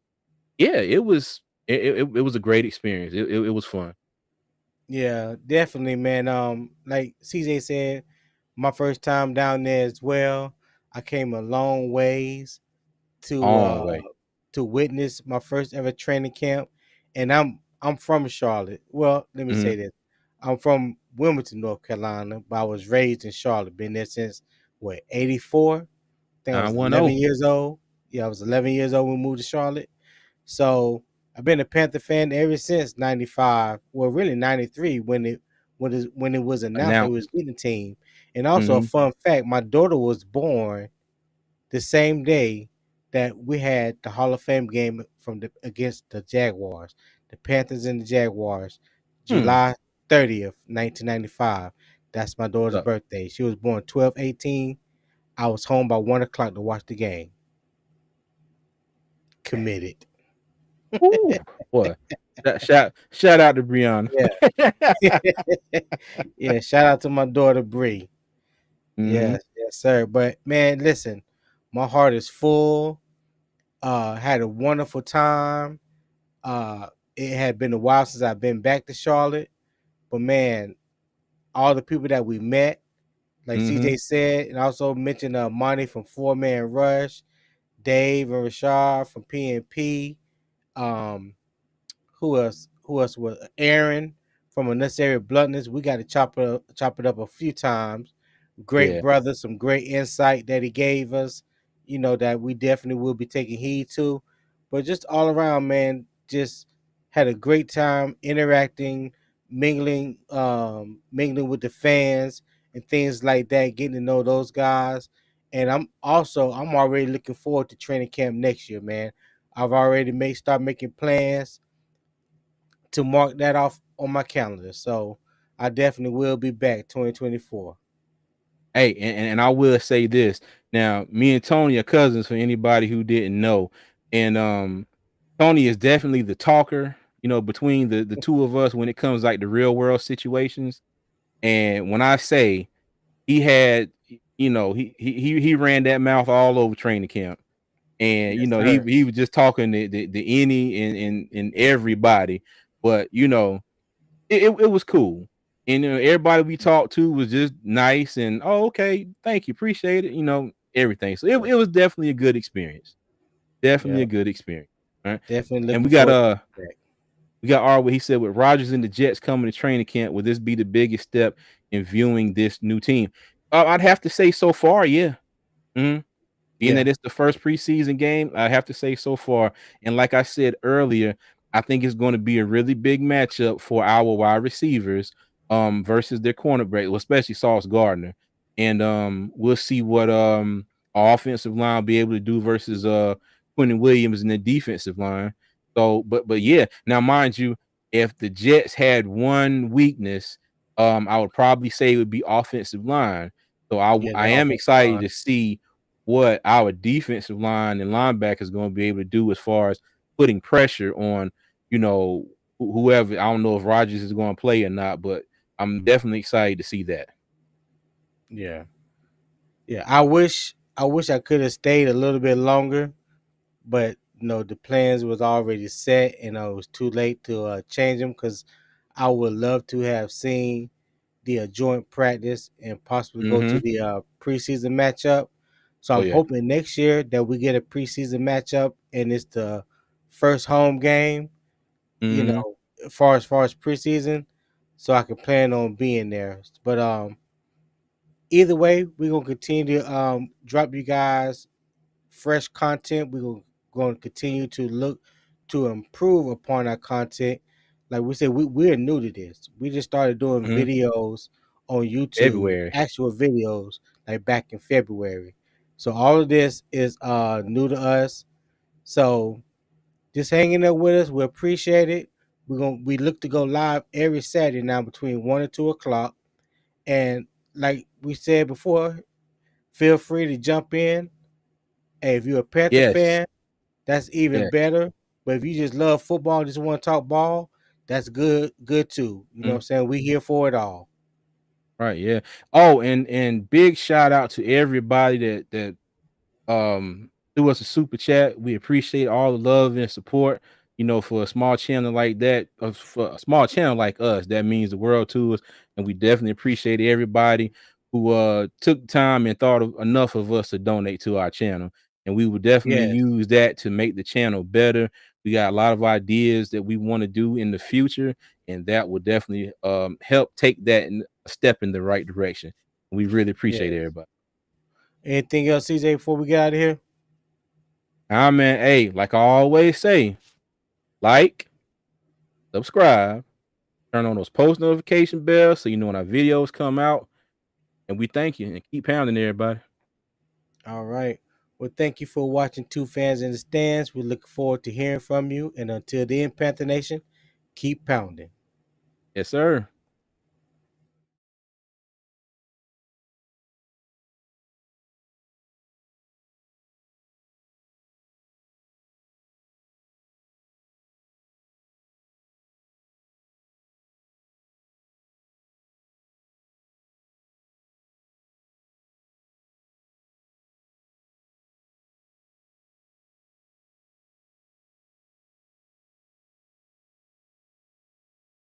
yeah, it was a great experience. It was fun. Yeah, definitely, man. Like CJ said, my first time down there as well. I came a long ways to Long way. witness my first ever training camp, and I'm from Charlotte. Well, let me Mhm. say this: I'm from Wilmington, North Carolina, but I was raised in Charlotte. Been there since what '84. I think I was 11 910. years old. Yeah, I was 11 years old when we moved to Charlotte. So I've been a Panther fan ever since '95. Well, really '93 when it was announced that we Announced. was getting a team. And also a Mhm. fun fact, my daughter was born the same day that we had the Hall of Fame game from the against the Jaguars, the Panthers and the Jaguars, Hmm. July 30th, 1995. That's my daughter's So, birthday. She was born 12/18. I was home by 1 o'clock to watch the game. Committed. woo, boy. Shout out to Brianna. Yeah. Yeah. Shout out to my daughter Bree. Mhm. Yes, yes, sir. But man, listen, my heart is full. Had a wonderful time. Uh, it had been a while since I've been back to Charlotte, but man, all the people that we met, like Mhm. CJ said, and also mentioned Monty from Four Man Rush, Dave and Rashard from PNP. Um, who else? Who else was Aaron from Unnecessary Bluntness? We got to chop it up a few times. Great Yeah. brother, some great insight that he gave us, that we definitely will be taking heed to. But just all around, man, just had a great time interacting, mingling with the fans and things like that, getting to know those guys. And I'm already looking forward to training camp next year, man. I've already start making plans to mark that off on my calendar. So I definitely will be back 2024. Hey, and I will say this. Now, me and Tony are cousins for anybody who didn't know. And Tony is definitely the talker, between the two of us when it comes like the real world situations. And when I say he had, he ran that mouth all over training camp. And Yes, he sir. he was just talking the any and everybody. But it was cool. And everybody we talked to was just nice and oh, okay, thank you, appreciate it, everything. So it was definitely a good experience. Definitely Yeah, a good experience. Right. definitely And looking forward to getting back. we got our what he said with Rogers and the Jets coming to training camp, would this be the biggest step in viewing this new team? I'd have to say so far, yeah. Mhm. Being Yeah, that it's the first preseason game, I have to say so far. And like I said earlier, I think it's going to be a really big matchup for our wide receivers versus their cornerback, well, especially Sauce Gardner. And we'll see what our offensive line will be able to do versus Quentin Williams and the defensive line. So, but yeah, now mind you, if the Jets had one weakness, I would probably say it would be offensive line. So yeah, I the am offensive excited line. to see what our defensive line and linebackers is going to be able to do as far as putting pressure on, whoever. I don't know if Rodgers is going to play or not, but I'm definitely excited to see that. Yeah, yeah. I wish I could have stayed a little bit longer, but the plans was already set, and it was too late to change them because I would love to have seen the joint practice and possibly go to Mhm. the preseason matchup. So Oh I'm yeah. hoping next year that we get a preseason matchup and it's the first home game, you Mhm. know, far as preseason, so I can plan on being there. But either way, we're gonna continue to drop you guys fresh content. We're going to continue to look to improve upon our content. Like we said, we're new to this. We just started doing Mhm. videos on YouTube, February. actual videos, like back in February. So all of this is new to us. So just hanging there with us, we appreciate it. We look to go live every Saturday now between 1 and 2 o'clock. And like we said before, feel free to jump in. Hey, if you're a Panther Yes. fan, that's even Yeah. better. But if you just love football and just want to talk ball, that's good too. You know what I'm Mhm. saying? We here for it all. Right. Yeah. Oh, and big shout out to everybody that threw us a super chat. We appreciate all the love and support. For a small channel like that, for a small channel like us, that means the world to us. And we definitely appreciate everybody who took time and thought of enough of us to donate to our channel. And we will definitely Yes, use that to make the channel better. We got a lot of ideas that we want to do in the future, and that will definitely help take that a step in the right direction. We really appreciate yes. everybody. Anything else, CJ, before we get out of here? Man, hey, like I always say, like, subscribe, turn on those post notification bells so you know when our videos come out. And we thank you and keep pounding everybody. All right. Well, thank you for watching Two Fans in the Stands. We look forward to hearing from you. And until then, Panther Nation, keep pounding. Yes, sir.